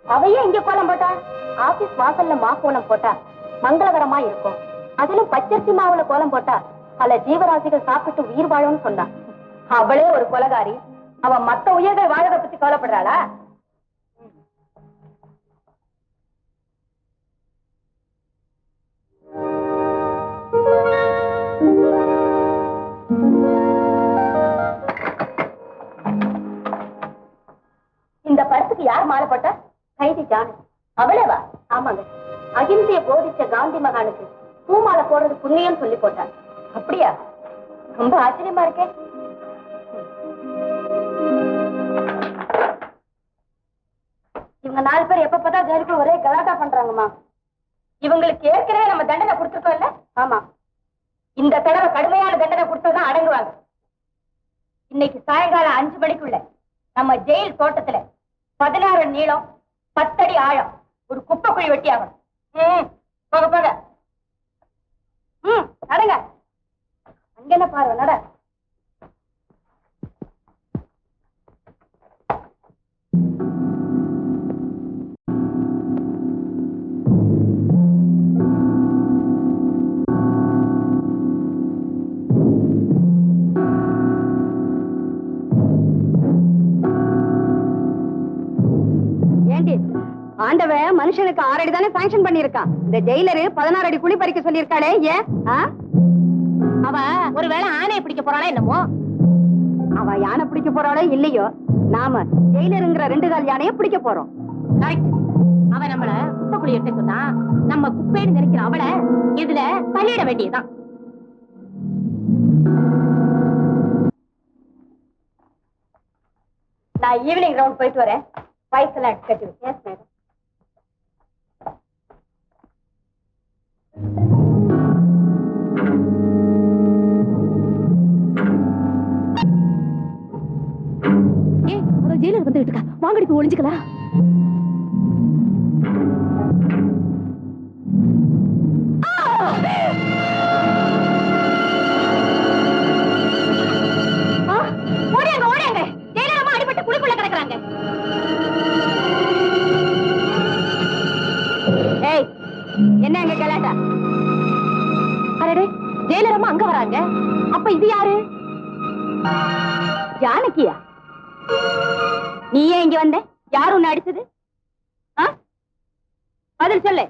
அவையே இங்க கோலம் போட்டா? ஆபீஸ் வாசல்ல மா கோலம் போட்டா மங்களகரமா இருக்கும். அதிலும் பச்சரிசி மாவுல கோலம் போட்டா பல ஜீவராசிகள் சாப்பிட்டு உயிர் வாழும்னு சொன்னா. அவளே ஒரு கொலகாரி. அவ மத்த உயிர்கள் வாழறத பத்தி கவலைப்படுறாளா? இந்த படத்துக்கு யார் மாலை போட்டா? கைதி ஜானகி. அவளேவா? ஆமாங்க. அகிம்சையை போதிச்ச காந்தி மகானுக்கு பூமாலை போடுறது புண்ணியம் சொல்லி போட்டான். அப்படியா? ரொம்ப ஆச்சரியமா இருக்கே. இவங்க 4 பேர் எப்ப பார்த்தா ஜெயிலுக்கு ஒரே கலாட்டா பண்றாங்கம்மா. இவங்களுக்கு ஏற்கனவே நம்ம தண்டனை கொடுத்துருக்கோம் இல்ல? ஆமா. இந்த தடவை கடுமையான தண்டனை கொடுத்ததான் அடங்குவாங்க. இன்னைக்கு சாயங்காலம் 5 மணிக்குள்ள நம்ம ஜெயில் தோட்டத்துல 16 நீளம் 10 அடி ஆழம் ஒரு குப்பை குழி வெட்டி ஆகணும். போக போக நடங்க. அங்க என்ன பாருங்க, நட. ஆண்டவன் மனுஷனுக்கு 6 அடி தானே சாங்ஷன் பண்ணிருக்கான். இந்த ஜெயிலரு 16 அடி குழி பறிக்க சொல்லியிருக்காளே, ஏன்? அவ ஒருவேளை ஆணையை பிடிக்க போறாளா என்னமோ? அவ யானை பிடிக்க போறாளோ இல்லையோ, நாம ஜெயிலருங்கிற 2 கால் யானையை பிடிக்க போறோம். அவ நம்மள குப்பை குழி எடுத்து சொன்னா நம்ம குப்பைன்னு நினைக்கிற அவளை இதுல தள்ளிட வேண்டியதுதான். நான் ஈவினிங் ரவுண்ட் போயிட்டு வரேன். பைஸ் எல்லாம் கட்டி. Yes madam. ஜெயிலர் வந்துட்டு இருக்கா, வாங்கடி போய் ஒளிஞ்சுக்கலாம். ஓடியாங்க ஓடியாங்க, ஜெயிலர் அம்மா அடிபட்டு குளிக்குள்ள கிடக்குறாங்க. ஏய், என்ன அங்க கலாட்டா? அரடே, ஜெயிலர் அம்மா அங்க வராங்க. அப்ப இது யாரு? ஜானகியா? நீ ஏன் இங்க வந்த? யார் உன்னை அடிச்சது? பதில் சொல்லு.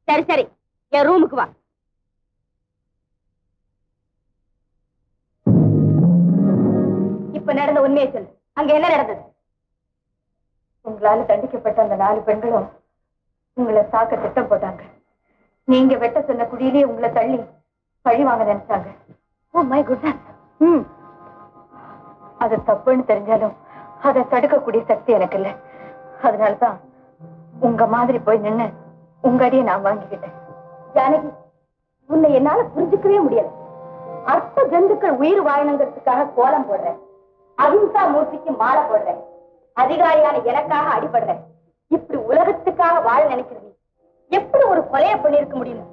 சரி சரி, என் ரூமுக்கு வா. இப்ப நடந்த உண்மையை சொல்லு. அங்க என்ன நடந்தது? உங்களால தண்டிக்கப்பட்ட அந்த 4 பெண்களும் உங்களை தாக்க திட்டம் போட்டாங்க. நீங்க வெட்ட சொன்ன குடியிலேயே உங்களை தள்ளி பழி வாங்க நினைச்சாங்க. Oh my goodness. அது தப்புன்னு தெரிஞ்சாலும் அதை தடுக்கக்கூடிய சக்தி எனக்கு இல்லை. அதனாலதான் உங்க மாதிரி போய் நின்னு உங்க அடியை நான் வாங்கிக்கிட்டேன். ஜானகி, உன்னை என்னால புரிஞ்சுக்கவே முடியாது. அர்த்த ஜந்துக்கள் உயிர் வாழணுங்கிறதுக்காக கோலம் போடுறேன், அகிம்சா மூர்த்திக்கு மாலை போடுறேன், அதிகாரியான எனக்காக அடிபடுறேன். இப்படி உலகத்துக்காக வாழ நினைக்கிறது எப்படி ஒரு கொலையை பண்ணிருக்க முடியும்?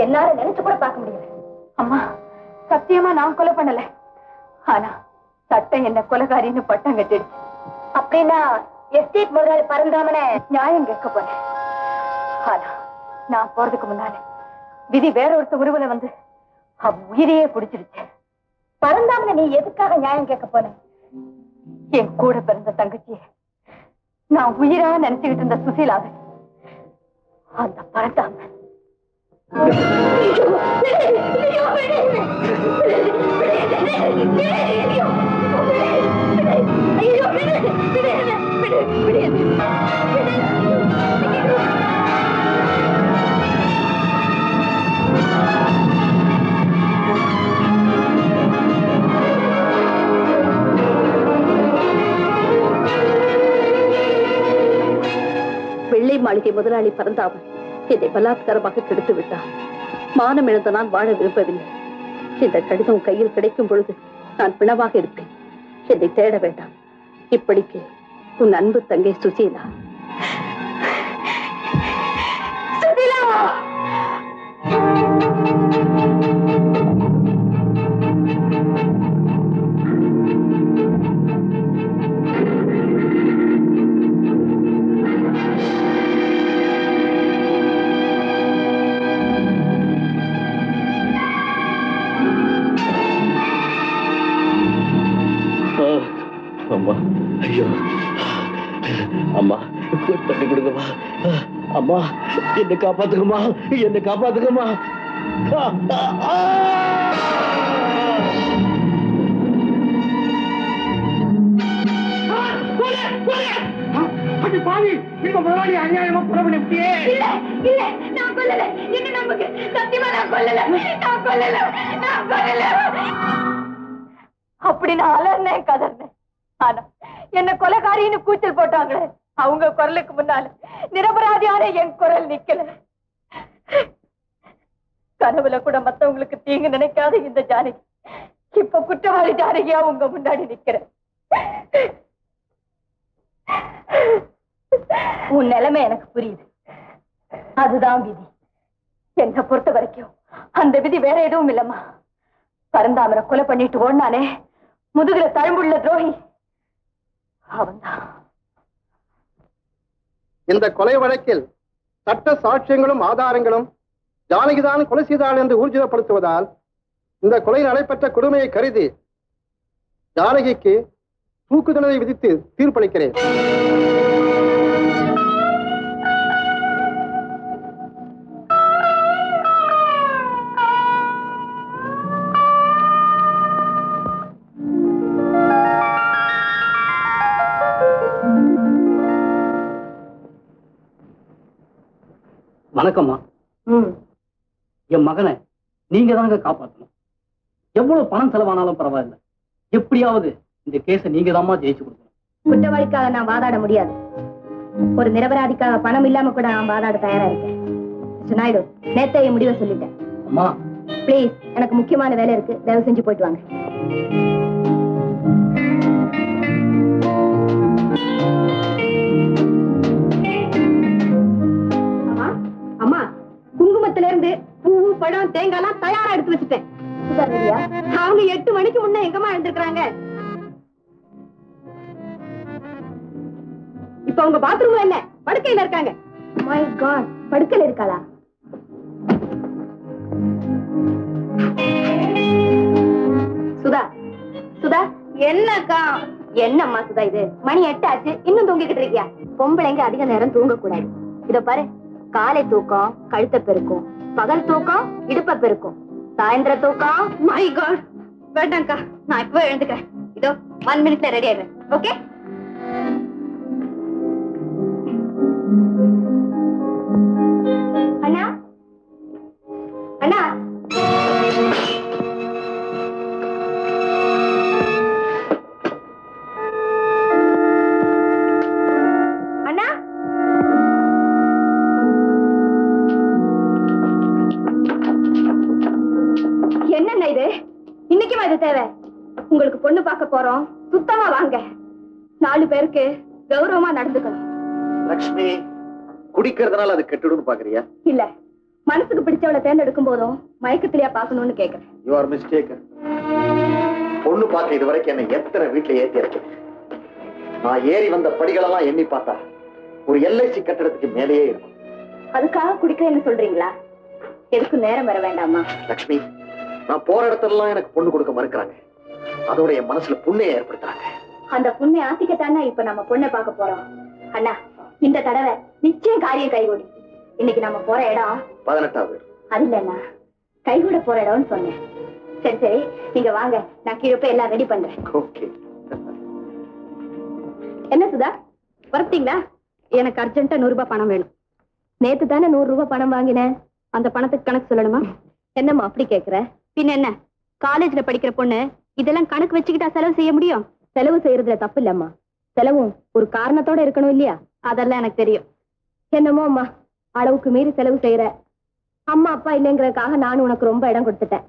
என்னால நினைச்சு கூட பார்க்க முடியல. அம்மா, சத்தியமா நான் கொலை பண்ணல. ஆனா சட்டம் என்ன கொலைகாரின்னு பட்டம் கட்டிடுச்சு. அப்படின்னா எஸ்டேட் முதலாளி பரந்தாமனை நியாயம் கேட்க போனேன். ஆனா நான் போறதுக்கு முன்னாலே விதி வேற ஒருத்த உருவல வந்து அவ உயிரையே பிடிச்சிருச்சு. பரந்தாமனை நீ எதுக்காக நியாயம் கேட்க போன? என் கூட பிறந்த தங்கச்சியை நான் உயிரா நினைச்சுக்கிட்டு இருந்த சுசீலாவை அந்த பரந்தாமன் வெள்ளை மாளிகை முதலாளி பரந்தாமன் என்னை பலாத்காரமாக கெடுத்து விட்டார். மானம் இழந்த நான் வாழ விரும்பவில்லை. இந்த கடிதம் கையில் கிடைக்கும் பொழுது நான் பிணமாக இருப்பேன். என்னை தேட வேண்டாம். இப்படிக்கு உன் அன்பு தங்கை சுசீலா. அம்மா தண்ணி கொடுங்கம்மா. அம்மா என்ன காப்பாத்துக்கம்மா, என்ன காப்பாத்துக்கம்மா. பாவி இந்த முதலாளி அநியாயமா புறப்படியே. இல்ல இல்ல, நான் கொல்லல. என்ன நம்புங்க, சத்தியமா நான் கொல்லல, நான் கொல்லல, நான் கொல்லல. அப்படி நான் அலர்னேன், கதர்னேன். ஆனா என்ன கொலைகாரின்னு கூச்சல் போட்டாங்களே, அவங்க குரலுக்கு முன்னால நிரபராதியான என் குரல் நிக்கல. கனவுல கூட மத்தவங்களுக்கு தீங்கு நினைக்காத இந்த ஜானகி இப்ப குற்றவாளி ஜானகியா உங்க முன்னாடி நிக்கிறேன். உன் நிலைமை எனக்கு புரியுது. அதுதான் விதி. என்னை பொறுத்த வரைக்கும் அந்த விதி வேற எதுவும் இல்லம்மா. பரந்தாமரை கொலை பண்ணிட்டு ஓடினானே முதுகுல தழும்புள்ள துரோகி, அவன்தான். இந்த கொலை வழக்கில் சட்ட சாட்சியங்களும் ஆதாரங்களும் ஜானகிதான் கொலை செய்தாள் என்று ஊர்ஜிதப்படுத்துவதால் இந்த கொலை நடைபெற்ற கொடுமையை கருதி ஜானகிக்கு தூக்கு தண்டனை விதித்து தீர்ப்பளிக்கிறேன். வணக்கம்மா. என் மகனை நீங்க தாங்க காப்பாற்றணும். எவ்வளவு பணம் செலவானாலும் பரவாயில்ல, எப்படியாவது இந்த கேஸை நீங்க தான்மா ஜெயிச்சு கொடுக்கணும். குற்றவாளிக்காக நான் வாதாட முடியாது. ஒரு நிரபராதிக்காக பணம் இல்லாம கூட நான் வாதாட தயாரா இருக்கேன். மிஸ்டர் நாயுடு, நேத்தே என் முடிவை சொல்லிட்டேன். அம்மா பிளீஸ், எனக்கு முக்கியமான வேலை இருக்கு, தயவு செஞ்சு போயிட்டு வாங்க. அம்மா, குங்குமத்தில இருந்து பூ, பழம், தேங்காய் எல்லாம் தயாரா எடுத்து வச்சுட்டேன். அவங்க 8 மணிக்கு முன்ன எங்கம்மா எழுந்திருக்கிறாங்க? இப்ப அவங்க பாத்ரூம்ல இல்ல, படுக்கையில இருக்காங்க. மை காட், படுக்கையில இருக்காளா? சுதா, சுதா, என்னக்கா? என்னம்மா சுதா இது? மணி 8 ஆச்சு, இன்னும் தூங்கிக்கிட்டு இருக்கியா? பொம்பளைங்க அதிக நேரம் தூங்க கூடாது. இத பாரு, காலை தூக்கம் கழுத்தை பெருக்கும், பகல் தூக்கம் இடுப்ப பெருக்கும், சாயந்திர தூக்கம். மை காட், வேண்டாம்க்கா, நான் இப்ப எழுந்துக்கிறேன். இதோ 1 மினிட்ல ரெடி ஆயிடுறேன். ஓகே? அண்ணா, அண்ணா, அண்ணா, என்னண்ணா இது? இன்னைக்குமா இது தேவை? உங்களுக்கு பொண்ணு பார்க்க போறோம், சுத்தமா வாங்க. 4 பேருக்கு கௌரவமா நடந்துக்கணும். லட்சுமி, குடிக்கிறதுனால அது கெட்டுடும் பாக்குறியா? இல்ல, மனசுக்கு பிடிச்சவளை தேர்ந்தெடுக்கும் போதும் மயக்கத்திலேயே பாக்கணும்னு கேக்குறேன். You are mistaken. பொண்ணு பார்க்க இது வரைக்கும் என்ன எத்தனை வீட்டுல ஏத்தி இருக்கு. நான் ஏறி வந்த படிகளெல்லாம் எண்ணி பார்த்தா ஒரு LIC கட்டடத்துக்கு மேலேயே இருக்கும். அதுக்காக குடிக்கிறேன்னு சொல்றீங்களா? எதுக்கு நேரம் வர வேண்டாமா? லட்சுமி, நான் போற இடத்துல எனக்கு பொண்ணு கொடுக்க மறுக்கிறாங்க. அதோட என் மனசுல புண்ணைய ஏற்படுத்துறாங்க. அந்த புண்ணை ஆத்திக்கத்தானே இப்ப நம்ம பொண்ணை பார்க்க போறோம். அண்ணா, இந்த தடவை நிச்சயம் காரியம் கைகூடி. இன்னைக்கு நம்ம போற இடம் 18வது. அது இல்லண்ணா, கைகூட போற இடம்னு சொன்னேன். சரி சரி, நீங்க வாங்க, நான் கீழே போய் எல்லாம் ரெடி பண்றேன். ஓகே. என்ன சுதா, வரத்தீங்களா? எனக்கு அர்ஜென்ட்டா 100 ரூபாய் பணம் வேணும். நேத்து தானே 100 ரூபாய் பணம் வாங்கினேன். அந்த பணத்துக்கு கணக்கு சொல்லணுமா? என்னம்மா அப்படி கேக்குற? பின்ன என்ன, காலேஜ்ல படிக்கிற பொண்ணு இதெல்லாம் கணக்கு வச்சுக்கிட்டா செலவு செய்ய முடியும்? செலவு செய்யறதுல தப்பு இல்லம்மா, செலவும் ஒரு காரணத்தோட இருக்கணும் இல்லையா? அதெல்லாம் எனக்கு தெரியும். என்னமோ அம்மா, அளவுக்கு மீறி செலவு செய்யற. அம்மா அப்பா இல்லைங்கிறதுக்காக நானும் உனக்கு ரொம்ப இடம் கொடுத்துட்டேன்.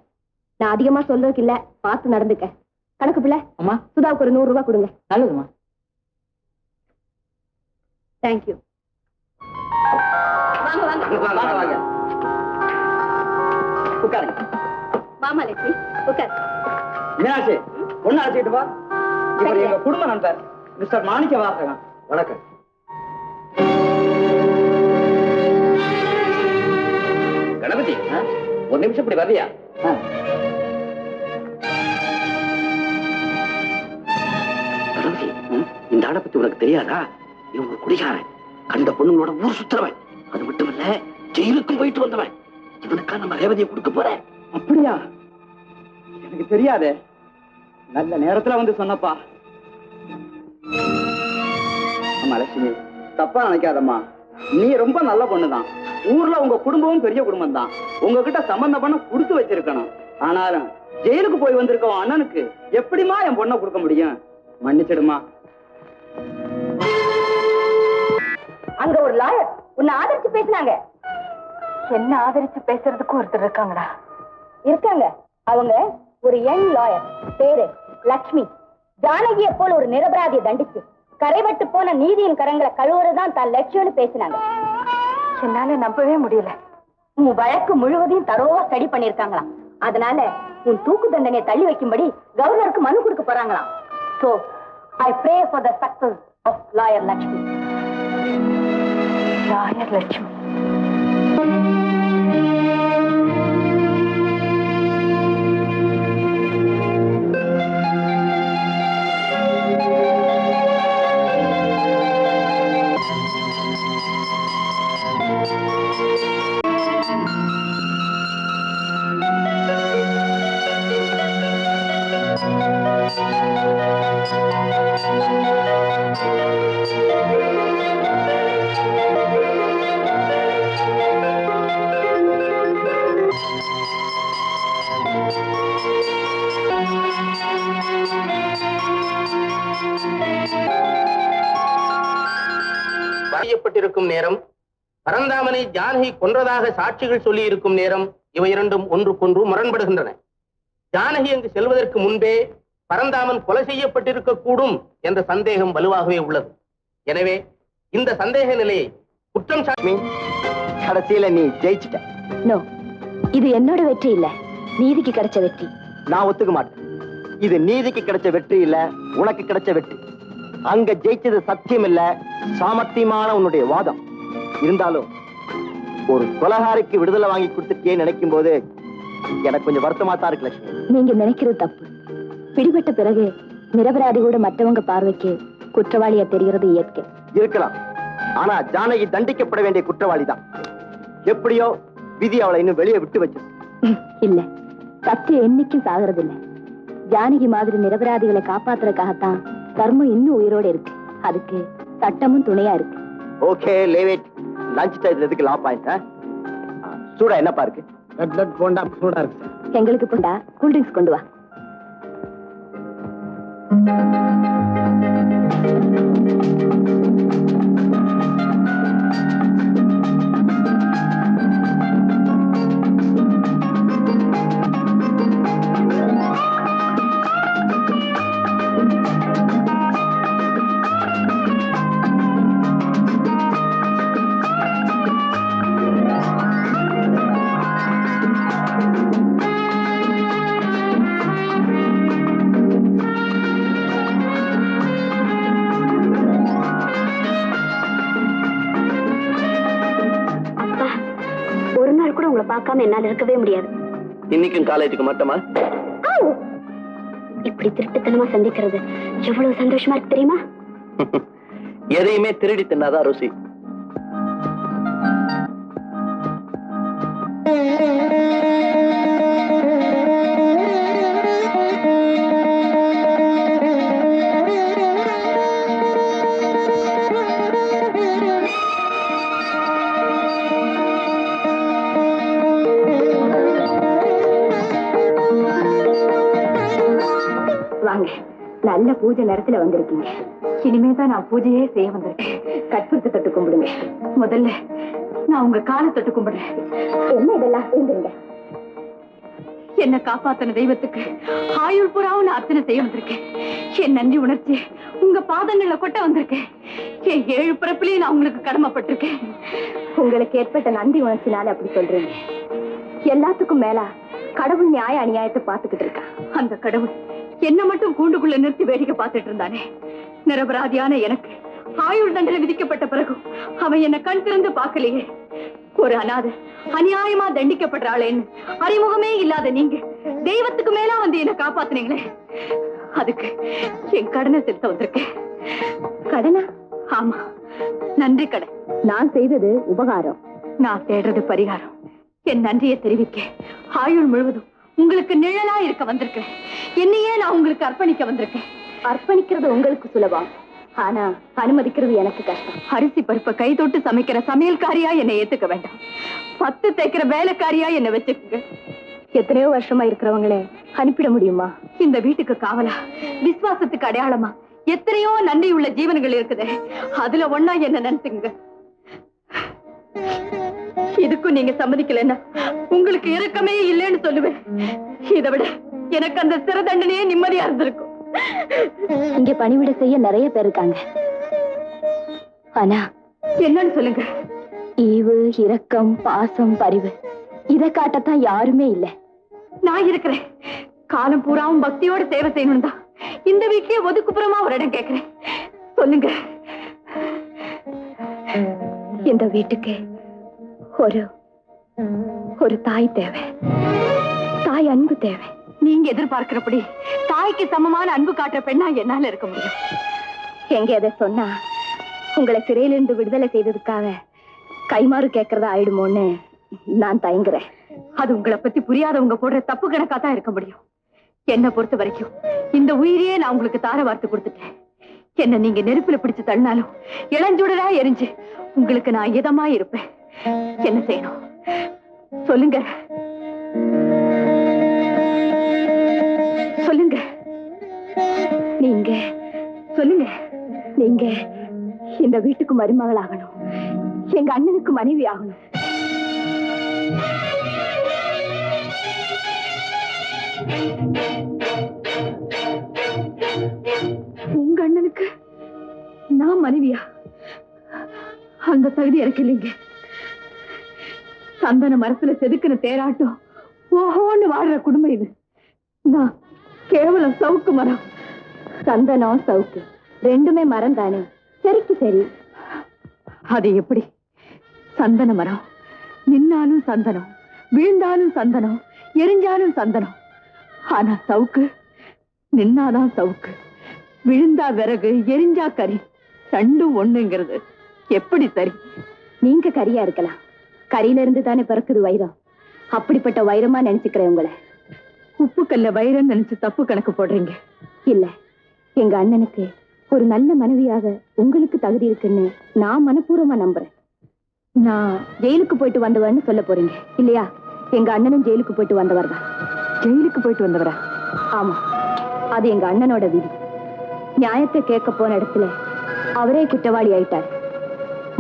நான் அதிகமா சொல்றதுக்கு இல்ல, பார்த்து நடந்துக்க. கணக்கு பிள்ளை, அம்மா சுதாவுக்கு ஒரு 100 ரூபாய் கொடுங்க. நல்லதுமா. தேங்க்யூ. வாங்க வாங்க வாங்க. உட்காருங்க. வாமா லட்சுமி, உட்கார். மீனாட்சி, பொண்ணு அழைச்சிட்டு வா. இவர் எங்க குடும்ப நண்பர் மிஸ்டர் மாணிக்க வாசகன். வணக்கம். கணபதி, ஒரு நிமிஷம் இப்படி வரியா? கணபதி, இந்த ஆளை பத்தி உனக்கு தெரியாதா? இவன் ஒரு குடிகாரன், கண்ட பொண்ணுங்களோட ஊர் சுத்துறவன். அது மட்டும் இல்ல, ஜெயிலுக்கும் போயிட்டு வந்தவன். இவனுக்கா நம்ம ரேவதியை கொடுக்க போறேன். அப்படியா? எனக்கு தெரியாதே. நல்ல நேரத்துல வந்து சொன்னப்பா. அம்மா லட்சுமி, தப்பா நினைக்காதம்மா. நீ ரொம்ப நல்ல பொண்ணுதான். ஊர்ல உங்க குடும்பமும் பெரிய குடும்பம் தான். உங்ககிட்ட சம்பந்தம் பண்ண கொடுத்து வச்சிருக்கணும். ஆனாலும் ஜெயிலுக்கு போய் வந்திருக்க உன் அண்ணனுக்கு எப்படிமா என் பொண்ணை கொடுக்க முடியும்? மன்னிச்சிடுமா. அங்க ஒரு லாயர் உன்னை ஆதரிச்சு பேசினாங்க. என்ன ஆதரிச்சு பேசுறதுக்கு ஒருத்தர் இருக்காங்களா? இருக்காங்க. அவங்க ஒரு யங் லாயர், பேரு லட்சுமி. ஜானகியை போல ஒரு நிரபராதியை தண்டிச்சு கரைபட்டு போன நீதியின் கரங்களை கழுவுறதுதான் தான் லட்சியம்னு பேசினாங்க. என்னால நம்பவே முடியல. உன் வழக்கு முழுவதையும் தரோவா ஸ்டடி பண்ணிருக்காங்களாம். அதனால உன் தூக்கு தண்டனையை தள்ளி வைக்கும்படி கவர்னருக்கு மனு கொடுக்க போறாங்களாம். So I pray for the success of lawyer Lakshmi. Lawyer Lakshmi. வரையப்பட்டிருக்கும் நேரம், பரந்தாமனை ஜானகி கொன்றதாக சாட்சிகள் சொல்லி இருக்கும் நேரம், இவை இரண்டும் ஒன்றுக்கொன்று முரண்படுகின்றன. ஜானகி அங்கு செல்வதற்கு முன்பே பரந்தாமன் கொலை செய்யப்பட்டிருக்க கூடும் என்ற சந்தேகம் வலுவாகவே உள்ளது. எனவே இந்த சந்தேக நிலையை குற்றம் சாட்டி கடைசியில நீ ஜெயிச்சிட்ட. நோ, இது என்னோட வெற்றி இல்ல, நீதிக்கு கிடைச்ச வெற்றி. நான் ஒத்துக்க மாட்டேன். இது நீதிக்கு கிடைச்ச வெற்றி இல்ல, உனக்கு கிடைச்ச வெற்றி. அங்க ஜெயிச்சது சத்தியம் இல்ல, சாமர்த்தியமான உன்னுடைய வாதம். இருந்தாலும் ஒரு கொலகாரிக்கு விடுதலை வாங்கி கொடுத்துட்டேன்னு நினைக்கும் போது எனக்கு கொஞ்சம் வருத்தமா தான் இருக்கு லட்சுமி. நீங்க நினைக்கிறது தப்பு. பிடிபட்ட பிறகு நிரபராதி கூட மற்றவங்க பார்வைக்கு குற்றவாளியா தெரிகிறது இயற்கை. இருக்கலாம், ஆனா ஜானகி தண்டிக்கப்பட வேண்டிய குற்றவாளி தான். எப்படியோ விதி அவளை இன்னும் வெளியே விட்டு வச்சு. இல்ல, சத்தியம் என்னைக்கும் சாகிறது இல்ல. ஜானகி மாதிரி நிரபராதிகளை காப்பாத்துறதுக்காகத்தான் தர்மம் இன்னும் உயிரோட இருக்கு. அதுக்கு சட்டமும் துணையா இருக்கு. ஓகே, லேவேட். லஞ்ச் டைம்ல எதுக்கு லா பாயிண்ட்? சூடா என்னப்பா இருக்கு? போண்டா சூடா இருக்கு. எங்களுக்கு போண்டா, கூல் ட்ரிங்க்ஸ் கொண்டு வா. பார்க்காம என்னால இருக்கவே முடியாது. இன்னைக்கும் காலேஜுக்கு மட்டுமா? இப்படி திருட்டுத்தனமா சந்திக்கிறது எவ்வளவு சந்தோஷமா இருக்கு தெரியுமா? எதையுமே திருடி தின்னாதான் ருசி. நல்ல பூஜை நேரத்துல வந்திருக்கீங்க. இனிமேதான் நான் பூஜையே செய்ய வந்திருக்கேன். கற்பூரத்தை தொட்டு கும்பிடுங்க. முதல்ல நான் உங்க காலை தொட்டு கும்பிடுறேன். என்ன இதெல்லாம் இருந்துருங்க. என்ன காப்பாத்தின தெய்வத்துக்கு ஆயுள் புறாவும் நான் அர்ச்சனை செய்ய வந்திருக்கேன். என் நன்றி உணர்ச்சி உங்க பாதங்கள்ல கொட்ட வந்திருக்கேன். என் 7 பிறப்பிலேயே நான் உங்களுக்கு கடமைப்பட்டிருக்கேன். உங்களுக்கு ஏற்பட்ட நன்றி உணர்ச்சினால அப்படி சொல்றீங்க. எல்லாத்துக்கும் மேல கடவுள் நியாய அநியாயத்தை பார்த்துக்கிட்டு இருக்கான். அந்த கடவுள் என்ன மட்டும் கூண்டுக்குள்ள நிறுத்தி வேடிக்கை பார்த்துட்டு இருந்தானே. நிரபராதியான எனக்கு ஆயுள் தண்டனை விதிக்கப்பட்ட பிறகு அவன் என்ன கண் திறந்து பார்க்கலையே. ஒரு அநாதை அநியாயமா தண்டிக்கப்படுற ஆளேன்னு அறிமுகமே இல்லாத நீங்க தெய்வத்துக்கு மேலா வந்து என்ன காப்பாத்துனீங்களே, அதுக்கு என் கடனை செலுத்த வந்திருக்கேன். கடனா? ஆமா, நன்றி கடன். நான் செய்தது உபகாரம், நான் தேடுறது பரிகாரம். என் நன்றியை தெரிவிக்க ஆயுள் முழுவதும் உங்களுக்கு நிழலா இருக்க வந்திருக்கேன். என்னையே நான் உங்களுக்கு அர்ப்பணிக்க வந்திருக்கேன். அர்ப்பணிக்கிறது உங்களுக்கு சுலபம், ஆனா அனுமதிக்கிறது எனக்கு கஷ்டம். அரிசி பருப்பை கை தொட்டு சமைக்கிற சமையல்காரியா என்னை ஏத்துக்க வேண்டாம். 10 தைக்கிற வேலைக்காரியா என்னை வச்சுக்கோங்க. எத்தனையோ வருஷமா இருக்கிறவங்களே அனுப்பிட முடியுமா? இந்த வீட்டுக்கு காவலா, விசுவாசத்துக்கு அடையாளமா எத்தனையோ நன்றி உள்ள ஜீவன்கள் இருக்குது. அதுல ஒண்ணா என்ன நினைச்சுங்க. இதுக்கும் நீங்க சம்மதிக்கலன்னா உங்களுக்கு இரக்கமே இல்லைன்னு சொல்லுவேன். இதை விட எனக்கு அந்த சிறை தண்டனையே நிம்மதியா இருந்திருக்கும். இங்க பணிவிட செய்ய நிறைய பேர் இருக்காங்க, ஆனா என்னன்னு சொல்லுங்க. ஈவு, இரக்கம், பாசம், பரிவு இதை காட்டத்தான் யாருமே இல்லை. நான் இருக்கிறேன். காலம் பூராவும் பக்தியோட சேவை செய்யணும் தான் இந்த வீட்லயே ஒதுக்குப்புறமா ஒரு இடம் கேட்கிறேன். சொல்லுங்க. இந்த வீட்டுக்கு ஒரு தாய் தேவை, தாய் அன்பு தேவை. நீங்க எதிர்பார்க்கிறபடி தாய்க்கு சமமான அன்பு காட்டுற பெண்ணா என்னால இருக்க முடியும்? எங்க அதை சொன்னா உங்களை சிறையிலிருந்து விடுதலை செய்ததுக்காக கைமாறு கேட்கறதா ஆயிடுமோன்னு நான் தயங்குறேன். அது உங்களை பத்தி புரியாதவங்க போடுற தப்பு கணக்கா தான் இருக்க முடியும். என்னை பொறுத்த வரைக்கும் இந்த உயிரையே நான் உங்களுக்கு தார வார்த்து கொடுத்துட்டேன். என்ன நீங்க நெருப்புல பிடிச்சு தள்ளினாலும் இளஞ்சுடரா எரிஞ்சு உங்களுக்கு நான் இதமா இருப்பேன். என்ன செய்யணும் சொல்லுங்க. சொல்லுங்க. நீங்க சொல்லுங்க. நீங்க இந்த வீட்டுக்கு மருமகள் ஆகணும், எங்க அண்ணனுக்கு மனைவி ஆகணும். உங்க அண்ணனுக்கு நான் மனைவியா? அந்த தகுதி எனக்கு இல்லைங்க. சந்தன மரத்துல செதுக்குன தேராட்டம் ஓஹோன்னு வாடுற குடும்பம் இது. நான் கேவலம் சவுக்கு மரம். சந்தனம், சவுக்கு ரெண்டுமே மரம் தானே. சரிக்கு சரி. அது எப்படி? சந்தன மரம் நின்னாலும் சந்தனம், விழுந்தாலும் சந்தனம், எரிஞ்சாலும் சந்தனம். ஆனா சவுக்கு நின்னாதான் சவுக்கு, விழுந்தா விறகு, எரிஞ்சா கறி, ரெண்டும் ஒண்ணுங்கிறது எப்படி சரி? நீங்க கரியா இருக்கலாம், கரியில இருந்து தானே பிறக்குது வைரம். அப்படிப்பட்ட வைரமா நினைச்சுக்கிறேன் உங்களை. உப்புக்கல்ல வைரம் நினைச்சு தப்பு கணக்கு போடுறீங்க. இல்ல, எங்க அண்ணனுக்கு ஒரு நல்ல மனைவியாக உங்களுக்கு தகுதி இருக்குன்னு நான் மனப்பூர்வமா நம்புறேன். நான் ஜெயிலுக்கு போயிட்டு வந்தவன்னு சொல்ல போறீங்க இல்லையா? எங்க அண்ணனும் ஜெயிலுக்கு போயிட்டு வந்தவர் தான். ஜெயிலுக்கு போயிட்டு வந்தவரா? ஆமா, அது எங்க அண்ணனோட விதி. நியாயத்தை கேட்க போன இடத்துல அவரே குற்றவாளி ஆயிட்டார்.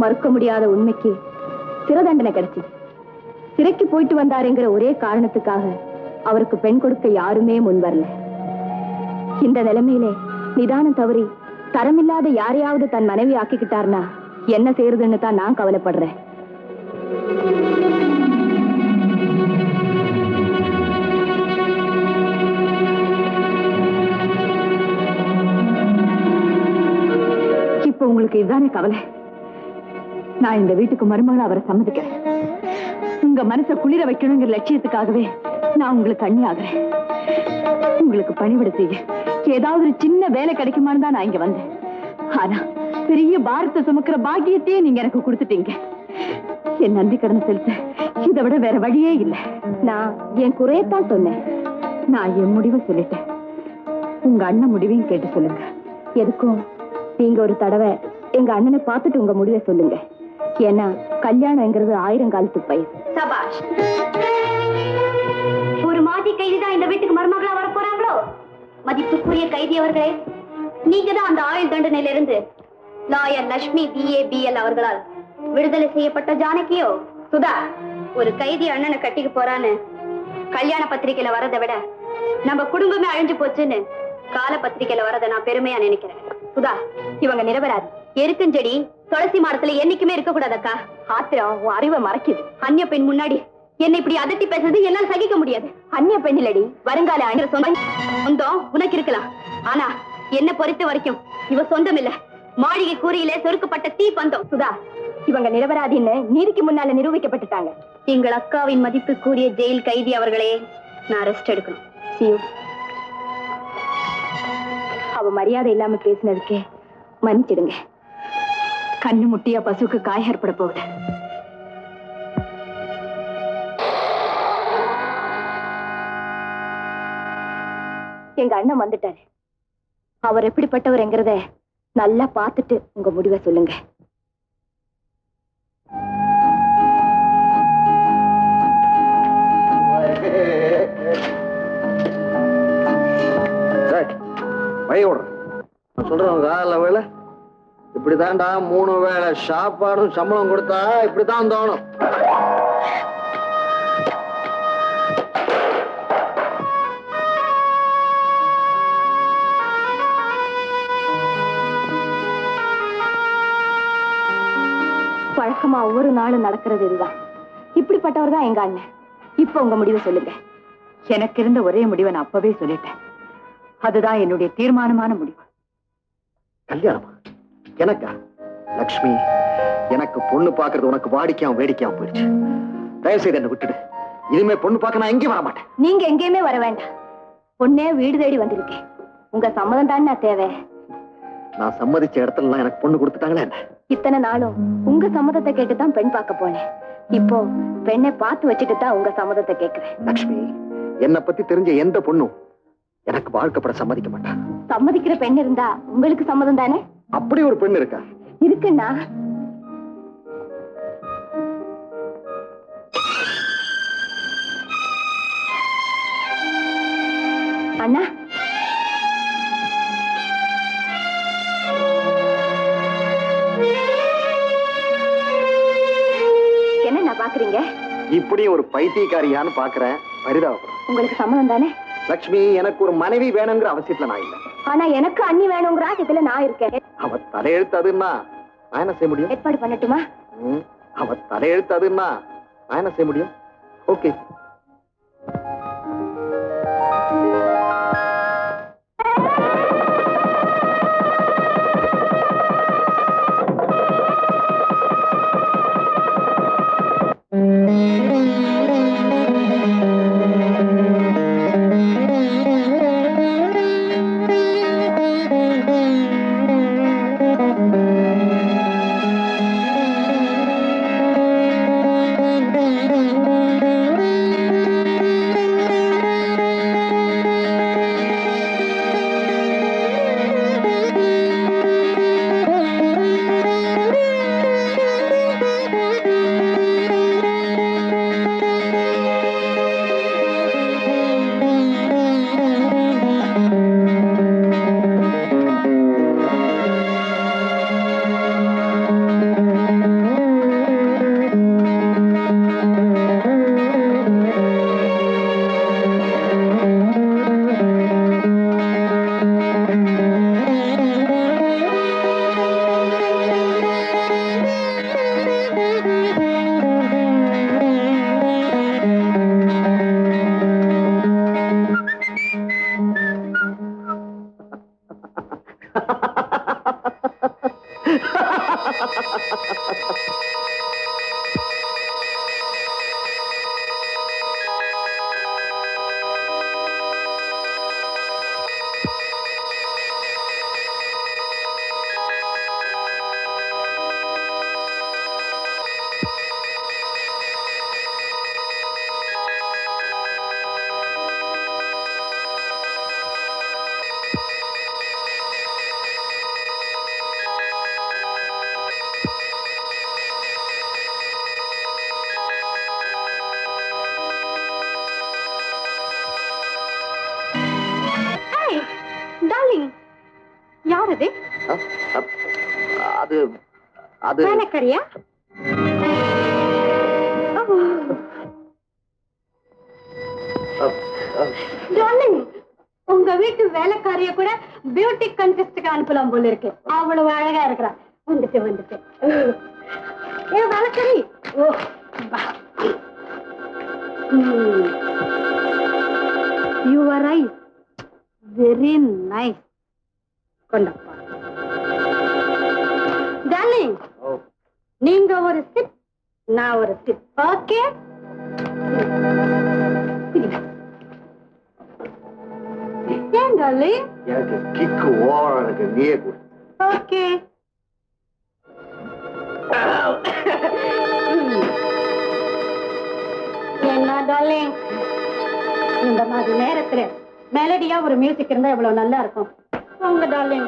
மறுக்க முடியாத உண்மைக்கு சிறை தண்டனை கிடைச்சு சிறைக்கு போயிட்டு வந்தாருங்கிற ஒரே காரணத்துக்காக அவருக்கு பெண் கொடுக்க யாருமே முன் வரல. இந்த நிலைமையிலே நிதானம் தவறி தரமில்லாத யாரையாவது தன் மனைவி ஆக்கிக்கிட்டார்னா என்ன செய்யறதுன்னு தான் நான் கவலைப்படுறேன். இப்ப உங்களுக்கு இதுதானே கவலை? நான் இந்த வீட்டுக்கு மருமகளா அவரை சம்மதிக்கிறேன். உங்க மனசை குளிர வைக்கணுங்கிற லட்சியத்துக்காகவே நான் உங்களுக்கு அண்ணி ஆகிறேன். உங்களுக்கு பணிவிட செய்ய ஏதாவது ஒரு சின்ன வேலை கிடைக்குமான்னு தான் நான் இங்க வந்தேன். ஆனா பெரிய பாரத்தை சுமக்கிற பாக்கியத்தையே நீங்க எனக்கு கொடுத்துட்டீங்க. என் நன்றி கடன் செலுத்த இதை விட வேற வழியே இல்லை. நான் என் குறையத்தான் சொன்னேன். நான் என் முடிவை சொல்லிட்டேன். உங்க அண்ணன் முடிவையும் கேட்டு சொல்லுங்க. எதுக்கும் நீங்க ஒரு தடவை எங்க அண்ணனை பார்த்துட்டு உங்க முடிவை சொல்லுங்க. ஏன்னா கல்யாணம்ங்கிறது 1000 காலத்து பயிர். சபாஷ். ஒரு மாதி கைதிதான் இந்த வீட்டுக்கு மருமகளா வர போறாங்களோ? மதிப்புக்குரிய கைதி அவர்களே, நீங்க தான் அந்த ஆயுள் தண்டனையிலிருந்து லாயர் லட்சுமி BA-BL அவர்களால் விடுதலை செய்யப்பட்ட ஜானகியோ? சுதா, ஒரு கைதி அண்ணனை கட்டிக்கு போறான்னு கல்யாண பத்திரிகையில வரதை விட நம்ம குடும்பமே அழிஞ்சு போச்சுன்னு கால பத்திரிகையில வரதை நான் பெருமையா நினைக்கிறேன். சுதா, இவங்க நிரபராதி. எருக்கஞ்செடி துளசி மரத்துல என்னைக்குமே இருக்க கூடாதக்கா. ஆத்திரம் உன் அறிவை மறைக்குது. அந்நிய பெண் முன்னாடி என்னை இப்படி அதட்டி பேசுறது என்னால சகிக்க முடியாது. அந்நிய பெண் இல்லடி, வருங்கால அண்ணன் சொந்தம் உனக்கு இருக்கலாம். ஆனா என்ன பொறுத்த வரைக்கும் இவ சொந்தம் இல்ல, மாளிகை கூரையிலே சொருக்கப்பட்ட தீ பந்தம். சுதா, இவங்க நிரபராதின்னு நீதிக்கு முன்னால நிரூபிக்கப்பட்டுட்டாங்க. எங்கள் அக்காவின் மதிப்புக்குரிய ஜெயில் கைதி அவர்களே, நான் ரெஸ்ட் எடுக்கணும். சியூ. அவ மரியாதை இல்லாம பேசினதுக்கே மன்னிச்சிடுங்க. கண்ணு முட்டியா பசுக்கு காயம் ஏற்பட போகுது. எங்க அண்ணன் வந்துட்டாரு. அவர் எப்படிப்பட்டவர் என்கிறத நல்லா பார்த்துட்டு உங்க முடிவை சொல்லுங்க. சொல்றேன் கால வேலை இப்படிதான்டா 3 வேளை சாப்பாடும் சம்பளம் கொடுத்தா இப்படித்தான் தோணும். வழக்கமா ஒவ்வொரு நாளும் நடக்கிறது இதுதான். இப்படிப்பட்டவர் தான் எங்க அண்ணன். இப்ப உங்க முடிவை சொல்லுங்க. எனக்கு இருந்த ஒரே முடிவை நான் அப்பவே சொல்லிட்டேன். அதுதான் என்னுடைய தீர்மானமான முடிவு. கல்யாணமா? எனக்கா? லக்ஷ்மி, எனக்கு பொண்ணு பாக்குறது உனக்கு வாடிக்கையாம வேடிக்கையாம போயிடுச்சு. தயவு செய்து என்ன விட்டுடு. இனிமே பொண்ணு பார்க்க நான் எங்கேயும் வர மாட்டேன். நீங்க எங்கேயுமே வர வேண்டாம். பொண்ணே வீடு தேடி வந்திருக்கேன். உங்க சம்மதம் தானே தேவை. நான் சம்மதிச்ச இடத்துல எனக்கு பொண்ணு கொடுத்துட்டாங்களே என்ன? இத்தனை நாளும் உங்க சம்மதத்தை கேட்டுதான் பெண் பார்க்க போனேன். இப்போ பெண்ணை பார்த்து வச்சுட்டு தான் உங்க சம்மதத்தை கேட்கிறேன். லக்ஷ்மி, என்னை பத்தி தெரிஞ்ச எந்த பொண்ணும் எனக்கு வாழ்க்கப்பட சம்மதிக்க மாட்டான். சம்மதிக்கிற பெண் இருந்தா உங்களுக்கு சம்மதம் தானே? அப்படி ஒரு பெண் இருக்கா? இருக்குன்னா அண்ணா, என்ன பாக்குறீங்க? இப்படி ஒரு பைத்தியக்காரியான்னு பாக்குறேன். பரிதாபப்படுறேன். உங்களுக்கு சம்மதம் தானே? லட்சுமி, எனக்கு ஒரு மனைவி வேணுங்கிற அவசியத்துல நான் இல்லை. ஆனா எனக்கு அண்ணி வேணுங்கிற ஆசைத்துல நான் இருக்கேன். அவ தலையெழுத்து அதுன்னா நான் என்ன செய்ய முடியும்? ஏற்பாடு பண்ணட்டுமா? அவ தலையெழுத்து அதுன்னா நான் என்ன செய்ய முடியும்? ஓகே. அது அது வேலைக்காரியா? உங்க வீட்டு வேலைக்காரிய கூட பியூட்டி கண்டெஸ்டுக்கு அனுப்பலாம் போல இருக்கு. அவ்வளவு அழகா இருக்கிறா. வந்துட்டு ஏ வேலைக்காரி, oh you are right, very nice. Kondappa darling, நீங்க ஒரு சிப், நான் ஒரு சிப். ஓகே, ஏன் டார்லிங்? எனக்கு கிக்கு ஓவரா இருக்கு. நீயே கொடு. ஓகே. என்ன டார்லிங், இந்த மாதிரி நேரத்துல மெலடியா ஒரு மியூசிக் இருந்தா எவ்வளவு நல்லா இருக்கும். உங்க டார்லிங்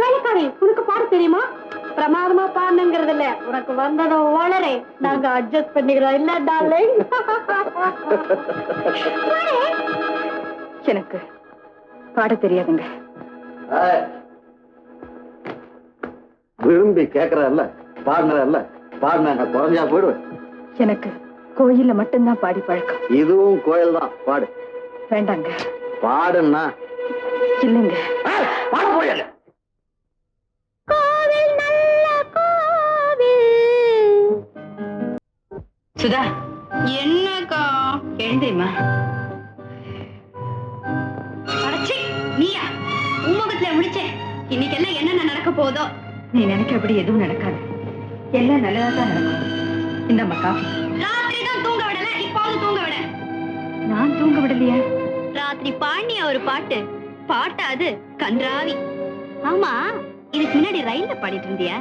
வேலைக்காரி, உனக்கு பாட தெரியுமா? பிரமாதமா பாடணுங்கிறது இல்ல, உனக்கு வந்ததும் வளரே நாங்க அட்ஜஸ்ட் பண்ணிக்கிறோம். இல்ல டார்லிங்? எனக்கு பாட தெரியாதுங்க. விரும்பி கேக்குறல்ல, பாடுறல்ல, பாடினா நான் குறைஞ்சா போயிடுவேன். எனக்கு கோயில்ல மட்டும்தான் பாடி பழக்கம். இதுவும் கோயில் தான், பாடு. வேண்டாங்க. பாடுன்னா இல்லைங்க. பாட போயல. சுதா, என்னக்கா எழுந்திரிமா. நீயா உம்மகத்துல முடிச்சேன். இன்னைக்கெல்லாம் என்னென்ன நடக்க போதோ. நீ நினைக்கிறபடி எதுவும் நடக்காது, எல்லாம் நல்லதா தான் நடக்கும். இந்தம்மா காஃபி. ராத்திரி தான் தூங்க விடல, இப்போது தூங்க விட. நான் தூங்க விடலையா? ராத்திரி பாடினியா ஒரு பாட்டு? பாட்டா அது? கன்றாவி. ஆமா, இதுக்கு முன்னாடி ரயில்ல பாடிட்டு இருந்தியா?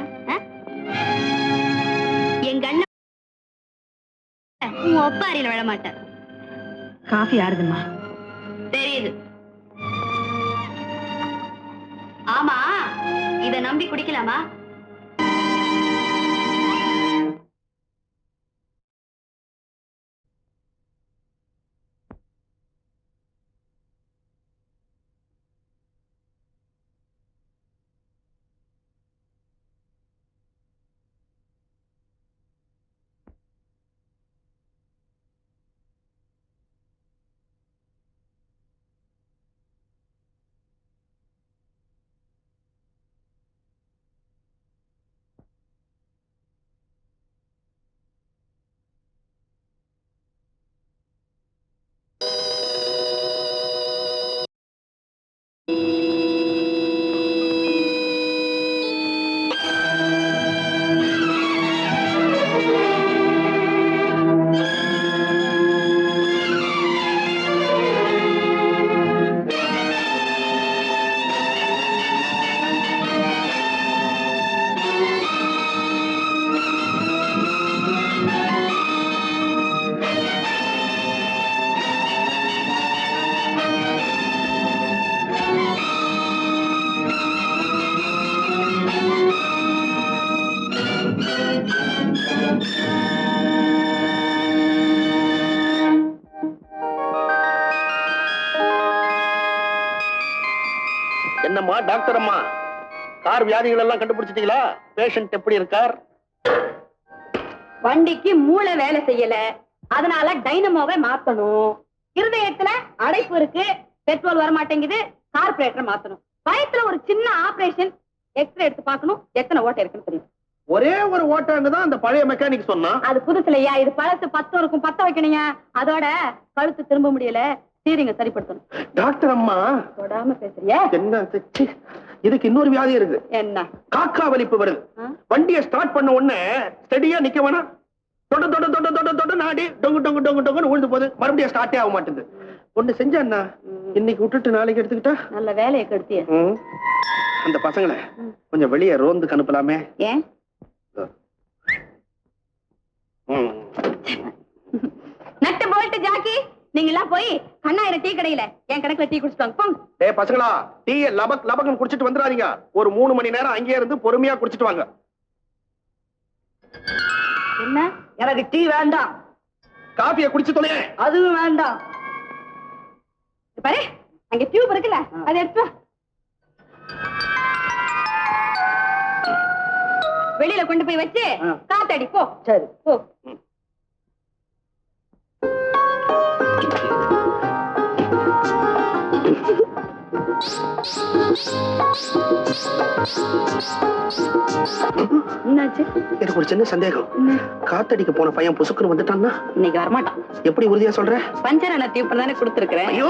எங்க அண்ணன் உன் ஒப்பாரியில விழ மாட்டேன். காஃபி ஆறுதுமா? தெரியுது. ஆமா, இத நம்பி குடிக்கலாமா? என்னம்மா டாக்டர் அம்மா, கார் வியாதிகள் எல்லாம் கண்டுபிடிச்சிட்டீங்களா? பேஷண்ட் எப்படி இருக்கார்? வண்டிக்கு மூளை வேலை செய்யல, அதனால டைனமோவை மாத்தணும். இருதயத்துல அடைப்பு இருக்கு, பெட்ரோல் வர மாட்டேங்குது, கார்பரேட்டர் மாத்தணும். வயத்துல ஒரு சின்ன ஆபரேஷன், எக்ஸ்ரே எடுத்து பார்க்கணும், எத்தனை ஓட்டை இருக்குன்னு தெரியும். ஒரே ஒரு ஓட்டான்னு தான் அந்த பழைய மெக்கானிக் சொன்னா. அது புதுசுலையா, இது பழசு 10 இருக்கும், 10 வைக்கணுங்க. அதோட கழுத்து திரும்ப முடியல, ஸ்டீரிங்க சரிப்படுத்தணும். டாக்டர் அம்மா தொடாம பேசுறியா? என்ன இதுக்கு இன்னொரு வியாதி இருக்கு. என்ன? காக்கா வலிப்பு வருது. வண்டியை ஸ்டார்ட் பண்ண உடனே ஸ்டெடியா நிக்க வேணாம், தொட தொட தொட தொட தொட நாடி டொங்கு டொங்கு டொங்கு டொங்குன்னு விழுந்து போகுது, மறுபடியும் ஸ்டார்ட்டே ஆக மாட்டேங்குது. ஒண்ணு செஞ்சா என்ன, இன்னைக்கு விட்டுட்டு நாளைக்கு எடுத்துக்கிட்டா நல்ல வேலையை கெடுத்திய. அந்த பசங்களை கொஞ்சம் வெளியே ரோந்துக்கு அனுப்பலாமே? ஏன்? நட்டு போல்ட்டு ஜாக்கி, நீங்க எல்லாம் போய் கண்ணாயிரம் டீ கடையில என் கணக்குல டீ குடிச்சுட்டு வாங்க. டேய் பசங்களா, டீயை லபக் லபக்னு குடிச்சிட்டு வந்துடாதீங்க. ஒரு 3 மணி நேரம் அங்கேயே இருந்து பொறுமையா குடிச்சிட்டு வாங்க. என்ன? எனக்கு டீ வேண்டாம். காபியை குடிச்சு தொலைய. அதுவும் வேண்டாம். பாரு, அங்க டியூப் இருக்குல்ல, அதை எடுத்து வா. வெளியில கொண்டு போய் வச்சு காத்தடி போ. சரி போ. என்னாச்சு? எனக்கு ஒரு சின்ன சந்தேகம். காத்தடிக்க போன பையன் புசுக்குன்னு வந்துட்டான்னா? இன்னைக்கு வரமாட்டான். எப்படி உறுதியா சொல்ற? பஞ்சரான டியூப் தானே கொடுத்துருக்கிறேன். ஐயோ,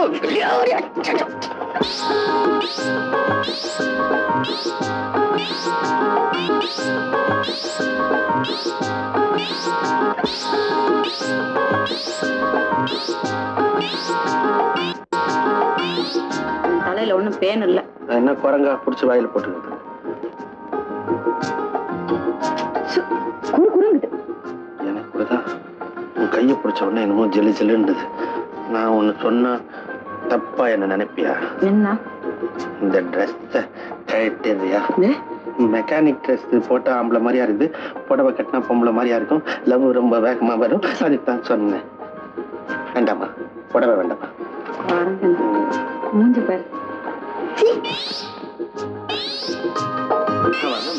தலையில ஒண்ணும் பேன் இல்ல. என்ன குரங்கா புடிச்சு வாயில போட்டுக்கிட்டு. குறுங்குது. எனக்கு கூடதான் உன் கையை பிடிச்ச உடனே என்னமோ ஜெல்லு ஜெல்லுன்றது. நான் ஒண்ணு சொன்னா தப்பா என்ன நினைப்பியா? என்ன? இந்த ட்ரெஸ் கட்டியா? மெக்கானிக் ட்ரெஸ் போட்டா ஆம்பளை மாதிரியா இருக்குது, புடவை கட்டினா பொம்பளை மாதிரியா இருக்கும், லவ் ரொம்ப வேகமா வரும், அதுதான் சொன்னேன். வேண்டாமா, புடவை வேண்டாமா? மூஞ்சி பாரு.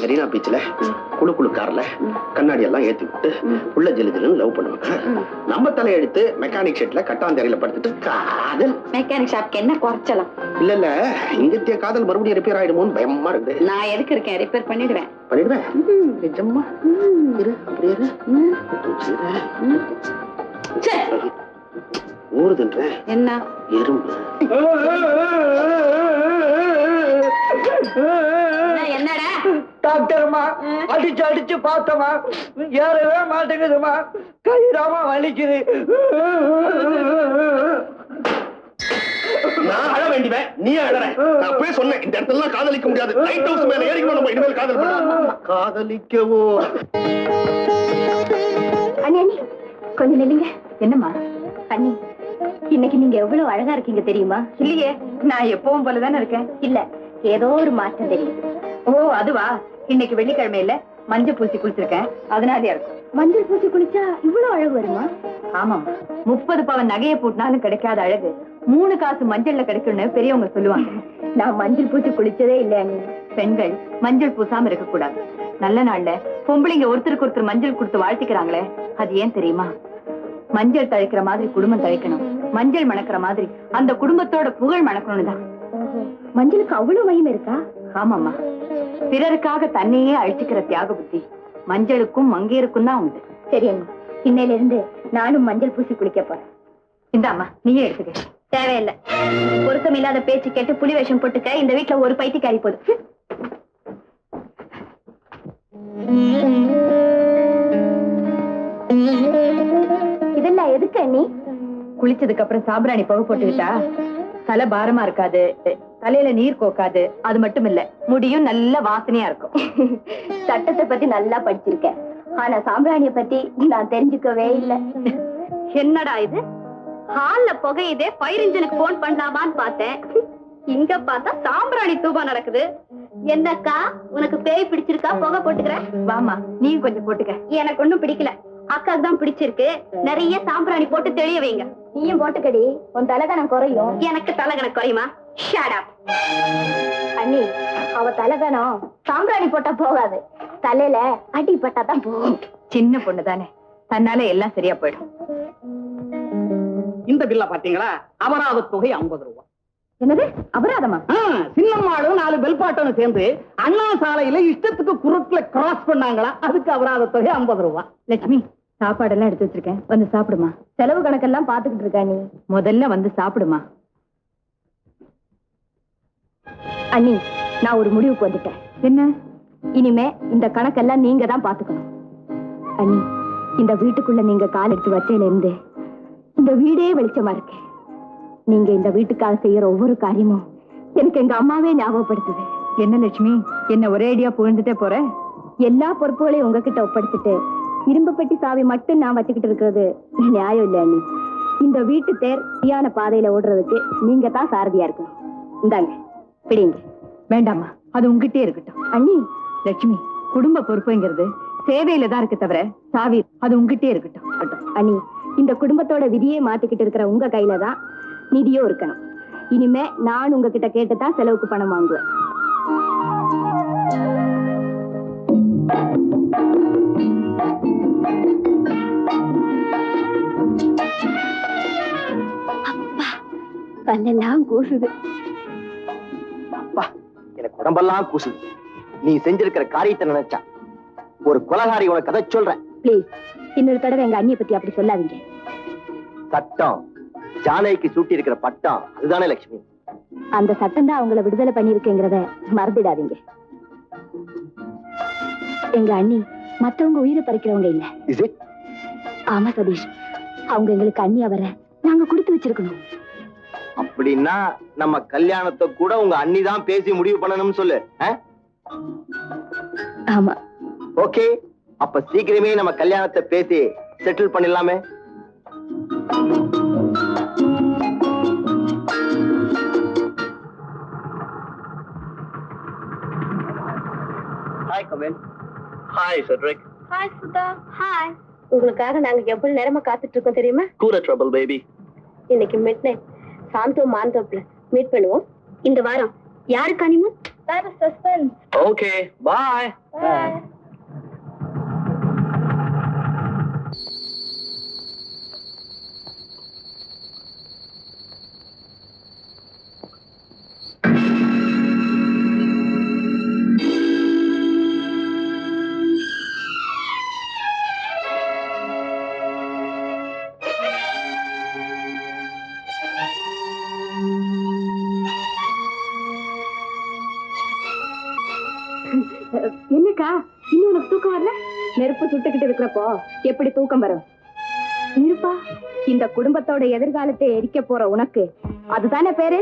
மெரினா பீச்ல குழு குழு கார்ல கண்ணாடி எல்லாம் ஏத்தி விட்டு உள்ள ஜெலு ஜெலுன்னு லவ் பண்ணுவாங்க. நம்ம தலையெடுத்து மெக்கானிக் ஷெட்ல கட்டாந்தரையில படுத்துட்டு காதல். மெக்கானிக் ஷாப்க்கு என்ன குறைச்சலாம்? இல்ல இங்கத்திய காதல் மறுபடியும் ரிப்பேர் ஆயிடுமோன்னு பயமா இருக்குது. நான் எதுக்கு இருக்கேன்? ரிப்பேர் பண்ணிடுவேன். பண்ணிடுவேன். நிஜமா இரு, அப்படியே இரு. ஊறுதுன்ற என்ன எறும்பு. என்னடா டாக்டர்மா அடிச்சு அடிச்சு பார்த்தமா, ஏறவே மாட்டேங்குதுமா, கைதாமா வலிக்குது. நான் அழ வேண்டியவன், நீ அழற. நான் போய் சொன்னேன், இந்த இடத்துல காதலிக்க முடியாது, லைட் ஹவுஸ் மேல ஏறிக்கணும், நம்ம இனிமேல் காதல் பண்ணலாம். காதலிக்கவோ? அண்ணி அண்ணி கொஞ்சம் நில்லுங்க. என்னம்மா? அண்ணி, இன்னைக்கு நீங்க எவ்வளவு அழகா இருக்கீங்க தெரியுமா? இல்லையே, நான் எப்பவும் போலதானே இருக்கேன். இல்ல, ஏதோ ஒரு மாற்றம் தெரியுது. ஓ அதுவா? இன்னைக்கு வெள்ளிக்கிழமை இல்ல, மஞ்சள் பூசி குளிச்சிருக்கேன், அதனாலயா இருக்கும். மஞ்சள் பூசி குளிச்சா இவ்வளவு அழகு வருமா? ஆமாம், 30 பவன் நகையை போட்டினாலும் கிடைக்காத அழகு 3 காசு மஞ்சள்ல கிடைக்கும்னு பெரியவங்க சொல்லுவாங்க. நான் மஞ்சள் பூசி குளிச்சதே இல்ல. பெண்கள் மஞ்சள் பூசாம இருக்க கூடாது. நல்ல நாள்ல பொம்பளைங்க ஒருத்தருக்கு ஒருத்தர் மஞ்சள் கொடுத்து வாழ்த்திக்கிறாங்களே, அது ஏன் தெரியுமா? மஞ்சள் தழைக்கிற மாதிரி குடும்பம் தழைக்கணும், மஞ்சள் மணக்கிற மாதிரி அந்த குடும்பத்தோட புகழ் மணக்கணும்னு தான். மஞ்சளுக்கு அவ்வளவு மகிமை இருக்கா? ஆமாம்மா, பிறருக்காக தன்னையே அழிச்சுக்கிற தியாக புத்தி மஞ்சளுக்கும் மங்கையருக்கும் தான் உண்டு. சரி அம்மா, இன்னையில இருந்து நானும் மஞ்சள் பூசி குளிக்க போறேன். இந்தாம்மா, நீயே எடுத்துக்க. தேவையில்லை, பொருத்தம் இல்லாத பேச்சு கேட்டு புலி வேஷம் போட்டுக்க இந்த வீட்டுல ஒரு பைத்தியக்காரி போதும். இதெல்லாம் எதுக்கு அண்ணி? குளிச்சதுக்கு அப்புறம் சாம்பிராணி புகை போட்டுக்கிட்டா தலை பாரமா இருக்காது, தலையில நீர் கோக்காது, அது மட்டும் இல்ல முடியும் நல்ல வாசனையா இருக்கும். சட்டத்தை பத்தி நல்லா படிச்சிருக்கேன், ஆனா சாம்பிராணிய பத்தி நான் தெரிஞ்சுக்கவே இல்ல. என்னடா இது, ஹால்ல புகையுதே, ஃபயர் இன்ஜினுக்கு போன் பண்ணலாமான்னு பார்த்தேன், இங்க பார்த்தா சாம்பிராணி தூபம் நடக்குது. என்னக்கா, உனக்கு பேய் பிடிச்சிருக்கா? புகை போட்டுக்கிற? வாமா, நீ கொஞ்சம் போட்டுக்க. எனக்கு ஒண்ணும் பிடிக்கல, அக்காக்கு தான் பிடிச்சிருக்கு. நிறைய சாம்பிராணி போட்டு தெளிய வைங்க. நீயும் போட்டுக்கடி, உன் தலகணம் குறையும். எனக்கு தலகணம் குறையுமா? Shut up. அண்ணி, அவ தலகணம் சாம்பிராணி போட்டா போகாது, தலையில அடி பட்டா தான் போகும். சின்ன பொண்ணு தானே, தன்னால எல்லாம் சரியா போயிடும். இந்த பில்ல பாத்தீங்களா? அபராத தொகை 50 ரூபாய். என்னது அபராதமா? சின்னம்மாளும் 4 பெல்பாட்டனும் சேர்ந்து அண்ணா சாலையில இஷ்டத்துக்கு குறுக்குல கிராஸ் பண்ணாங்களா, அதுக்கு அபராத தொகை 50 ரூபாய். லட்சுமி, சாப்பாடெல்லாம் எடுத்து வச்சிருக்கேன், வந்து சாப்பிடுமா. செலவு கணக்கெல்லாம் பாத்துக்கிட்டு இருக்கா நீ, முதல்ல வந்து சாப்பிடுமா. அண்ணி, நான் ஒரு முடிவுக்கு வந்துட்டேன். என்ன? இனிமே இந்த கணக்கெல்லாம் நீங்க தான் பாத்துக்கணும். அண்ணி, இந்த வீட்டுக்குள்ள நீங்க கால் எடுத்து வச்சையில இருந்து இந்த வீடே வெளிச்சமா இருக்கு. நீங்க இந்த வீட்டுக்காக செய்யற ஒவ்வொரு காரியமும் எனக்கு எங்க அம்மாவே ஞாபகப்படுத்துது. என்ன லட்சுமி, என்ன ஒரே ஐடியா புகழ்ந்துட்டே போற? எல்லா பொறுப்புகளையும் உங்ககிட்ட ஒப்படைச்சிட்டு இரும்பு பெட்டி சாவி மட்டும் நான் வச்சுக்கிட்டு இருக்கிறது நியாயம் இல்ல அண்ணி. இந்த வீட்டு தேர் சரியான பாதையில ஓடுறதுக்கு நீங்க தான் சாரதியா இருக்கணும். இந்தாங்க, பிடிங்க. வேண்டாமா, அது உங்ககிட்டே இருக்கட்டும். அண்ணி, லட்சுமி, குடும்ப பொறுப்புங்கிறது சேவையில தான் இருக்கு தவிர சாவி அது உங்ககிட்டே இருக்கட்டும். அண்ணி, இந்த குடும்பத்தோட விதியை மாத்திக்கிட்டு இருக்கிற உங்க கையில தான் நிதியோ இருக்கணும். இனிமே நான் உங்ககிட்ட கேட்டுதான் செலவுக்கு பணம் வாங்குவேன். பல்லெல்லாம் கூசுது. அப்பா, எனக்கு உடம்பெல்லாம் கூசுது. நீ செஞ்சிருக்கிற காரியத்தை நினைச்சா ஒரு கொலகாரி உனக்கு கதை சொல்றேன். பிளீஸ், இன்னொரு தடவை எங்க அண்ணியை பத்தி அப்படி சொல்லாதீங்க. சட்டம் ஜானகிக்கு சூட்டி இருக்கிற பட்டம் அதுதானே லட்சுமி? அந்த சட்டம் தான் அவங்கள விடுதலை பண்ணிருக்கேங்கிறத மறந்துடாதீங்க. எங்க அண்ணி மத்தவங்க உயிரை பறிக்கிறவங்க இல்ல. Is it? ஆமா சதீஷ், அவங்க எங்களுக்கு அண்ணி அவரை நாங்க கொடுத்து வச்சிருக்கணும். அப்படின்னா நம்ம கல்யாணத்தை கூட உங்க அண்ணி தான் பேசி முடிவு பண்ணணும்னு சொல்லு. ஆமா. ஓகே, அப்ப சீக்கிரமே நம்ம கல்யாணத்தை பேசி செட்டில் பண்ணிடலாமே. Hi Kamal. Hi Cedric. Hi Sudha. Hi. உங்களுக்காக நாங்க எவ்வளவு நேரமா காத்துட்டு இருக்கோம் தெரியுமா? Cool trouble baby. இன்னைக்கு மிட்நைட் சாந்தோ மாந்தோப்ல மீட் பண்ணுவோம். இந்த வாரம் யாருக்கு ஹனிமூன்? வேற சஸ்பென்ஸ். ஓகே, பாய். பாய். என்னக்கா இன்னும் உனக்கு தூக்கம் வரல? நெருப்பு சுட்டுக்கிட்டு இருக்கிறப்போ எப்படி தூக்கம் வரும்? நெருப்பா? இந்த குடும்பத்தோட எதிர்காலத்தை எரிக்க போற உனக்கு அதுதானே பேரு?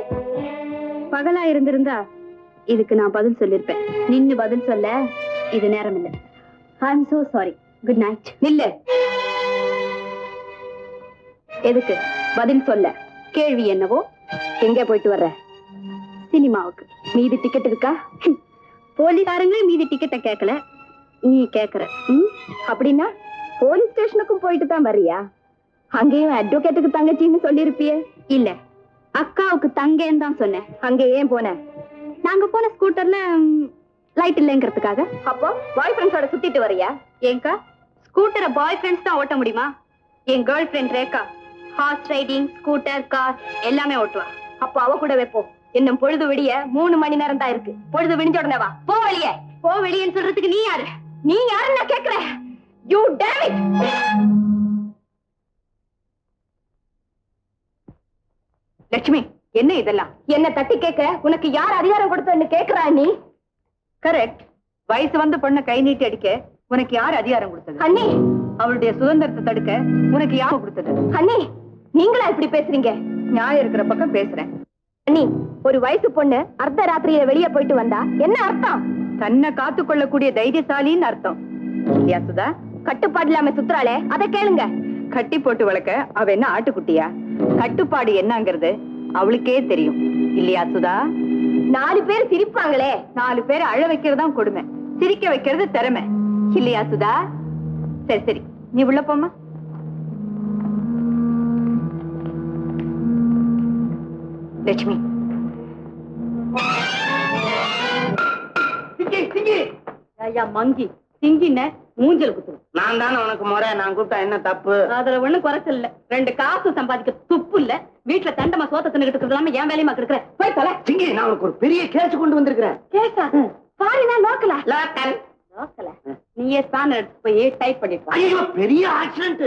பகலா இருந்திருந்தா இதுக்கு நான் பதில் சொல்லிருப்பேன். நின்னு பதில் சொல்ல இது நேரம் இல்லை. I am so sorry. Good night. இல்ல, எதுக்கு பதில் சொல்ல? கேள்வி என்னவோ. எங்க போயிட்டு வர்ற? சினிமாவுக்கு. மீதி டிக்கெட் இருக்கா? போலீஸ்காரங்களே மீதி டிக்கெட்டை கேட்கல, நீ கேக்குற. அப்படின்னா போலீஸ் ஸ்டேஷனுக்கும் போயிட்டு தான் வர்றியா? அங்கேயும் அட்வொகேட்டுக்கு தங்கச்சின்னு சொல்லிருப்பியே. இல்ல, அக்காவுக்கு தங்கேன்னு தான் சொன்னேன். அங்க ஏன் போன? நாங்க போன ஸ்கூட்டர்ல லைட் இல்லைங்கிறதுக்காக. அப்போ பாய் ஃப்ரெண்ட்ஸோட சுத்திட்டு வரியா? ஏங்கா, ஸ்கூட்டரை பாய் ஃப்ரெண்ட்ஸ் தான் ஓட்ட முடியுமா? என் girl friend Rekha horse riding, scooter, car எல்லாமே ஓட்டுவா. அப்போ அவ கூட வைப்போ. இன்னும் பொழுது விடிய 3 மணி நேரம் தான் இருக்கு. பொழுது விடிஞ்ச உடனே வா. போ வெளியே. போ வெளியேன்னு சொல்றதுக்கு நீ யாரு? நீ யாருன்னு நான் கேக்குறேன். You dam it. லட்சுமி, என்ன இதெல்லாம்? என்ன தட்டி கேட்க உனக்கு யார் அதிகாரம் கொடுத்தன்னு கேக்குறா நீ? கரெக்ட். வயசு வந்த பொண்ணை கை நீட்டி அடிக்க உனக்கு யார் அதிகாரம் கொடுத்தது? அண்ணி, அவளுடைய சுதந்திரத்தை தடுக்க உனக்கு யார் கொடுத்தது? அண்ணி, நீங்களா இப்படி பேசுறீங்க? நியாயம் இருக்கிற பக்கம் பேசுறேன். அண்ணி, ஒரு வயசு பொண்ணு அர்த்த ராத்திரியில வெளியே போயிட்டு வந்தா என்ன அர்த்தம்? தன்னை காத்துக்கொள்ளக்கூடிய தைரியசாலின்னு அர்த்தம் இல்லையா சுதா? கட்டுப்பாடு இல்லாம சுத்துறாளே, அதை கேளுங்க. கட்டி போட்டு வளர்க்க அவ என்ன ஆட்டுக்குட்டியா? கட்டுப்பாடு என்னங்கிறது அவளுக்கே தெரியும் இல்லையா சுதா? 4 பேர் சிரிப்பாங்களே, 4 பேர் அழ வைக்கிறதுதான் கொடுமை, சிரிக்க வைக்கிறது திறமை இல்லையா சுதா? சரி சரி, நீ உள்ள போமா. லட்சுமி, மங்கி சிங்கின மூஞ்சல் குத்து. நான் தானே உனக்கு முறை, நான் கூப்பிட்டா என்ன தப்பு? அதுல ஒண்ணும் குறைச்சல் இல்ல. 2 காசு சம்பாதிக்க துப்பு இல்ல. வீட்டுல தண்டமா சோத்த தின்னுகிட்டு இருக்கிறது என் வேலையமா இருக்கிற. போய் தொலை. சிங்கி, நான் உனக்கு ஒரு பெரிய கேஸ் கொண்டு வந்திருக்கிறேன். கேசா? பாருனா லோக்கலா? லோக்கல். லோக்கலா? நீயே ஸ்பானர் எடுத்து போய் டைப் பண்ணிட்டு வா. ஐயோ, பெரிய ஆக்சிடென்ட்.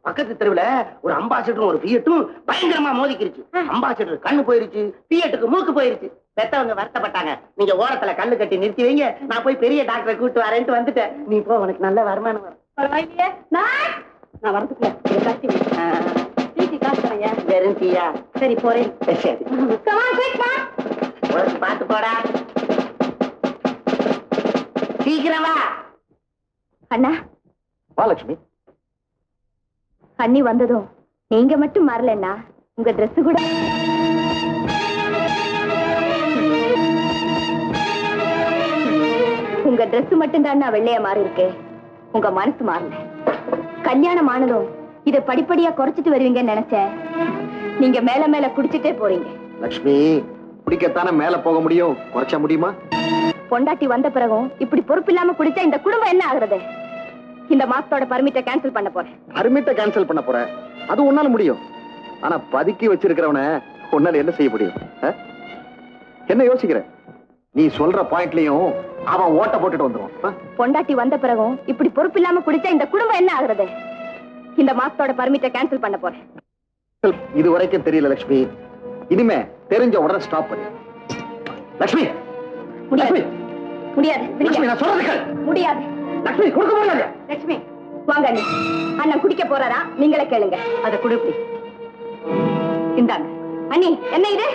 பக்கத்து தெருவுல ஒரு அம்பாசிடரும் ஒரு பிஎட்டும் பயங்கரமா மோதிக்கிருச்சு. அம்பாசிடர் கண்ணு போயிருச்சு, பிஎட்டுக்கு மூக்கு போயிருச்சு. பெத்தவங்க வருத்தப்பட்டாங்க. நீங்க ஓரத்துல கல்லு கட்டி நிறுத்தி வைங்க, நான் போய் பெரிய டாக்டரை கூட்டு வரேன்ட்டு வந்துட்டேன். நீ போ, உனக்கு நல்ல வருமானம் வரும். பரவாயில்லையே, நான் வரதுக்குள்ள காசு தரையா? வெறும் டீயா? சரி போறேன். சரி, பாத்து போடா. சீக்கிரம் வா. அண்ணா. வா லட்சுமி. அண்ணி வந்ததும் நீங்க மட்டும் மாறலன்னா உங்க ட்ரெஸ் கூட. உங்க ட்ரெஸ் மட்டும் தான் வெள்ளையா மாறி இருக்கு, உங்க மனசு மாறல. கல்யாணம் ஆனதும் இத படிப்படியா குறைச்சிட்டு வருவீங்கன்னு நினைச்சேன். நீங்க மேல மேல குடிச்சிட்டே போறீங்க. லட்சுமி, குடிக்கத்தானே மேல போக முடியும், குறைச்ச முடியுமா? பொண்டாட்டி வந்த பிறகும் இப்படி பொறுப்பு இல்லாம குடிச்சா இந்த குடும்பம் என்ன ஆகுறது? இந்த மாசத்தோட பர்மிட்டை கேன்சல் பண்ண போறேன். பர்மிட்டை கேன்சல் பண்ண போற? அது உன்னால முடியும். ஆனா பதுக்கி வச்சிருக்கிறவன உன்னால என்ன செய்ய முடியும்? என்ன யோசிக்கிற? நீ சொல்ற பாயிண்ட்லயும் அவன் ஓட்ட போட்டுட்டு வந்துருவான். பொண்டாட்டி வந்த பிறகும் இப்படி பொறுப்பு இல்லாம குடிச்சா இந்த குடும்பம் என்ன ஆகுறது? இந்த மாசத்தோட பர்மிட்டை கேன்சல் பண்ண போறேன். இது வரைக்கும் தெரியல லட்சுமி, இனிமே தெரிஞ்ச உடனே ஸ்டாப் பண்ணு. லட்சுமி, முடியாது. முடியாது. லட்சுமி, நான் சொல்றது கேளு. முடியாது. லட்சுமி, கொடுக்க முடியாது. லட்சுமி, வாங்க அண்ணி. அண்ணன் குடிக்க போறாரா? நீங்களே கேளுங்க. அதை குடுப்பி. இந்தாங்க அண்ணி. என்ன இது?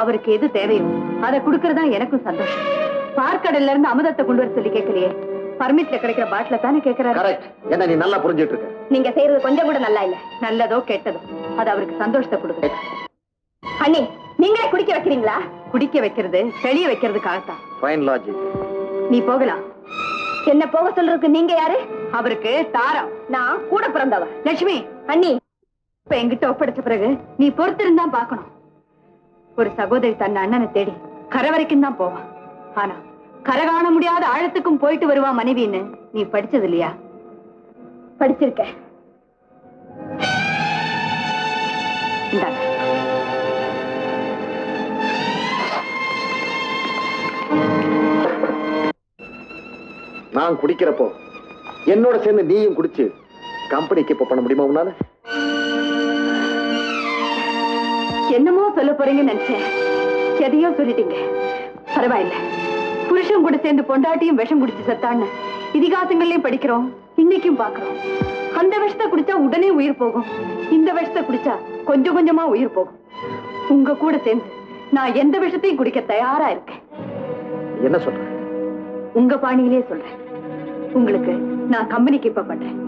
அவருக்கு எது தேவையோ அதை குடுக்கறதா எனக்கும் சந்தோஷம். பார்க்கடல்ல இருந்து அமுதத்தை கொண்டு வர சொல்லி கேட்கலையே, பர்மிட்ல கிடைக்கிற பாட்டில தானே கேக்குறாரு. கரெக்ட். என்ன நீ நல்லா புரிஞ்சிட்டு இருக்க. நீங்க செய்யறது கொஞ்சம் கூட நல்லா இல்ல. நல்லதோ கெட்டதோ அது அவருக்கு சந்தோஷத்தை கொடுக்குது. அண்ணி, நீங்களே குடிக்க வைக்கிறீங்களா? குடிக்க வைக்கிறது தெளிய வைக்கிறதுக்காகத்தான். Fine logic. நீ போகலாம். என்ன போக சொல்றதுக்கு நீங்க யாரு? அவருக்கு தாரம். நான் கூட பிறந்தவ. லட்சுமி அண்ணி, இப்ப என்கிட்ட ஒப்படைச்ச பிறகு நீ பொறுத்திருந்தா பாக்கணும். ஒரு சகோதரி தன் அண்ணனை தேடி கரை வரைக்கும் தான் போவான். ஆனா கரை காண முடியாத ஆழத்துக்கும் போயிட்டு வருவா மனைவின்னு நீ படிச்சது இல்லையா? படிச்சிருக்க. நான் குடிக்கிறப்போ என்னோட சேர்ந்து நீயும் குடிச்சு கம்பெனிக்கு இப்ப பண்ண முடியுமா உன்னால? என்னமோ சொல்ல போறீங்கன்னு நினைச்சேன். எதையோ சொல்லிட்டீங்க. பரவாயில்ல. புருஷன் கூட சேர்ந்து பொண்டாட்டியும் விஷம் குடிச்சு செத்தான்னு இதிகாசங்கள்லயும் படிக்கிறோம், இன்னைக்கும் பாக்குறோம். அந்த விஷத்தை குடிச்சா உடனே உயிர் போகும், இந்த விஷத்தை குடிச்சா கொஞ்சம் கொஞ்சமா உயிர் போகும். உங்க கூட சேர்ந்து நான் எந்த விஷத்தையும் குடிக்க தயாரா இருக்கேன். என்ன சொல்ற? உங்க பாணியிலே சொல்றேன். உங்களுக்கு நான் கம்பெனிக்கு இப்ப பண்றேன்.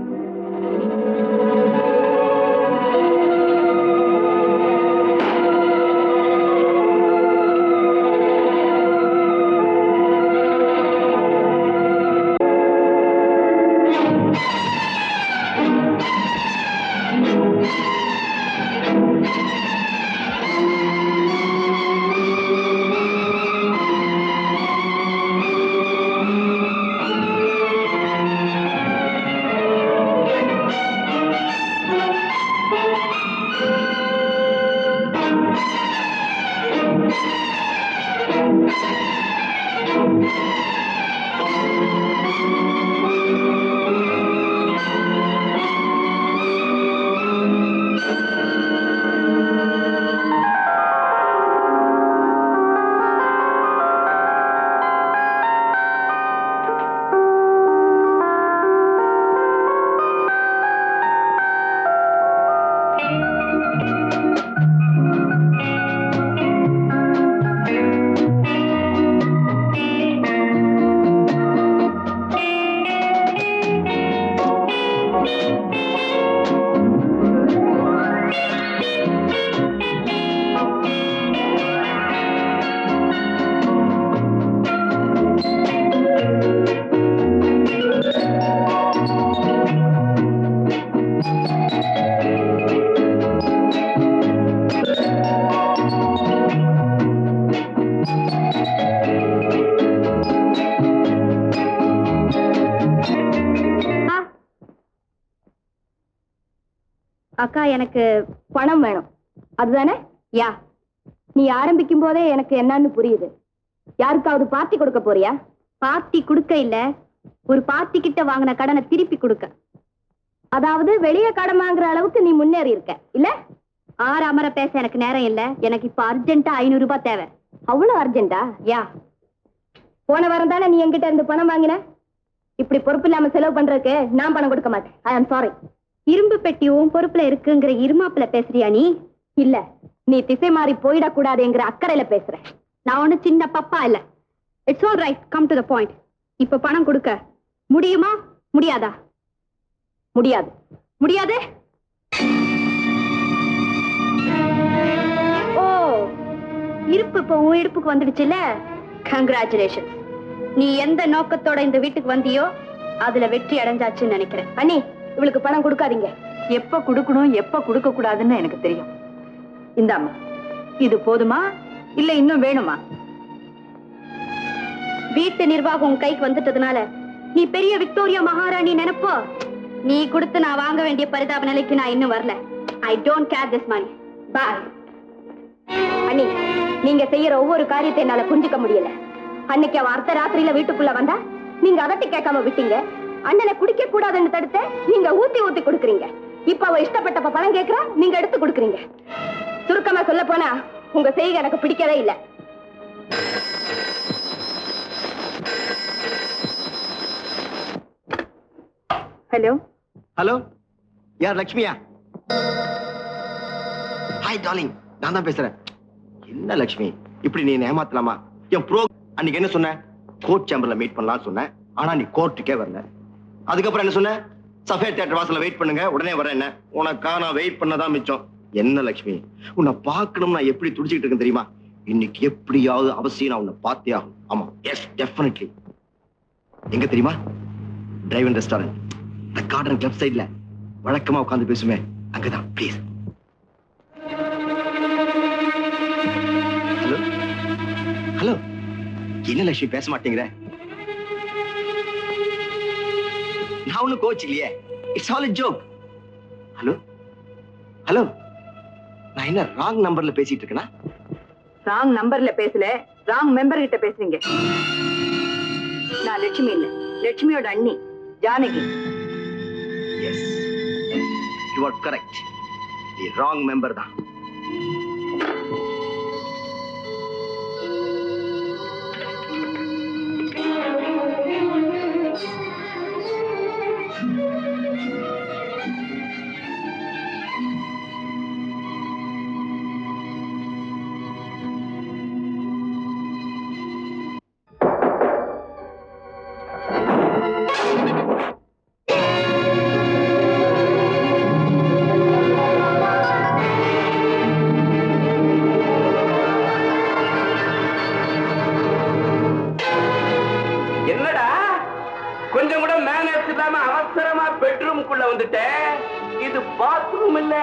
அக்கா, எனக்கு பணம் வேணும். அதுதானே? யா, நீ ஆரம்பிக்கும் போதே எனக்கு என்னன்னு புரியுது. யாருக்காவது பார்ட்டி கொடுக்க போறியா? பார்ட்டி கொடுக்க இல்ல, ஒரு பார்ட்டி கிட்ட வாங்கின கடனை திருப்பி கொடுக்க. அதாவது வெளியே கடன் வாங்குற அளவுக்கு நீ முன்னேறி இருக்க இல்ல? அமர பேச எனக்கு நேரம் இல்ல. எனக்கு இப்ப அர்ஜென்ட்டா 500 ரூபாய் தேவை. அவ்வளவு அர்ஜென்டா? யா, போன வாரம் தானே நீ என்கிட்ட இருந்து பணம் வாங்கின. இப்படி பொறுப்பு இல்லாம செலவு பண்றதுக்கு நான் பணம் கொடுக்க மாட்டேன். ஐ ஆம் சாரி. இரும்பு பெட்டியும் பொறுப்புல இருக்குங்கிற இருமாப்புல பேசுறியா நீ? இல்ல, நீ திசை மாறி போயிடக்கூடாதுங்கிற அக்கறையில பேசுற. நான் ஒண்ணு சின்ன பப்பா இல்ல. It's all right, come to the point. இப்ப பணம் கொடுக்க முடியுமா முடியாதா? முடியாது. முடியாது? ஓ, இருப்பு இப்ப உன் இடுப்புக்கு வந்துடுச்சுல்ல? கங்க்ராச்சுலேஷன். நீ எந்த நோக்கத்தோட இந்த வீட்டுக்கு வந்தியோ அதுல வெற்றி அடைஞ்சாச்சுன்னு நினைக்கிறேன். அண்ணி, இவளுக்கு பணம் கொடுக்காதீங்க. எப்ப கொடுக்கணும் எப்ப கொடுக்க கூடாதுன்னு எனக்கு தெரியும். இந்தாம்மா, இது போதுமா இல்ல இன்னும் வேணுமா? வீட்டு நிர்வாகம் உன் கைக்கு வந்துட்டதுனால நீ பெரிய விக்டோரியா மகாராணி நினைப்போ. நீ கொடுத்து நான் வாங்க வேண்டிய பரிதாப நிலைக்கு நான் இன்னும் வரல. I don't care this money. Bye. அண்ணி, நீங்க செய்யற ஒவ்வொரு காரியத்தை என்னால புரிஞ்சுக்க முடியல. அன்னைக்கு அவ அர்த்த ராத்திரியில வீட்டுக்குள்ள வந்தா நீங்க அதட்டி கேட்காம விட்டீங்க. அண்ணனை குடிக்க கூடாதுன்னு தடுத்த நீங்க ஊத்தி ஊத்தி கொடுக்குறீங்க. இப்ப அவ இஷ்டப்பட்டப்ப பணம் கேட்கிறா, நீங்க எடுத்து கொடுக்குறீங்க. சுருக்கமா சொல்ல போனா உங்க செய்கை எனக்கு பிடிக்கவே இல்லை. ஹலோ ஹலோ, யார்? லட்சுமியா? ஹாய் டார்லிங், நான் தான் பேசுறேன். என்ன லட்சுமி, இப்படி நீ ஏமாத்தலாமா? என் ப்ரோ அன்னைக்கு என்ன சொன்ன? கோர்ட் சேம்பர்ல மீட் பண்ணலாம் சொன்னேன். ஆனா நீ கோர்ட்டுக்கே வரல. அதுக்கப்புறம் என்ன சொன்ன? சஃபே தியேட்டர் வாசல்ல வெயிட் பண்ணுங்க, உடனே வரேன். என்ன உனக்கா நான் வெயிட் பண்ணதான் மிச்சம். என்ன லட்சுமி, உன்னை பார்க்கணும் நான் எப்படி துடிச்சுக்கிட்டு இருக்கேன் தெரியுமா? இன்னைக்கு எப்படியாவது அவசியம் நான் உன்னை பார்த்தே ஆகும். ஆமா, எஸ் டெஃபினெட்லி. எங்க தெரியுமா? டிரைவன் ரெஸ்டாரண்ட், தி கார்டன் கிளப் சைடுல வழக்கமா உட்கார்ந்து பேசுமே, அங்கதான். ப்ளீஸ். ஹலோ ஹலோ, என்ன லட்சுமி பேச மாட்டேங்கிற? நான் ஒன்னும் கோச் இல்லையே, it's all a joke. Hello hello, நான் என்ன ராங் நம்பர்ல பேசிட்டு இருக்கேனா? ராங் நம்பர்ல பேசல, ராங் மெம்பர் கிட்ட பேசுறீங்க. நான் லட்சுமி இல்ல, லட்சுமியோட அண்ணி Janaki. Yes, you are correct. நீ ராங் மெம்பர் தான். கொஞ்சம் கூட மேனேஜ் இல்லாம அவசரமா பெட்ரூமுக்குள்ள வந்துட்டேன். இது பாத்ரூம் இல்ல.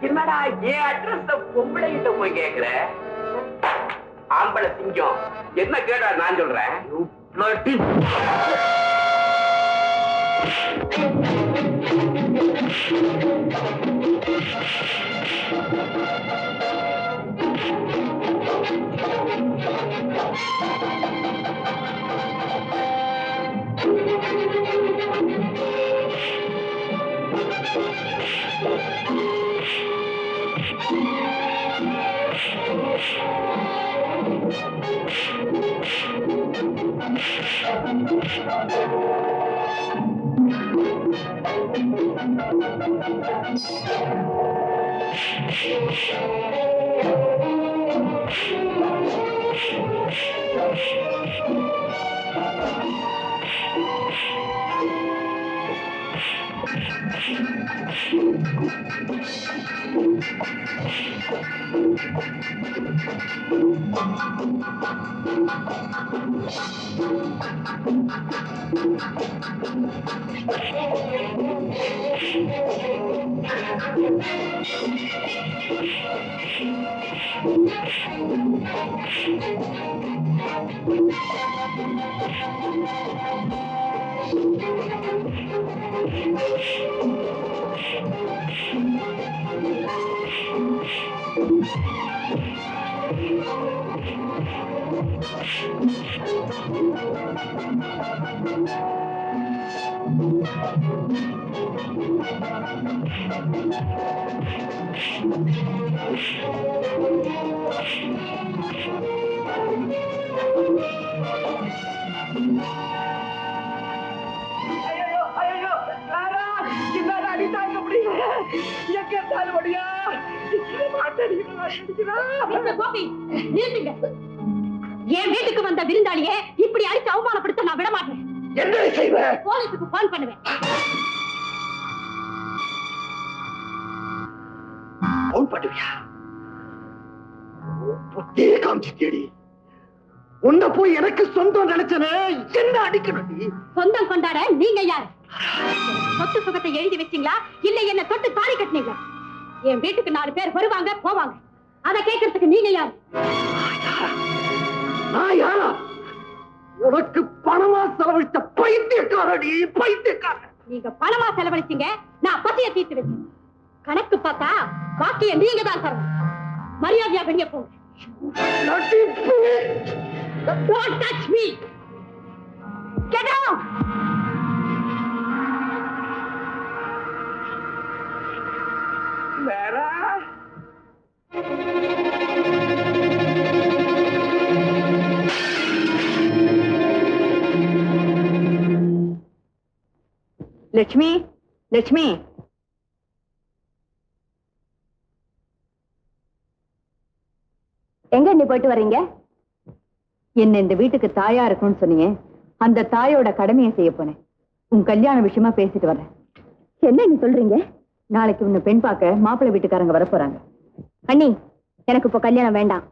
என்னடா ஏன் அட்ரஸ் பொம்பளை கிட்ட போய் கேக்குற? ஆம்பளை சிங்கம் என்ன கேட்டா நான் சொல்றேன். என் வீட்டுக்கு வந்த விருந்தாளியே இப்படி அடிச்சு அவமானப்படுத்த நான் விட மாட்டேன். என்ன செய்வேன்? போலீஸுக்கு போன் பண்ணுவேன். போன் பண்ணுவியா? புத்தியே காமிச்சு தேடி உன்னை போய் எனக்கு சொந்தம் நினைச்சனே, என்ன அடிக்கணும் நீ? சொந்தம் கொண்டாட நீங்க யார்? சொத்து சுகத்தை எழுதி வச்சீங்களா இல்ல என்ன தொட்டு தாலி கட்டினீங்களா? என் வீட்டுக்கு 4 பேர் வருவாங்க போவாங்க, அதை கேட்கறதுக்கு நீங்க யார்? நான் யாரா? உனக்கு பணமா செலவழித்த பைத்தியக்காரடி, பைத்தியக்கார. நீங்க பணமா செலவழிச்சீங்க, நான் பசிய தீர்த்து வச்சேன். கணக்கு பார்த்தா பாக்கிய நீங்க தான் தரணும். மரியாதையா வெளியே போங்க. Don't touch me. Get out. Mera. Lakshmi, Lakshmi, எங்க நீ போயிட்டு வர்றீங்க? என்ன இந்த வீட்டுக்கு தாயா இருக்கும்னு சொன்னீங்க, அந்த தாயோட கடமையை செய்ய போனேன். உன் கல்யாண விஷயமா பேசிட்டு வரேன். என்ன நீ சொல்றீங்க? நாளைக்கு உன்னை பெண் பார்க்க மாப்பிள்ளை வீட்டுக்காரங்க வர போறாங்க. அண்ணி, எனக்கு இப்ப கல்யாணம் வேண்டாம்.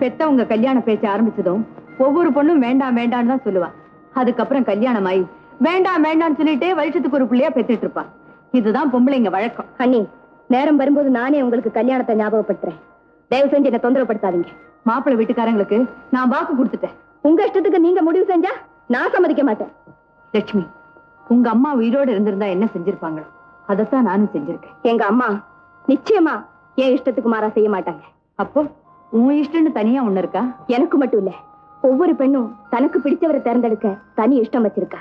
பெத்தவங்க கல்யாண பேச்ச ஆரம்பிச்சதும் ஒவ்வொரு பொண்ணும் வேண்டாம் வேண்டான்னு தான் சொல்லுவா. அதுக்கப்புறம் கல்யாணம் ஆகி வேண்டாம் வேண்டாம்னு சொல்லிட்டே வருஷத்துக்கு ஒரு பிள்ளையா பெத்துட்டு இருப்பா. இதுதான் பொம்பளைங்க வழக்கம். அண்ணி, நேரம் வரும்போது நானே உங்களுக்கு கல்யாணத்தை ஞாபகப்படுத்துறேன். தயவு செஞ்சு என்ன தொந்தரவுப்படுத்தாதீங்க. மாப்பிள்ளை வீட்டுக்காரங்களுக்கு நான் வாக்கு கொடுத்துட்டேன். உங்க இஷ்டத்துக்கு நீங்க முடிவு செஞ்சா நான் சம்மதிக்க மாட்டேன். லட்சுமி, உங்க அம்மா உயிரோடு இருந்திருந்தா என்ன செஞ்சிருப்பாங்களோ அதைத்தான் நானும் செஞ்சிருக்கேன். எங்க அம்மா நிச்சயமா என் இஷ்டத்துக்கு மாறா செய்ய மாட்டாங்க. அப்போ உன் இஷ்டம்னு தனியா ஒண்ணு இருக்கா? எனக்கு மட்டும் இல்ல, ஒவ்வொரு பெண்ணும் தனக்கு பிடிச்சவரை தேர்ந்தெடுக்க தனி இஷ்டம் வச்சிருக்கா.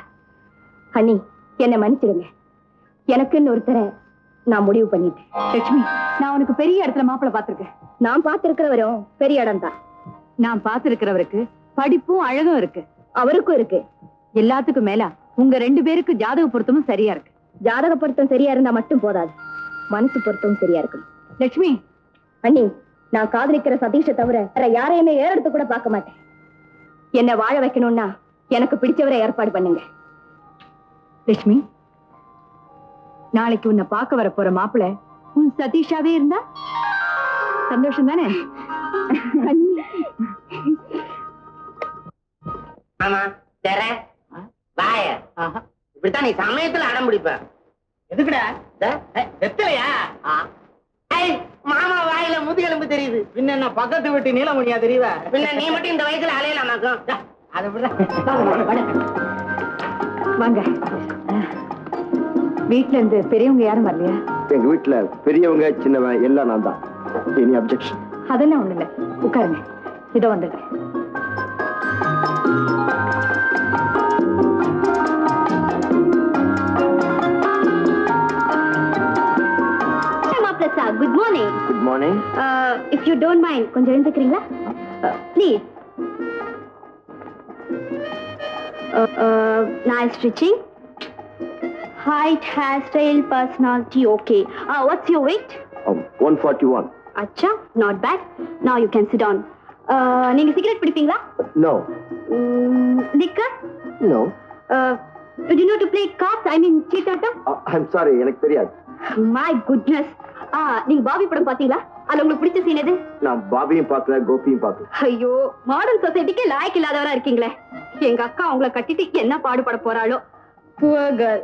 அண்ணி, என்னை மன்னிச்சிடுங்க. எனக்குன்னு ஒருத்தரை நான் முடிவு பண்ணிட்டேன். லட்சுமி, நான் உனக்கு பெரிய இடத்துல மாப்பிள்ளை பார்த்திருக்கேன். நான் பார்த்திருக்கிறவரும் பெரிய இடம் தான். நான் பார்த்திருக்கிறவருக்கு படிப்பும் அழகும் இருக்கு. அவருக்கும் இருக்கு. எல்லாத்துக்கும் மேல உங்க 2 பேருக்கு ஜாதக பொருத்தமும் சரியா இருக்கு. ஜாதக பொருத்தம் சரியா இருந்தா மட்டும் போதாது, மனசு பொருத்தமும் சரியா இருக்கு. லட்சுமி, அண்ணி, நான் காதலிக்கிற சதீஷை தவிர வேற யாரையுமே ஏறெடுத்து கூட பார்க்க மாட்டேன். என்ன வாழ வைக்கணும்னா எனக்கு பிடிச்சவரை ஏற்பாடு பண்ணுங்க. லட்சுமி, நாளைக்கு உன்னை பார்க்க வர போற மாப்பிள்ள உன் சதீஷாவே இருந்தா சந்தோஷம் தானே? ஆமா தெர வாய இப்படித்தான் நீ சமயத்துல அடம் பிடிப்ப. எதுக்குடா வெத்தலையா? மாமா வாயில முதுகெலும்பு தெரியுது. பின்ன என்ன பக்கத்து வீட்டு நீலமணியா தெரியவ? பின்ன நீ மட்டும் இந்த வயசுல அலையலாமாக்கும். அதை விட வாங்க. வீட்டுல இருந்து பெரியவங்க யாரும் வரலையா? எங்க வீட்டுல பெரியவங்க சின்னவன் எல்லாம் நான் தான். Any objection? அதெல்லாம் ஒண்ணு இல்ல, உட்காருங்க. இதோ வந்துடுறேன். Good morning. Good morning. If you don't mind கொஞ்சம் எழுந்துக்கிறீங்களா? Please. Nice stitching. Height, hairstyle, personality, okay. What's your weight? 141. Acha, not bad. Now you can sit down. நீங்க cigarette பிடிப்பீங்களா? No. Liquor? No. Do you know to play cards? I mean சீட்டாட்டம்? I'm sorry, எனக்கு தெரியாது. My goodness. நீங்க Bobby படம் பாத்தீங்களா? அதுல உங்களுக்கு பிடிச்ச scene எது? நான் பாபியும் பார்க்கல, கோபியும் பார்க்கல. ஐயோ, மாடர்ன் சொசைட்டிக்கு லாய்க்கு இல்லாதவரா இருக்கீங்களே. எங்க அக்கா உங்களை கட்டிட்டு என்ன பாடுபட போறாளோ. Poor girl.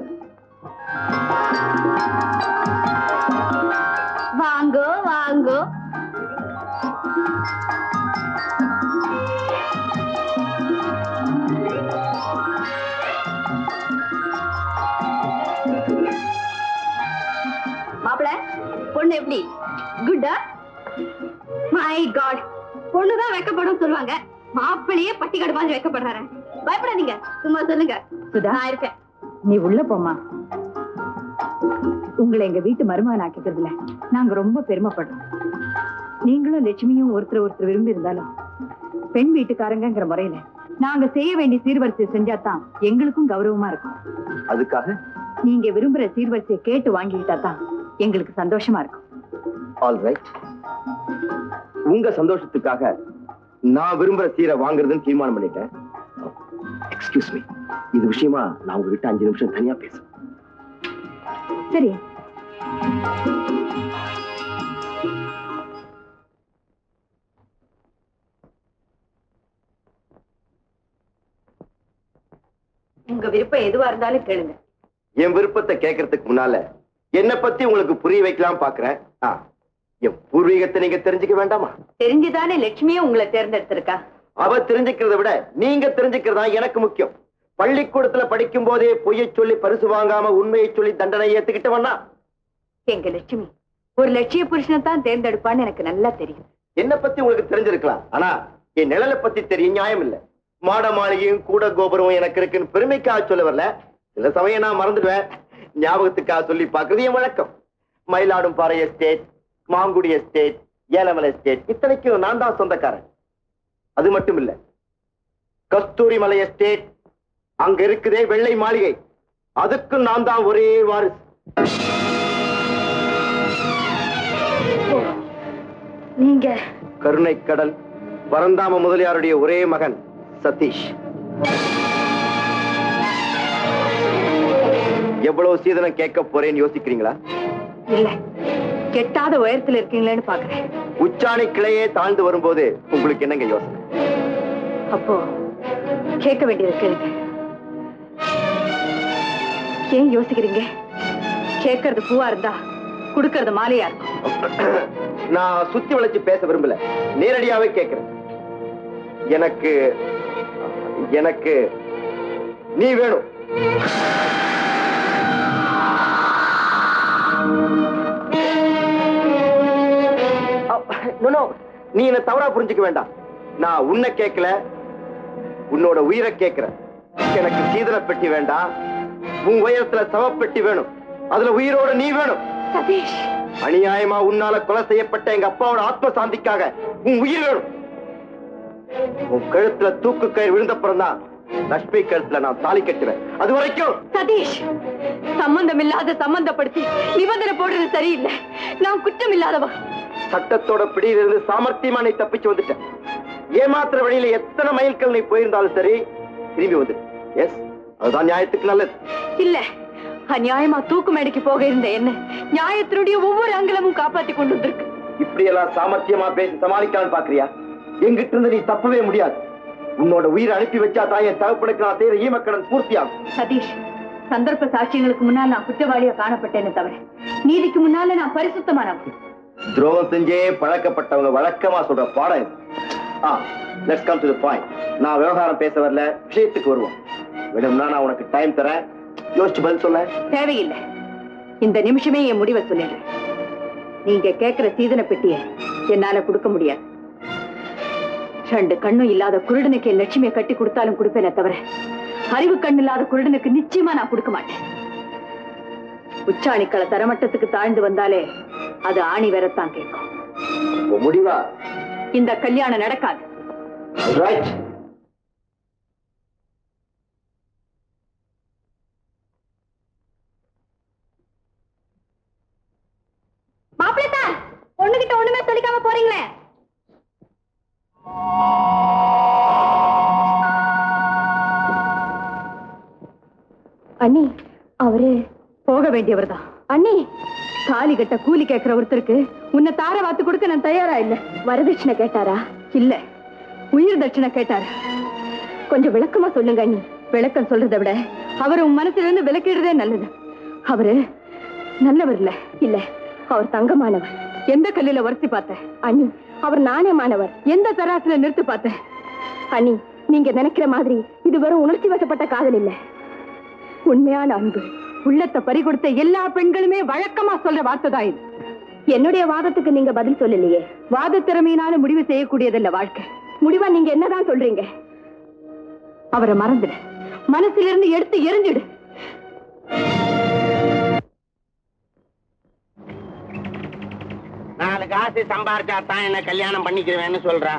வாங்கோ வாங்கோ. மாப்பிள, பொண்ணு எப்படி? குட்டா? மை காட், பொண்ணுதான் வெக்கப்படும் சொல்லுவாங்க, மாப்பிளையே பட்டிக்காடு மாதிரி வெக்கப்படுறாரு. பயப்படாதீங்க, சும்மா சொல்லுங்க. சுதா, நான் இருக்கேன். நீ உள்ள போமா. உங்களை எங்க வீட்டு மருமகன் ஆக்கிக்கிறதுல நாங்க ரொம்ப பெருமைப்படுறோம். நீங்களும் லட்சுமியும் ஒருத்தர் விரும்பி இருந்தாலும் பெண் வீட்டுக்காரங்கிற முறையில நாங்க செய்ய வேண்டிய சீர்வரிசை செஞ்சாதான் எங்களுக்கும் கௌரவமா இருக்கும். அதுக்காக நீங்க விரும்புற சீர்வரிசையை கேட்டு வாங்கிக்கிட்டா தான் எங்களுக்கு சந்தோஷமா இருக்கும். All right. உங்க சந்தோஷத்துக்காக நான் விரும்புற சீரை வாங்குறதுன்னு தீர்மானம் பண்ணிட்டேன். எக்ஸ்கியூஸ் மீ, இது விஷயமா நான் உங்ககிட்ட 5 நிமிஷம் தனியா பேசுறேன். சரி. உங்க விருப்பம் எதுவா இருந்தாலும் கேளுங்க. என் விருப்பத்தை கேட்கறதுக்கு முன்னால என்ன பத்தி உங்களுக்கு புரிய வைக்கலாம் பாக்குறேன். என் பூர்வீகத்தை நீங்க தெரிஞ்சுக்க வேண்டாமா? தெரிஞ்சுதானே லட்சுமியே உங்களை தேர்ந்தெடுத்திருக்கா. அவ தெரிஞ்சுக்கிறத விட நீங்க தெரிஞ்சுக்கிறதா எனக்கு முக்கியம். பள்ளிக்கூடத்துல படிக்கும் போதே பொய்யை சொல்லி பரிசு வாங்காம உண்மையை சொல்லி தண்டனை ஏத்துக்கிட்டவனா எங்க லட்சுமி ஒரு லட்சிய புருஷனை தான் தேர்ந்தெடுப்பான்னு எனக்கு நல்லா தெரியும். என்ன பத்தி உங்களுக்கு தெரிஞ்சிருக்கலாம், ஆனா என் நிழலை பத்தி தெரியும் நியாயம் இல்ல. மாட மாளிகையும் கூட கோபுரமும் எனக்கு இருக்குன்னு பெருமைக்காக சொல்ல வரல. சில சமயம் நான் மறந்துடுவேன், ஞாபகத்துக்காக சொல்லி பாக்குறது என் வழக்கம். மயிலாடும் பாறை estate, Mangudi estate, Elamalai estate, இத்தனைக்கும் நான் தான் சொந்தக்காரன். அது மட்டும் இல்ல, கஸ்தூரி மலை எஸ்டேட், அங்க இருக்குதே வெள்ளை மாளிகை, அதுக்கு நான் தான் ஒரே வாரிசு. நீங்க கருணை கடல், பரந்தாம முதலியாருடைய ஒரே மகன் சதீஷ். எவ்வளவு சீதனம் கேட்க போறேன்னு யோசிக்கிறீங்களா? இல்ல, கெட்டாத உயரத்துல இருக்கீங்களேன்னு பாக்குறேன். உச்சாணி கிளையே தாழ்ந்து வரும்போது உங்களுக்கு என்னங்க யோசனை? அப்போ கேட்க வேண்டியது கேளுங்க. ஏன் யோசிக்கிறீங்க? கேட்கறது பூவா இருந்தா குடுக்கறது மாலையா இருக்கும். நான் சுத்தி வளைச்சு பேச விரும்பல, நேரடியாவே கேட்கிறேன். எனக்கு எனக்கு நீ வேணும். நீ என்ன தவறா புரிஞ்சுக்க வேண்டாம். நான் உன்னை கேட்கல, உன்னோட உயிரை கேட்கிறேன். எனக்கு சீதன பெட்டி வேண்டாம், உன் உயரத்துல சவப்பெட்டி வேணும். அதுல உயிரோட நீ வேணும். சதீஷ், அநியாயமா உன்னால கொலை செய்யப்பட்ட எங்க அப்பாவோட ஆத்ம சாந்திக்காக உன் உயிர் வேணும். உன் கழுத்துல தூக்கு கயிறு விழுந்தப்புறம் தான் லட்சுமி கழுத்துல நான் தாலி கட்டுவேன். அது வரைக்கும் சதீஷ், சம்பந்தம் இல்லாத சம்பந்தப்படுத்தி நிபந்தனை போடுறது சரியில்லை. நான் குற்றம் இல்லாதவா. சட்டத்தோட பிடியிலிருந்து சாமர்த்தியமா நீ தப்பிச்சு வந்துட்டேன். ஏமாத்திர வழியில எத்தனை மைல்கள் நீ போயிருந்தாலும் சரி, திரும்பி வந்து. எஸ், அதுதான் நியாயத்துக்கு நல்லது. இல்ல, அநியாயமா தூக்கு மேடைக்கு போக இருந்த என்ன நியாயத்தினுடைய ஒவ்வொரு அங்கலமும் காப்பாத்தி கொண்டு வந்திருக்கு. இப்படி எல்லாம் சாமர்த்தியமா பேசி சமாளிக்கலாம்னு பாக்குறியா? எங்கிட்ட இருந்து நீ தப்பவே முடியாது. உன்னோட உயிரை அனுப்பி வச்சா தான் என் தகப்பனுக்கு நான் செய்யற ஈமக்கடன் பூர்த்தியாகும். சதீஷ், சந்தர்ப்ப சாட்சியங்களுக்கு முன்னால் நான் குற்றவாளியா காணப்பட்டேன்னு தவிர நீதிக்கு முன்னால நான் பரிசுத்தமானவன். துரோகம் செஞ்சே பழக்கப்பட்டவங்க வழக்கமா சொல்ற பாடம் இது. Let's come to the point. நான் விவகாரம் பேச வரல, விஷயத்துக்கு வருவோம். வேணும்னா நான் உனக்கு டைம் தரேன், யோசிச்சு பதில் சொல்ல. தேவையில்லை, இந்த நிமிஷமே என் முடிவை சொல்லிடுறேன். நீங்க கேட்கிற சீதன பெட்டியை என்னால கொடுக்க முடியாது. 2 கண்ணும் இல்லாத குருடனுக்கு என் லட்சுமியை கட்டி கொடுத்தாலும் கொடுப்பேனே தவிர அறிவு கண் இல்லாத குருடனுக்கு நிச்சயமா நான் கொடுக்க மாட்டேன். உச்சாணிக்களை தரமட்டத்துக்கு தாழ்ந்து வந்தாலே அது ஆணி வேறத்தான் கேட்கும். முடிவா? இந்த கல்யாணம் நடக்காது. மாப்பிள்ளை தான் பொண்ணுகிட்ட ஒண்ணுமே சொல்லிக்காம போறீங்களே. அண்ணி, அவரு போக வேண்டியவர் தான். அண்ணி, தாலி கட்ட கூலி கேட்கிற ஒருத்தருக்கு உன்னை தார வாத்து கொடுக்க நான் தயாரா இல்ல. வரதட்சணை கேட்டாரா? இல்ல, உயிர் தட்சணை கேட்டாரு. கொஞ்சம் விளக்கமா சொல்லுங்க அண்ணி. விளக்கம் சொல்றதை விட அவரு உன் மனசுல இருந்து விளக்கிடுறதே நல்லது. அவரு நல்லவர் இல்ல. இல்ல, அவர் தங்கமானவர். எந்த கல்லில உரசி பார்த்த அண்ணி? அவர் நாணயமானவர். எந்த தராசுல நிறுத்து பார்த்த அண்ணி? நீங்க நினைக்கிற மாதிரி இது வெறும் உணர்ச்சி வசப்பட்ட காதல் இல்ல, உண்மையான அன்பு. உள்ளத்தை பறி கொடுத்த எல்லா பெண்களுமே வழக்கமா சொல்ற வார்த்தை தான் இது. என்னுடைய வாதத்துக்கு நீங்க பதில் சொல்லலையே. வாத திறமையினால முடிவு செய்யக்கூடியதில்ல வாழ்க்கை. முடிவா நீங்க என்னதான் சொல்றீங்க? அவரை மறந்துடு, மனசுல இருந்து எடுத்து எரிஞ்சிடு. நாலு காசு சம்பாரிச்சா தான் என்ன கல்யாணம் பண்ணிக்கிறேன்னு சொல்றா.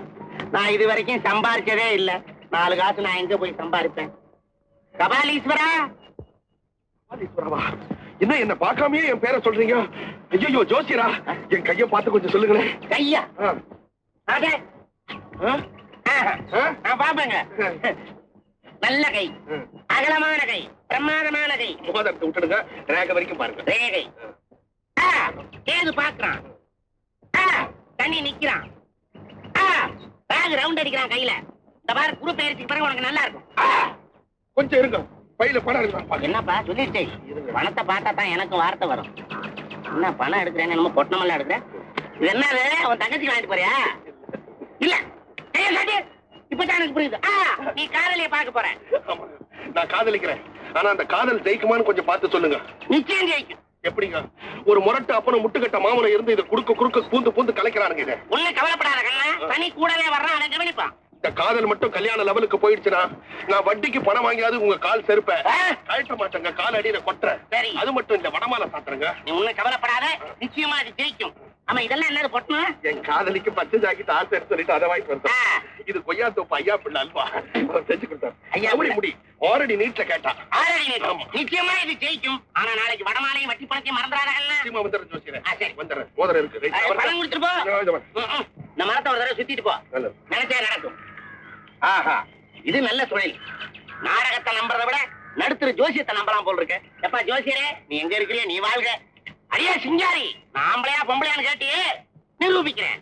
நான் இது வரைக்கும் சம்பாரிச்சதே இல்ல. 4 காசு நான் எங்க போய் சம்பாதிப்பேன்? கபாலீஸ்வரா, என்ன என்ன பார்க்காமயே என் பேரை சொல்றீங்க? ஐயோ ஜோசியரா, என் கைய பார்த்து கொஞ்சம் சொல்லுங்களேன். கையா? நான் பாப்பேங்க. நல்ல கை, அகலமான கை, பிரமாதமான கை. மோதிரத்தை விட்டுடுங்க, ரேகை வரைக்கும் பாருங்க. ரேகை கேது பாக்குறான், தண்ணி நிக்கிறான், பேக் ரவுண்ட் அடிக்கிறான் கையில. இந்த பாரு, குரு பயிற்சிக்கு பிறகு உனக்கு நல்லா இருக்கும். கொஞ்சம் இருங்க, பையில பணம் இருக்கு. என்னப்பா சொல்லிருச்சே, பணத்தை பார்த்தா தான் எனக்கு வார்த்தை வரும். என்ன பணம் எடுக்கிறேன்னு என்னமோ பொட்டமெல்லாம் எடுக்கிறேன். இது என்னது, அவன் தங்கச்சி வாங்கிட்டு போறியா? இல்ல, இப்பதான் எனக்கு புரியுது. நீ காதலிய பார்க்க போற. நான் காதலிக்கிறேன், ஆனா அந்த காதல் ஜெயிக்குமான்னு கொஞ்சம் பார்த்து சொல்லுங்க. நிச்சயம் ஜெயிக்கும். எப்படிங்க? ஒரு முரட்டு அப்பனும் முட்டுக்கட்ட மாமனும் இருந்து இதை குறுக்க பூந்து பூந்து கலைக்கிறானுங்க. இதை உன்னை கவலைப்படாத கண்ணா, தனி கூடவே வர்றான், அவன் கவனிப்பான். இந்த காதல் மட்டும் கல்யாண லெவலுக்கு போயிடுச்சுன்னா நான் வட்டிக்கு பணம் வாங்கியாவது உங்க கால் செருப்ப கழட்ட மாட்டேங்க, கால் அடியில கொட்டுற. சரி, அது மட்டும் இந்த வடமால சாத்துறங்க. நீ உன்னை கவலைப்படாத, நிச்சயமா அது ஜெயிக்கும். ஆமா, இதெல்லாம் என்னது பொட்டணும்? என் காதலிக்கு பச்சை ஜாக்கெட் ஆசை சொல்லிட்டு அதை வாங்கி கொடுத்தேன். இது கொய்யா தோப்பு ஐயா பிள்ளை அல்வா செஞ்சு கொடுத்தாரு. ஐயா முடி ஆல்ரெடி நீட்ல கேட்டா. நிச்சயமா இது ஜெயிக்கும். ஆனா நாளைக்கு வடமாலையும் வட்டி பணத்தையும் மறந்துடாத. வந்துடுறேன் ஜோசியரே, வந்துடுறேன். மோதிரம் இருக்கு, பணம் கொடுத்துட்டு போ. இந்த மரத்தை ஒரு தடவை சுத்திட்டு போ. நினைச்சா நடக்கும். ஆஹா, இது நல்ல தொழில். நாடகத்தை நம்புறதை விட நடுத்துற ஜோசியத்தை நம்பலாம் போல் இருக்க. எப்பா ஜோசியரே, நீ எங்க இருக்கிறிய? நீ வாழ்க. ஐயா சிங்காரி, நான் ஆம்பளையா பொம்பளையான்னு கேட்டியே, நிரூபிக்கிறேன்.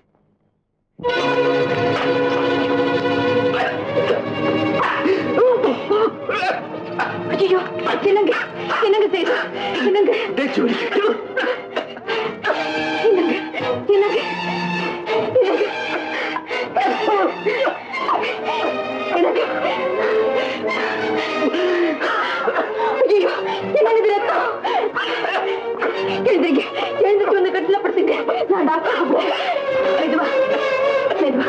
ஐயோ, என்னங்க என்னங்க செய்யுது? என்னங்க என்னங்க ஐயோ, என்னங்க ரத்தம்? எழுந்திருங்க, எழுந்திருச்சு வந்து கட்டில படுத்துங்க. நான் டாக்டர் கூப்பிடுறேன். மெதுவா மெதுவா.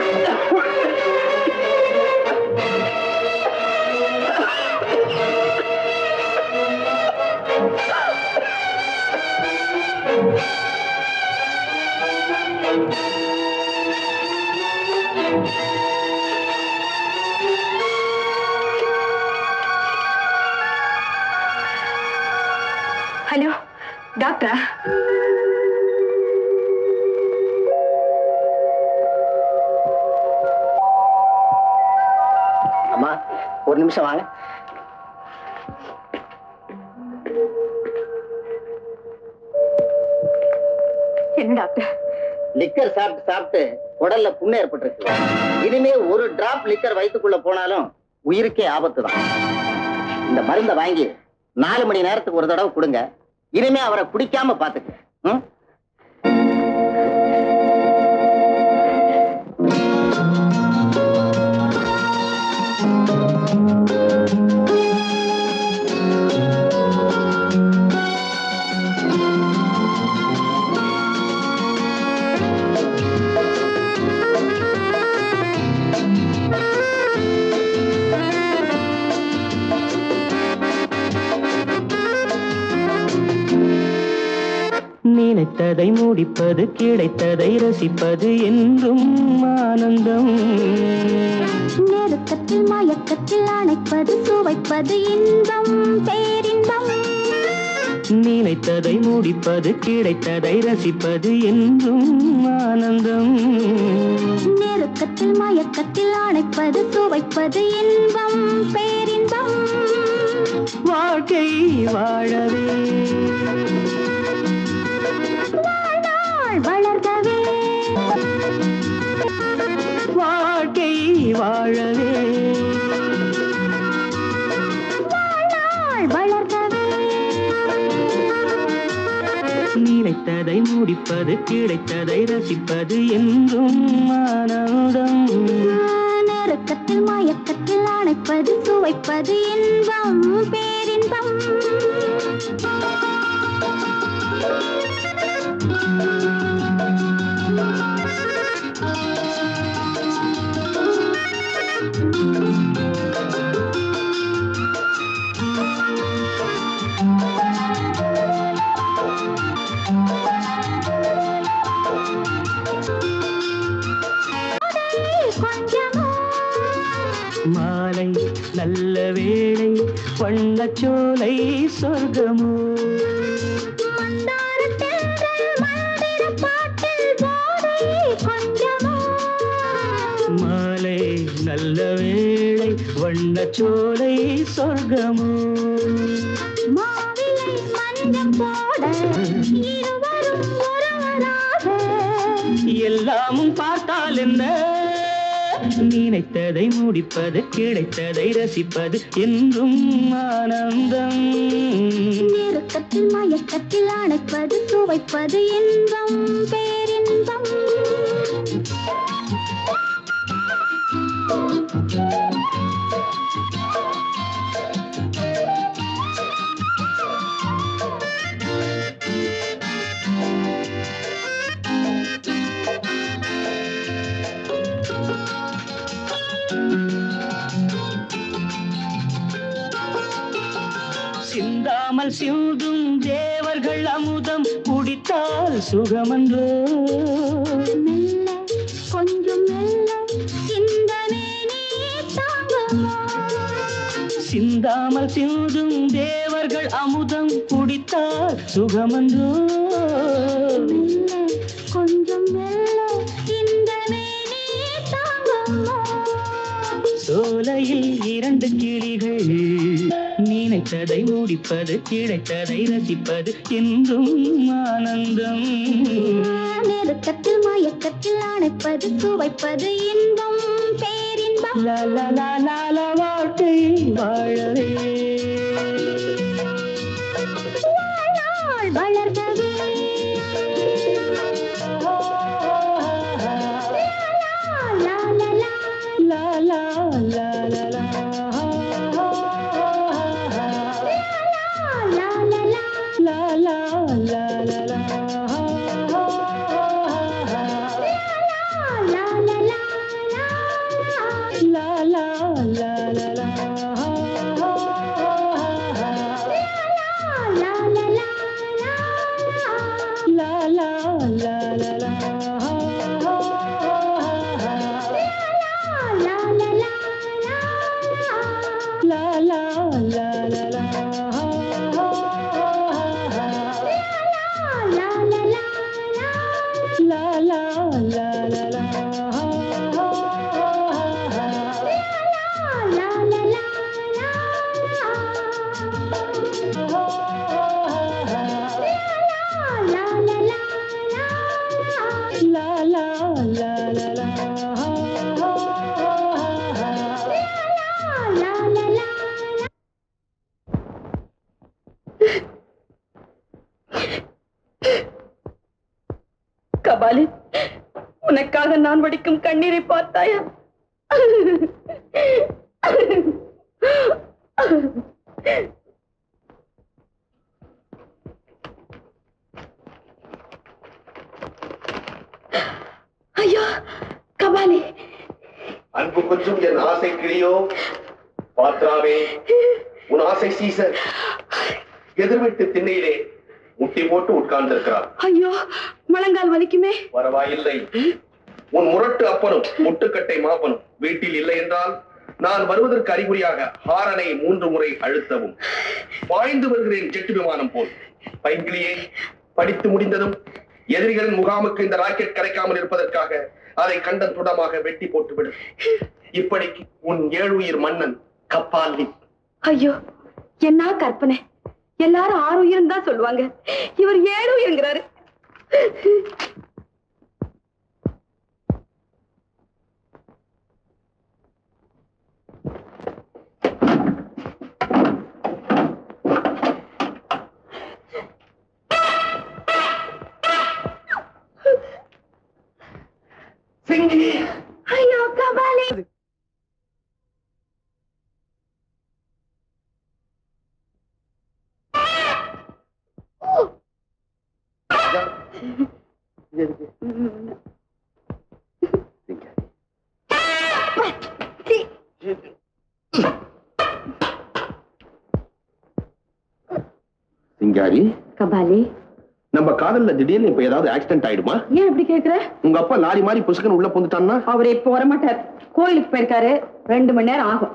ஹலோ டாக்டரா? அம்மா ஒரு நிமிஷம் வாங்க. என்ன டாக்டர்? லிக்கர் சாப்பிட்டு சாப்பிட்டு உடல்ல புண்ணு ஏற்பட்டிருக்கு. இனிமே ஒரு டிராப் லிக்கர் வயிற்றுக்குள்ள போனாலும் உயிருக்கே ஆபத்து தான். இந்த மருந்தை வாங்கி 4 மணி நேரத்துக்கு ஒரு தடவை கொடுங்க. இனிமே அவரை குடிக்காம பாத்துக்க. நினைத்ததை முடிப்பது, கிடைத்ததை ரசிப்பது என்றும் ஆனந்தம். நெருக்கத்தில் மயக்கத்தில் அணைப்பது, சுவைப்பது இன்பம், பேரின்பம். நினைத்ததை முடிப்பது, கிடைத்ததை ரசிப்பது என்றும் ஆனந்தம். நெருக்கத்தில் மயக்கத்தில் அணைப்பது, சுவைப்பது இன்பம், பேரின்பம். வாழ்க்கை வாழவே வளர்கவே, வாழ்க்கை வாழவே வளர்கவே. நினைத்ததை முடிப்பது, கிடைத்ததை ரசிப்பது என்றும் ஆனந்தம். நெருக்கத்தில் மயக்கத்தில் அணைப்பது, சுவைப்பது இன்பம், பேரின்பம். மாலை நல்ல வேளை, வண்ணச்சோலை சொர்க்கமோ. மாலை நல்ல வேளை, வண்ணச்சோலை சொர்க்கமோ. மாவிலை மஞ்சம் போட இருவரும் ஒருவராக, எல்லாமும் பார்த்தால் என்ன? நினைத்ததை முடிப்பது, கிடைத்ததை ரசிப்பது என்றும் ஆனந்தம். நெருக்கத்தில் மயக்கத்தில் அணைப்பது, சுவைப்பது இன்பம், பேரின்பம். சிந்தாமல் சிந்தும் தேவர்கள் அமுதம் குடித்தால் சுகமன்றோ. மெல்ல கொஞ்சம் மெல்ல இந்த மேனி தாங்குமோ. சிந்தாமல் சிந்தும் தேவர்கள் அமுதம் குடித்தால் சுகமன்றோ. மெல்ல கொஞ்சம் மெல்ல இந்த மேனி சோலையில் இரண்டு கிளிகள் நினைத்ததை முடிப்பது கிடைத்ததை ரசிப்பது என்றும் ஆனந்தம் நெருக்கத்தில் மயக்கத்தில் அணைப்பது சுவைப்பது இன்பம் பேரின்பம் லால வாழ்க்கை வாழவே வாழ்நாள் வளர்கவே கபாலி, உனக்காக நான் வடிக்கும் கண்ணீரை பார்த்தாயா? ஐயோ கபாலி, அன்பு கொஞ்சம் என் ஆசை கிளியோ பாத்ராவே, உன் ஆசை சீசர் எதிர்விட்டு திண்ணையிலே முட்டி போட்டு உட்கார்ந்திருக்கிறார். ஐயோ முழங்கால் வலிக்குமே. பரவாயில்லை, உன் முரட்டு அப்பனும் முட்டுக்கட்டை மாப்பனும் வீட்டில் இல்லை என்றால் நான் வருவதற்கு அறிகுறியாக ஹாரனை 3 முறை அழுத்தவும். பாய்ந்து வருகிறேன் ஜெட்டு விமானம் போல். பைங்கிளியே, படித்து முடிந்ததும் எதிரிகளின் முகாமுக்கு இந்த ராக்கெட் கிடைக்காமல் இருப்பதற்காக அதை கண்டன் துடமாக வெட்டி போட்டுவிடு. இப்படிக்கு உன் 7 உயிர் மன்னன் கப்பாலி. ஐயோ என்ன கற்பனை! எல்லாரும் 6 உயிர் தான் சொல்லுவாங்க, இவர் 7 உயிர்ங்கிறாரு. சிங்கி, ஐயோ கபாலி! சிங்காரி, கபாலி, நம்ம காதல்ல திடீர்னு இப்ப ஏதாவது ஆக்சிடென்ட் ஆயிடுமா? ஏன் இப்படி கேக்குற? உங்க அப்பா லாரி மாதிரி புசுக்கன் உள்ள புந்துட்டான்னா? அவரு இப்ப வரமாட்டார், கோயிலுக்கு போயிருக்காரு. 2 மணி நேரம் ஆகும்.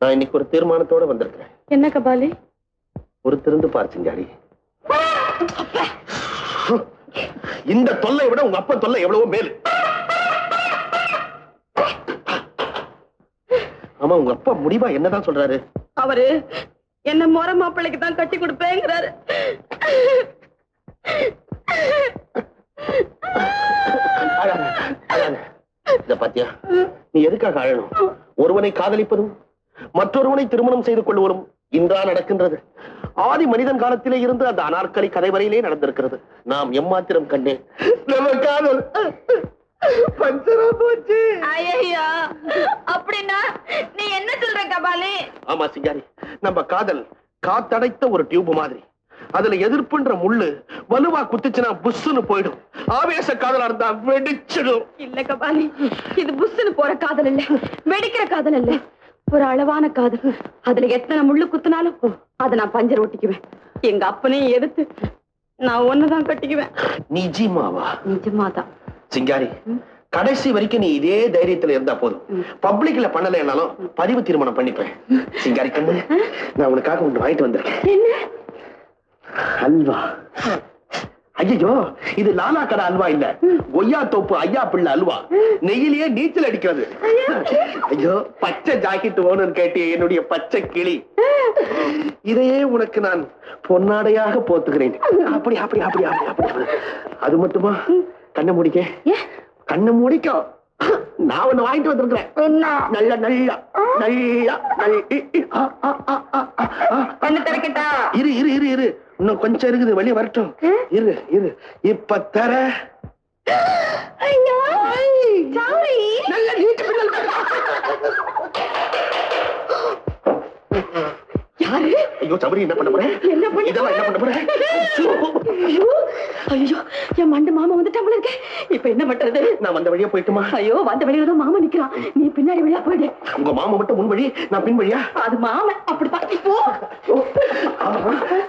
நான் இன்னைக்கு ஒரு தீர்மானத்தோட வந்திருக்கிறேன். என்ன கபாலி? ஒரு திருந்து பார் சிங்காரி. இந்த தொல்லை விட உங்க அப்பா தொல்லை எவ்வளவோ மேல். ஆமா, உங்க அப்பா முடிவா என்னதான் சொல்றாரு? அவரு என்ன முறை மாப்பிள்ளைக்கு தான் கட்டி கொடுப்பேங்கிறாரு. இத பாத்தியா, நீ எதுக்காக அழணும்? ஒருவனை காதலிப்பதும் மற்றொருவனை திருமணம் செய்து கொள்வதும் இன்றா நடக்கின்றது. ஆதி மனிதன் காலத்திலே இருந்து அந்த அனார்கலி கதை வரையிலே நடந்திருக்கிறது. நாம் எம்மாத்திரம் கண்டேன் நம்ம காதல் பஞ்சரா போச்சு. ஐயா, அப்படின்னா நீ என்ன சொல்ற கபாலி? ஆமா சிங்காரி, நம்ம காதல் காத்தடைத்த ஒரு டியூப் மாதிரி. அதுல எதிர்ப்புன்ற முள்ளு வலுவா குத்துச்சுன்னா புஷ்னு போயிடும். ஆவேச காதலா இருந்தா வெடிச்சிடும். இல்ல கபாலி, இது புஷ்னு போற காதல் இல்ல, வெடிக்கிற காதல் இல்ல, ஒரு அளவான காதல். அதுல எத்தனை முள்ளு குத்துனாலும் அதை நான் பஞ்சர் ஒட்டிக்குவேன். எங்க அப்பனையும் எதிர்த்து நான் ஒண்ணுதான் கட்டிக்குவேன். நிஜமாவா? நிஜமாதான் சிங்காரி, கடைசி வரைக்கும் நீ இதே தைரியத்துல இருந்தா போதும். பப்ளிக்ல பண்ணலைன்னாலும் பதிவு திருமணம் பண்ணிப்பேன். சிங்காரி கண்ணு, நான் உனக்காக ஒண்ணு வாங்கிட்டு வந்திருக்கேன். என்ன? அல்வா. ஐயோ, இது லாலா கடை அல்வா இல்ல, கொய்யா தோப்பு ஐயா பிள்ளை அல்வா. நெய்யிலேயே நீச்சல் அடிக்கிறது. ஐயோ, பச்சை ஜாக்கெட் வேணும்னு கேட்டிய என்னுடைய பச்சை கிளி, இதையே உனக்கு நான் பொன்னாடையாக போத்துகிறேன். அப்படி அப்படி அப்படி அப்படி அப்படி. அது மட்டுமா? கண்ணை முடிக்க, கண்ணை முடிக்கும். நான் ஒண்ணு வாங்கிட்டு வந்திருக்கிறேன். நல்ல நல்ல நல்ல கண்ணு திறக்கட்டா? இரு இரு இரு இரு, இன்னும் கொஞ்சம் இருக்குது, வெளியே வரட்டும். இரு இரு, இப்ப தர. நல்ல நீட்டு பின்னல். யாரு? ஐயோ சபரி, என்ன பண்ண போற? இதெல்லாம் என்ன பண்ண போற? ஐயோ, என் மண்டு மாமா வந்துட்டாமல இருக்க. இப்ப என்ன பண்றது? நான் வந்த வழியா போயிட்டுமா? ஐயோ, வந்த வழியில தான் மாமா நிக்கிறான். நீ பின்னாடி வழியா போயிடு. உங்க மாமா மட்டும் முன் வழி, நான் பின் வழியா? அது மாமா அப்படித்தான். இப்போ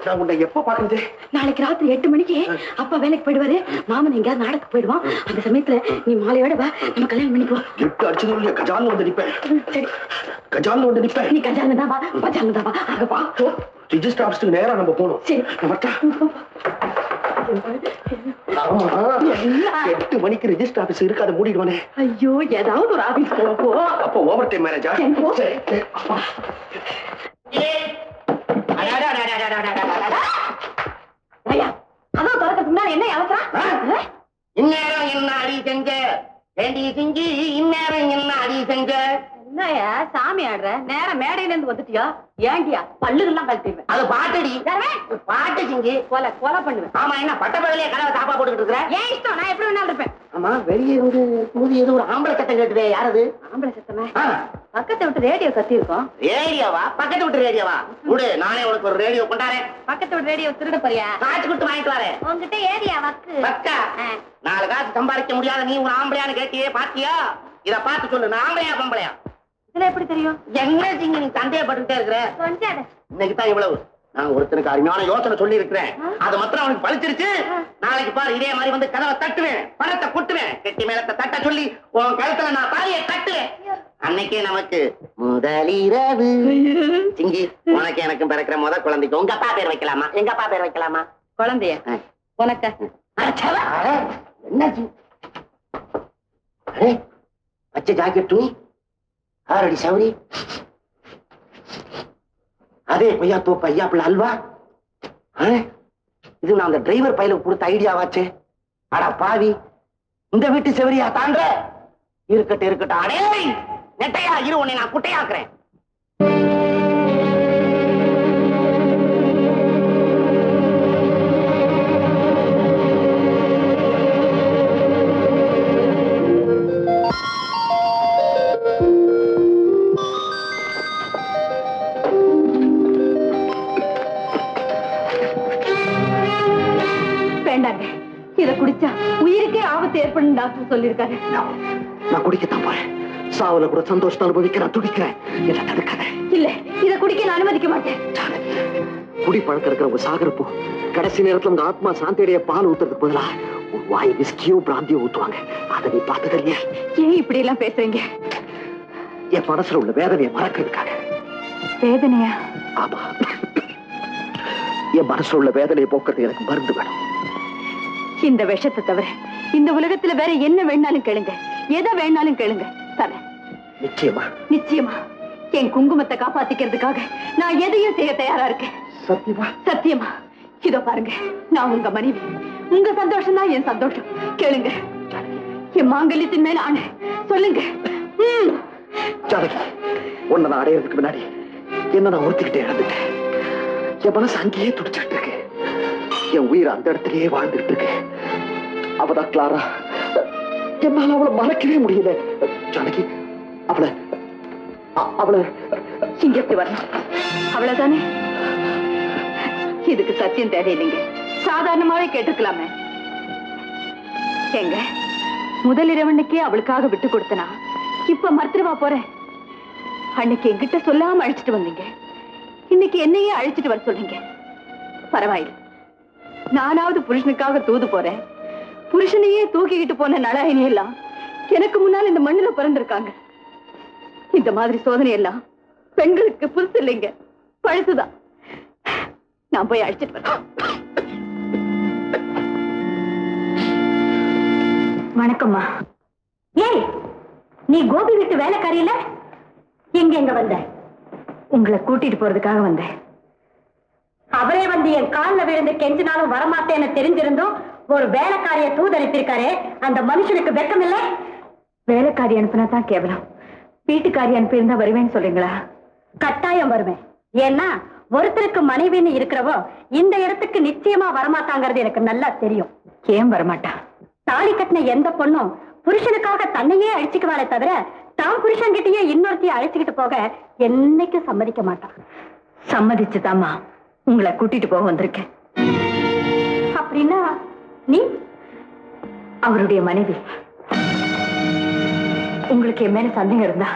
நான் உன்னை எப்ப பாக்குறது? நாளைக்கு ராத்திரி 8 மணிக்கு அப்பா வேலைக்கு போயிடுவாரு. மாமன் எங்கயாவது நாடகம் போயிடுவான். அந்த சமயத்துல நீ மாலையோட வா, நம்ம கல்யாணம் பண்ணிக்குவோம். எட்டு அடிச்சதும் இல்லையா, கஜால்னு வந்து நிப்பேன். சரி, கஜால்னு வந்து நிப்பேன். நீ கஜாங்க தான் வா, பஜாங்க தான் வா. அங்க வா. ரிஜிஸ்டர் ஆபீஸ்க்கு நேரா நம்ம போகணும். சரி, 8 மணிக்கு ரிஜிஸ்டர் ஆபீஸ் இருக்கு, அதை மூடிடுவானே. ஐயோ, ஏதாவது ஒரு ஆபீஸ் போ. அப்போ ஓவர் டைம் மேனேஜா? அதான் திறக்கிறதுக்கு முன்னாடி என்ன அவசரம்? இந்நேரம் என்ன அடி செஞ்ச வேண்டிய செஞ்சு, இந்நேரம் என்ன அடி செஞ்ச? என்னயா சாமி ஆடுற? நேரம் மேடையில இருந்து வந்துட்டியா? ஏண்டியா பல்லுகள்லாம் கழட்டிடுவேன். அது பாட்டடி, பாட்டு செஞ்சு கொலை கொலை பண்ணுவேன். ஆமா, என்ன பட்ட பகலே கனவை தாப்பா போட்டுக்கிட்டு இருக்கிற? ஏன் இஷ்டம், நான் எப்படி வேணாலும் இருப்பேன். ஆமா, வெளியே இருந்து மூதி ஏதோ ஒரு ஆம்பளை சத்தம் கேட்டுதே, யாரது? ஆம்பளை சத்தமே? பக்கத்தை விட்டு ரேடியோ கத்தி இருக்கோம். ரேடியோவா? பக்கத்து விட்டு ரேடியோவா? விடு, நானே உனக்கு ஒரு ரேடியோ கொண்டாரேன். பக்கத்து விட்டு ரேடியோ திருட போறியா? காசு கொடுத்து வாங்கிட்டு வரேன். உங்ககிட்ட ஏரியா வக்கு பக்கா 4 காசு சம்பாதிக்க முடியாத நீ ஒரு ஆம்பளையான்னு கேட்டியே, பாத்தியா? இத பார்த்து சொல்லு, நான் ஆம்பளையா பொம்பளையா? இதுல எப்படி தெரியும்? என்ன செஞ்சு நீ சந்தேகப்பட்டுட்டே இருக்கிற? கொஞ்சம் இன்னைக்கு தான் இவ்வளவு. நான் ஒருத்தனுக்கு அருமையான யோசனை சொல்லி இருக்கிறேன். அது மாத்திரம் அவனுக்கு பழிச்சிருச்சு. நாளைக்கு பாரு, இதே மாதிரி வந்து கதவை தட்டுவேன், பணத்தை கொட்டுவேன், கெட்டி மேலத்தை தட்ட சொல்லி உன் கழுத்துல நான் தாலியை தட்டுவேன். அன்னைக்கே நமக்கு முதலிரவு. சிங்கி, உனக்கு எனக்கும் பிறக்கிற முதல் குழந்தைக்கு உங்க அப்பா பேர் வைக்கலாமா, எங்க அப்பா பேர் வைக்கலாமா? குழந்தைய உனக்கு என்னாச்சு? பச்சை ஜாக்கெட் துணி, 6 அடி சௌரி, அதே கொய்யா தோப்பு ஐயா பிள்ளை அல்வா. இது நான் அந்த டிரைவர் பையலுக்கு கொடுத்த ஐடியாவாச்சே. அடா பாவி, இந்த வீட்டு செவரியா தாண்ட? இருக்கட்டும் இருக்கட்டும். அடே நெட்டையா இரு, உன்னை நான் குட்டையாக்குறேன். வேண்டாங்க, இத குடிச்சா உயிருக்கே ஆபத்து ஏற்படும் டாக்டர் சொல்லியிருக்காரு. நான் குடிக்கத்தான் போறேன். சாவுல கூட சந்தோஷத்தை அனுபவிக்க நான் துடிக்கிறேன். என்ன தடுக்காத. இல்ல, இத குடிக்க நான் அனுமதிக்க மாட்டேன். குடி பழக்கம் இருக்கிறவங்க சாகரப்போ கடைசி நேரத்துல உங்க ஆத்மா சாந்தியடைய பால் ஊத்துறதுக்கு பதிலா ஒரு வாய் விஸ்கியோ பிராந்தியோ ஊத்துவாங்க. அதை நீ பார்த்தது இல்லையா? ஏன் இப்படி எல்லாம் பேசுறீங்க? என் மனசுல உள்ள வேதனையை மறக்கிறதுக்காக. வேதனையா? ஆமா, என் மனசுல உள்ள வேதனையை போக்குறது எனக்கு மருந்து வேணும். இந்த விஷத்தை தவிர இந்த உலகத்துல வேற என்ன வேணாலும் கேளுங்க, எதை வேணாலும் கேளுங்க, தரேன். நிச்சயமா? நிச்சயமா. என் குங்குமத்தை காப்பாத்திக்கிறதுக்காக நான் எதையும் செய்ய தயாரா இருக்கேன். சத்தியமா? சத்தியமா. இதோ பாருங்க, நான் உங்க மனைவி. உங்க சந்தோஷம் தான் என் சந்தோஷம். கேளுங்க, என் மாங்கல்யத்தின் மேல ஆணை. சொல்லுங்க. ஜானகி, உன்னை நான் அடையிறதுக்கு முன்னாடி என்ன நான் ஒருத்திக்கிட்டே இறந்துட்டேன். என் மனசு அங்கேயே துடிச்சுட்டு இருக்கு. என் உயிர் அந்த இடத்திலேயே வாழ்ந்துட்டு இருக்கு. அவதான் கிளாரா. என்னால அவளை மறக்கவே முடியல. ஜானகி, அவளை இங்க எப்படி வரணும்? அவ்வளவுதானே? இதுக்கு சத்தியம் தேவையில்லைங்க, சாதாரணமாவே கேட்டுக்கலாமே. எங்க முதல் இரவனுக்கே அவளுக்காக விட்டு கொடுத்தனா இப்ப மறுத்துருவா போறேன். அன்னைக்கு என்கிட்ட சொல்லாம அழைச்சிட்டு வந்தீங்க, இன்னைக்கு என்னையே அழைச்சிட்டு வர சொல்றீங்க. பரவாயில்லை, நானாவது புருஷனுக்காக தூது போறேன். புருஷனையே தூக்கிக்கிட்டு போன நலாயினி எல்லாம் எனக்கு முன்னால் இந்த மண்ணுல பிறந்திருக்காங்க. இந்த மாதிரி சோதனை எல்லாம் பெண்களுக்கு புதுசு இல்லைங்க, பழுசுதான். நான் போய் அழைச்சிட்டு வரேன். வணக்கம்மா. ஏய், நீ கோபி வீட்டு வேலைக்காரியில எங்க வந்த? உங்களை கூட்டிட்டு போறதுக்காக வந்தேன். அவரே வந்து என் காலில் விழுந்து கெஞ்சினாலும் வரமாட்டேன்னு தெரிஞ்சிருந்தோம் ஒரு வேலைக்காரிய தூதளித்திருக்காரே, அந்த மனுஷனுக்கு வெக்கம் இல்லை? வேலைக்காரி அனுப்புனா தான் கேவலம், வீட்டுக்காரி அனுப்பியிருந்தா வருவேன்னு சொல்றீங்களா? கட்டாயம் வருவேன். ஏன்னா ஒருத்தருக்கு மனைவின்னு இருக்கிறவோ இந்த இடத்துக்கு நிச்சயமா வரமாட்டாங்கிறது எனக்கு நல்லா தெரியும். ஏன் வரமாட்டா? தாலி கட்டின எந்த பொண்ணும் புருஷனுக்காக தன்னையே அழிச்சுக்குவாளே தவிர தான் புருஷன்கிட்டயே இன்னொருத்தையும் அழைச்சுக்கிட்டு போக என்னைக்கு சம்மதிக்க மாட்டான். சம்மதிச்சுதாம்மா உங்களை கூட்டிட்டு போக வந்திருக்கேன். அப்படின்னா நீ அவருடைய மனைவி. உங்களுக்கு என் மேல சந்தேகம் இருந்தா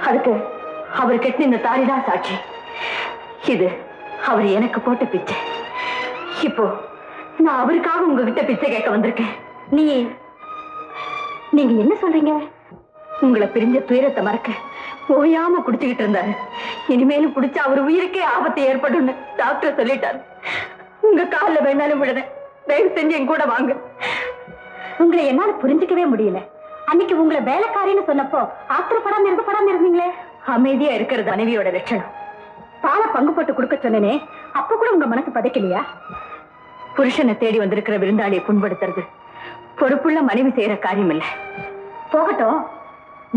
அதுக்கு அவர் கட்டின இந்த தாலிதான் சாட்சி. இது அவர் எனக்கு போட்ட பிச்சை. இப்போ நான் அவருக்காக உங்ககிட்ட பிச்சை கேட்க வந்திருக்கேன். நீங்க என்ன சொல்றீங்க? உங்களை பிரிஞ்ச துயரத்தை மறக்க ஓயாம குடிச்சுக்கிட்டு இருந்தாரு. இனிமேலும் குடிச்சா அவர் உயிருக்கே ஆபத்து ஏற்படும் டாக்டர் சொல்லிட்டாரு. உங்க காலில் வேணாலும் விடுறேன், தயவு செஞ்சு என் கூட வாங்க. உங்களை என்னால புரிஞ்சுக்கவே முடியல. அன்னைக்கு உங்களை வேலைக்காரின்னு சொன்னப்போ ஆத்திரப்படாம இருந்தீங்களே. அமைதியா இருக்கிறது மனைவியோட லட்சணம். பாலை பங்கு போட்டு கொடுக்க சொன்னேனே, அப்ப கூட உங்க மனசு பதைக்கலையா? புருஷனை தேடி வந்திருக்கிற விருந்தாளியை புண்படுத்துறது பொறுப்புள்ள மனைவி செய்யற காரியம் இல்ல. போகட்டும்,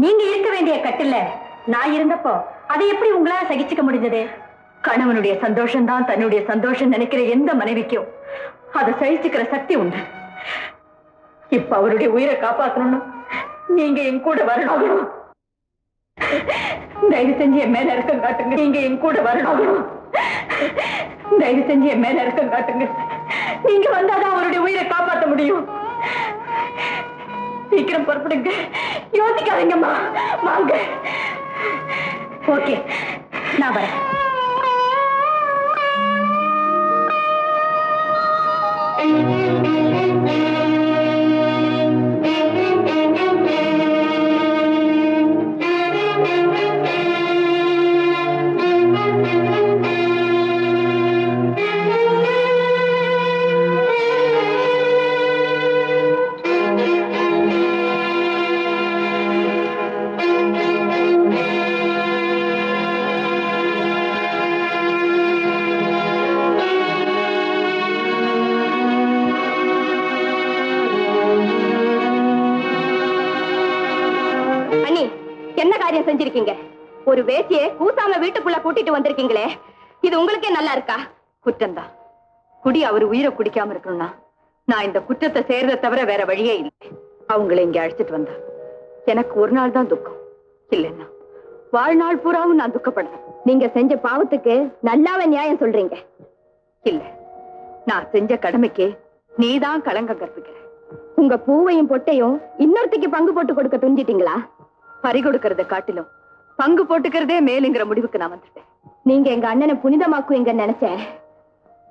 நீங்க இருக்க வேண்டிய கட்டில்ல நான் இருந்தப்போ அதை எப்படி உங்களால சகிச்சுக்க முடிஞ்சது? கணவனுடைய சந்தோஷம் தான் தன்னுடைய சந்தோஷம் நினைக்கிற எந்த மனைவிக்கும் அதை சகிச்சுக்கிற சக்தி உண்டு. இப்ப அவருடைய உயிரை காப்பாற்றணும்னு நீங்க என் கூட வரணும். தயவு செஞ்சு என் மேல இறக்கம் காட்டுங்க. நீங்க என் கூட வரணும். தயவு செஞ்சு என் மேல இறக்கம் காட்டுங்க. நீங்க வந்தாதான் அவருடைய உயிரை காப்பாற்ற முடியும். சீக்கிரம் புறப்படுங்க, யோசிக்காதீங்கம்மா, வாங்க. ஓகே, நான் வரேன். செஞ்சிருக்கீங்க? ஒரு வேசியை கூசாம வீட்டுக்குள்ள கூட்டிட்டு வந்திருக்கீங்களே, இது உங்களுக்கே நல்லா இருக்கா? குற்றம்தான். குடி அவர் உயிரை குடிக்காம இருக்கணும்னா நான் இந்த குற்றத்தை செய்யறதை தவிர வேற வழியே இல்லை. அவங்களை இங்க அழைச்சிட்டு வந்தா எனக்கு ஒரு நாள் தான் துக்கம், இல்லைன்னா வாழ்நாள் பூராவும் நான் துக்கப்படுறேன். நீங்க செஞ்ச பாவத்துக்கு நல்லாவே நியாயம் சொல்றீங்க. இல்ல, நான் செஞ்ச கடமைக்கு நீதான் களங்கம் கற்பிக்கிற. உங்க பூவையும் பொட்டையும் இன்னொருத்திக்கு பங்கு போட்டு கொடுக்க துஞ்சிட்டீங்களா? பறி கொடுக்கறத காட்டிலும் பங்கு போட்டுக்கிறதே மேலுங்கிற முடிவுக்கு நான் வந்துட்டேன். நீங்க எங்க அண்ணனை புனிதமாக்குவீங்க நினைச்சேன்.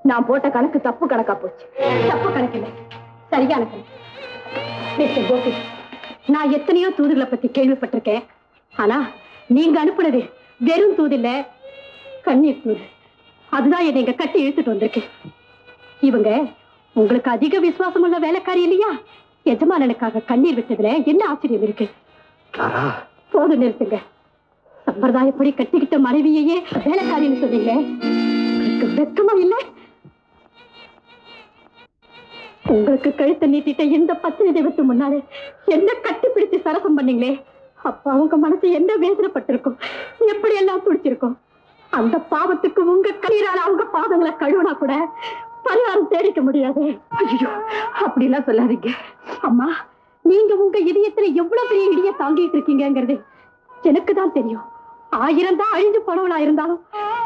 நான் போட்ட கணக்கு தப்பு கணக்கா போச்சு. தப்பு கணக்கு இல்லை, சரியான கணக்கு. மிஸ்டர் கோபி, நான் எத்தனையோ தூதுகளை பத்தி கேள்விப்பட்டிருக்கேன். ஆனா நீங்க அனுப்புனது வெறும் தூது இல்ல, கண்ணீர் தூது. அதுதான் என்னை இங்க கட்டி இழுத்துட்டு வந்திருக்கு. இவங்க உங்களுக்கு அதிக விசுவாசம் உள்ள வேலைக்காரி இல்லையா? எஜமானனுக்காக கண்ணீர் விட்டதுல என்ன ஆச்சரியம் இருக்கு? போது நிறுத்துங்க. சம்பிரதாயப்படி கட்டிக்கிட்ட மனைவியையே வேலைக்காரின்னு சொன்னீங்க, வெக்கமா இல்ல? உங்களுக்கு கழுத்தை நீட்டிட்ட இந்த 10 தெய்வத்து முன்னாலே என்ன கட்டி பிடிச்சு சரசம் பண்ணீங்களே, அப்ப அவங்க மனசு என்ன வேதனைப்பட்டிருக்கும், எப்படி எல்லாம் துடிச்சிருக்கும். அந்த பாவத்துக்கு உங்க கண்ணீரால அவங்க பாதங்களை கழுவினா கூட பரிகாரம் தேடிக்க முடியாது. ஐயோ, அப்படி எல்லாம் சொல்லாதீங்க அம்மா. நீங்க உங்க இதயத்துல எவ்வளவு பெரிய இடிய தாங்கிட்டு இருக்கீங்கிறது எனக்கு தான் தெரியும். 1000 தான் அழிஞ்சு போனவளா இருந்தாலும்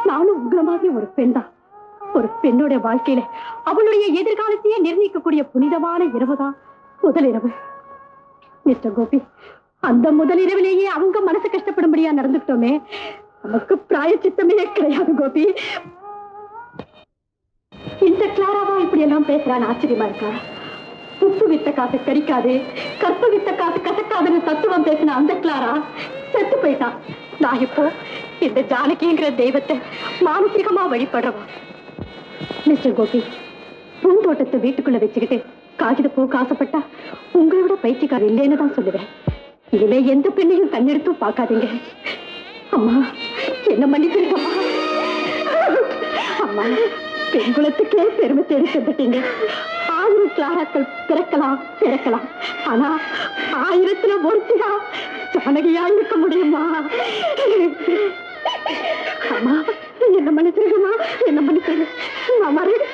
நானும் உங்களை மாதிரி ஒரு பெண் தான். ஒரு பெண்ணுடைய வாழ்க்கையில அவளுடைய எதிர்காலத்தையே நிர்ணயிக்கக்கூடிய புனிதமான இரவுதான் முதல் இரவு. மிஸ்டர் கோபி, அந்த முதல் இரவிலேயே அவங்க மனசு கஷ்டப்படும்படியா நடந்துட்டோமே, நமக்கு பிராயச்சித்தமே கிடையாது கோபி. இந்த கிளாராவா இப்படி எல்லாம் பேசுறான்னு ஆச்சரியமா இருக்கா? உப்பு வித்த காசு கரிக்காது, கற்பு வித்த காசு கசக்காதுன்னு தத்துவம் பேசின அந்த கிளாரா செத்து போயிட்டான். நான் இப்போ இந்த ஜானகிங்கிற தெய்வத்தை மானசீகமா வழிபடுறவா. மிஸ்டர் கோபி, பூந்தோட்டத்தை வீட்டுக்குள்ள வச்சுக்கிட்டு காகித போக்கு ஆசைப்பட்டா உங்களை விட பைத்தியக்காரர் இல்லைன்னு தான் சொல்லுவேன். இனிமே எந்த பெண்ணையும் கண்ணெடுத்தும் பார்க்காதீங்க. அம்மா என்ன மன்னிச்சிருக்கம்மா. அம்மா பெண்குலத்துக்கே பெருமை தேடி செஞ்சுட்டீங்க. 1000 கிளாராக்கள் பிறக்கலாம். ஆனா 1000த்துல ஒருத்தியா ஜானகியா இருக்க முடியுமா? அம்மா என்ன மன்னிச்சிருக்கம்மா, என்ன மன்னிச்சிருக்க. நான் மறுபடி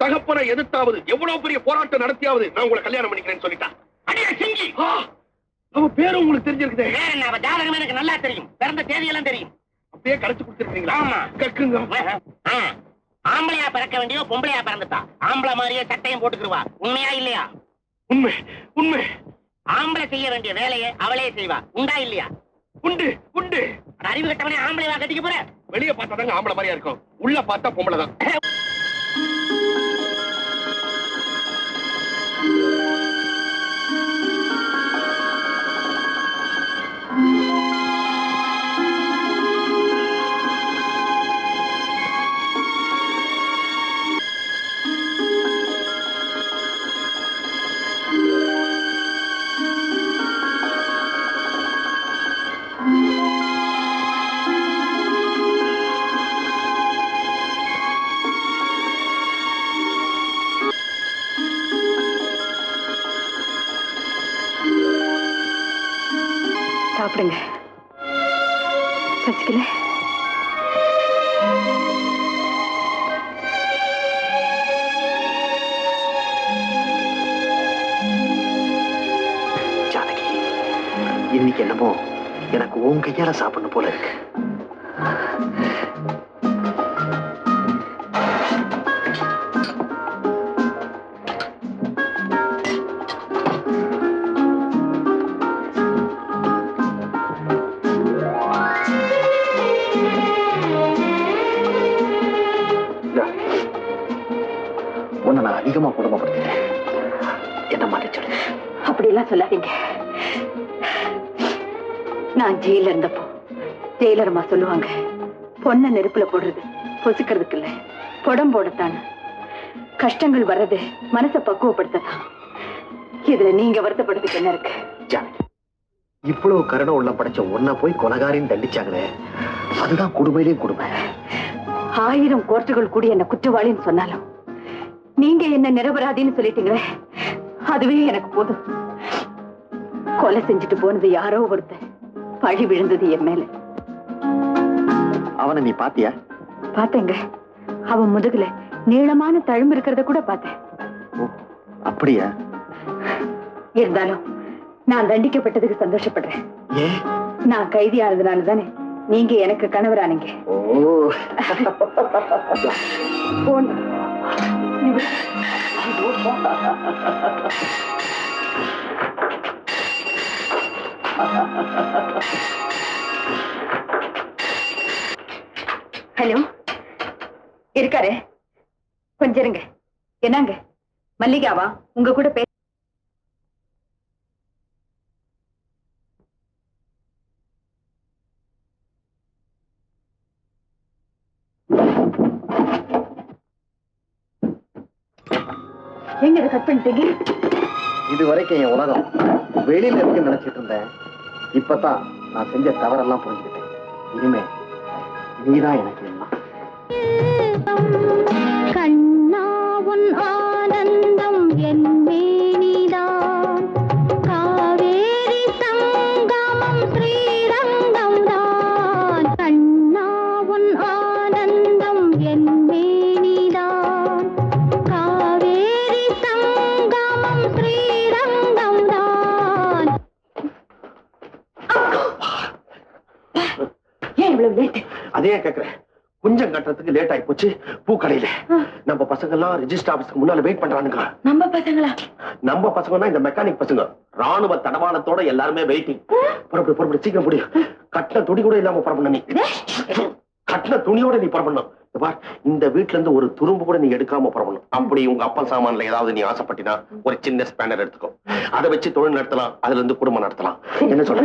தகப்பனை எதிர்த்தாவது எவ்வளவு பெரிய போராட்டம் நடத்தியாவது நான் உங்களை கல்யாணம் பண்ணிக்கிறேன்னு சொல்லிட்டான். அடியே சிங்கி, அவ பேரு உங்களுக்கு தெரிஞ்சிருக்குது. அவ ஜாதகம் எனக்கு நல்லா தெரியும், பிறந்த தேதியெல்லாம் தெரியும். அப்படியே கரைச்சு கொடுத்துருக்கீங்களா? ஆமா. கக்குங்க. ஆம்பளையா பிறக்க வேண்டியோ பொம்பளையா பிறந்துட்டா. ஆம்பளை மாதிரியே சட்டையும் போட்டுக்குருவா. உண்மையா இல்லையா? உண்மை உண்மை. ஆம்பளை செய்ய வேண்டிய வேலையை அவளே செய்வா. உண்டா இல்லையா? உண்டு உண்டு. அறிவு கட்டவனே ஆம்பளைவா கட்டிக்க போற? வெளியே பார்த்தாதாங்க ஆம்பளை மாதிரியா இருக்கும், உள்ள பார்த்தா பொம்பளை தான். சாப்பிடுங்க. பசிக்கல? ஜானகி, இன்னைக்கு என்னமோ எனக்கு உன் கையால சாப்பிடணும் போல இருக்கு. உன்னை நான் அதிகமா குடும்பப்படுத்திட்டேன், என்ன மன்னிச்சிடு. அப்படியெல்லாம் சொல்லாதீங்க. நான் ஜெயில இருந்தப்போ ஜெயிலரமா சொல்லுவாங்க, பொண்ணை நெருப்புல போடுறது பொசுக்கிறதுக்கு இல்ல, புடம் போடத்தானு. கஷ்டங்கள் வர்றது மனசை பக்குவப்படுத்ததான். இதுல நீங்க வருத்தப்படுறதுக்கு என்ன இருக்கு? ஜானகி, இவ்வளவு கருணை உள்ள படைச்ச ஒன்ன போய் கொலகாரின்னு தண்டிச்சாங்களே, அதுதான் கொடுமையிலேயும் கொடுமை. 1000 கோர்ட்டுகள் கூடி என்ன குற்றவாளின்னு சொன்னாலும் நீங்க என்ன நிரபராதின்னு சொல்லிட்டீங்களே, அதுவே எனக்கு போதும். கொலை செஞ்சுட்டு போனது யாரோ ஒருத்தர், பழி விழுந்தது என் மேல. அவனை நீ பாத்தியா? பார்த்தேங்க. அவன் முதுகுல நீளமான தழும்பு இருக்கிறத கூட பார்த்தேன். அப்படியா? இருந்தாலும் நான் தண்டிக்கப்பட்டதுக்கு சந்தோஷப்படுறேன். ஏன்? நான் கைதியானதுனால தானே நீங்க எனக்கு கணவரானீங்க. ஹலோ, இருக்காரு? கொஞ்சம் இருங்க. என்னங்க மல்லிகாவா உங்க கூட பேச? எங்க இதை கட் பண்ணிட்டீங்க? இது வரைக்கும் என் உலகம் வெளியில இருக்கு நினைச்சிட்டு இருந்தேன். இப்பதான் நான் செஞ்ச தவறெல்லாம் புரிஞ்சுக்கிட்டேன். இனிமே நீதான் எனக்கு எல்லாம். கண்ணாவன் ஆனந்தம் என் மேனிதான், காவேரி சங்கமம் ஸ்ரீரங்கம் தான். கண்ணாவன் ஆனந்தம் என் மேனிதான், காவேரி சங்கமம் ஸ்ரீரங்கம் தான். ஏன் இவ்வளவு லேட்? அதே கேக்குறேன். கொஞ்சம் கட்டுறதுக்கு லேட் ஆகி போச்சு. பூக்கடையில நம்ம பசங்க எல்லாம் ரெஜிஸ்டர் ஆபீஸ்க்கு முன்னால வெயிட் பண்றானுங்க. நம்ம பசங்களா? நம்ம பசங்கன்னா இந்த மெக்கானிக் பசங்க. ராணுவ தடவாளத்தோட எல்லாருமே வெயிட்டிங். புறப்படு புறப்படு, சீக்கிரம் புடி. கட்ட துடி கூட இல்லாம புறப்பட நீ. கட்டின துணியோட நீ புறப்படணும். இந்த வீட்டுல இருந்து ஒரு துரும்பு கூட நீ எடுக்காம புறப்படணும். அப்படி உங்க அப்பா சாமான்ல ஏதாவது நீ ஆசைப்பட்டினா ஒரு சின்ன ஸ்பேனர் எடுத்துக்கோ. அதை வச்சு தொழில் நடத்தலாம், அதுல இருந்து குடும்பம் நடத்தலாம். என்ன சொல்ல?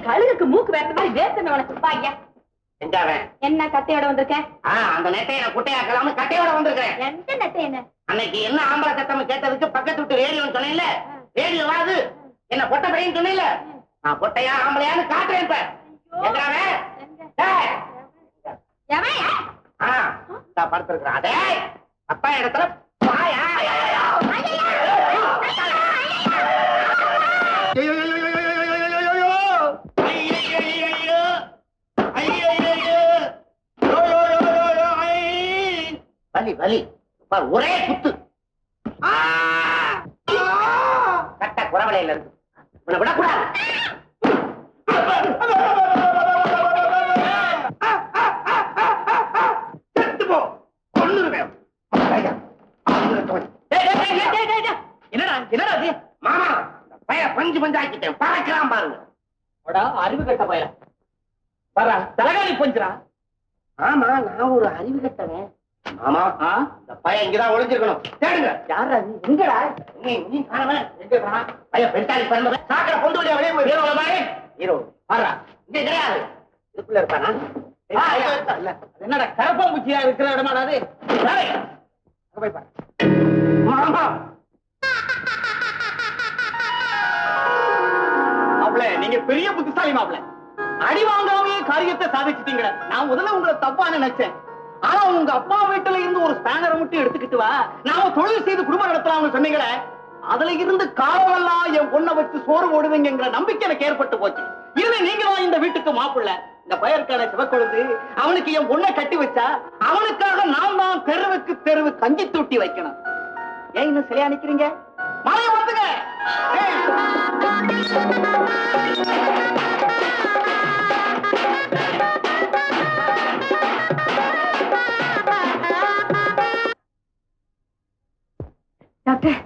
கழுகுக்கு மூக்கு வேற மாதிரி வேர்த்தன உனக்கு பாய்யா. என்ன கட்டையோட வந்திருக்கேன்? அந்த நெட்டையை நான் குட்டையாக்கலாம்னு கட்டையோட வந்திருக்கேன். எந்த நெட்டை? என்ன அன்னைக்கு என்ன ஆம்பளை சத்தம் கேட்டதுக்கு பக்கத்து விட்டு ரேடியோன்னு சொன்னேன்ல, ரேடியோ வாது என்ன பொட்டை பையன் சொன்னேன்ல, நான் பொட்டையா ஆம்பளையான்னு காட்டுறேன். இப்ப படுத்திருக்கிறேன். அதே அப்பா இடத்துல பாயா. வலி வலி ஒரே குத்து. கட்ட குறவலையில இருக்கு. விடக்கூடாது. என்னடா மாமா பய பஞ்சு பஞ்சாக்கிட்டேன். பறக்கலாம் பாருங்க. அறிவு கட்ட பய தலகாணி பஞ்சுரா. ஆமா நான் ஒரு அறிவு கட்டவன். ஆமா இந்த பையன் இங்கதான் ஒளிஞ்சிருக்கணும். தேடுங்க. யாரா நீ? எங்கடா நீ காணவன்? எங்க காணா? பையன் பெண்டாலி பண்ண சாக்கடை கொண்டு வழியா வெளியே போய் ஹீரோ பாரு. ஹீரோ பாரா இங்க கிடையாது. இதுக்குள்ள இருக்கானா? என்னடா கரப்பாம்பூச்சியா இருக்கிற இடமாடாது? போய் பாரு. மாமா மாப்ள நீங்க பெரிய புத்திசாலி மாப்ள. அடி வாங்காமே காரியத்தை சாதிச்சிட்டீங்க. நான் முதல்ல உங்களை தப்பா நினைச்சேன். ஆனா உங்க அப்பா வீட்டுல இருந்து ஒரு ஸ்பேனரை மட்டும் எடுத்துக்கிட்டு வா, நாம தொழில் செய்து குடும்பம் நடத்தலாம்னு சொன்னீங்களே, அதுல இருந்து காலமெல்லாம் என் பொண்ணை வச்சு சோறு ஓடுவீங்கிற நம்பிக்கை எனக்கு ஏற்பட்டு போச்சு. இனிமே நீங்களும் இந்த வீட்டுக்கு மாப்பிள்ள. இந்த பயற்கான சிவக்கொழுந்து அவனுக்கு என் பொண்ணை கட்டி வச்சா அவனுக்காக நான் தான் தெருவுக்கு தெருவு கஞ்சி தூட்டி வைக்கணும். ஏன் இன்னும் சிலையா நிக்கிறீங்க? மழைய வந்துங்க. டாக்டர்,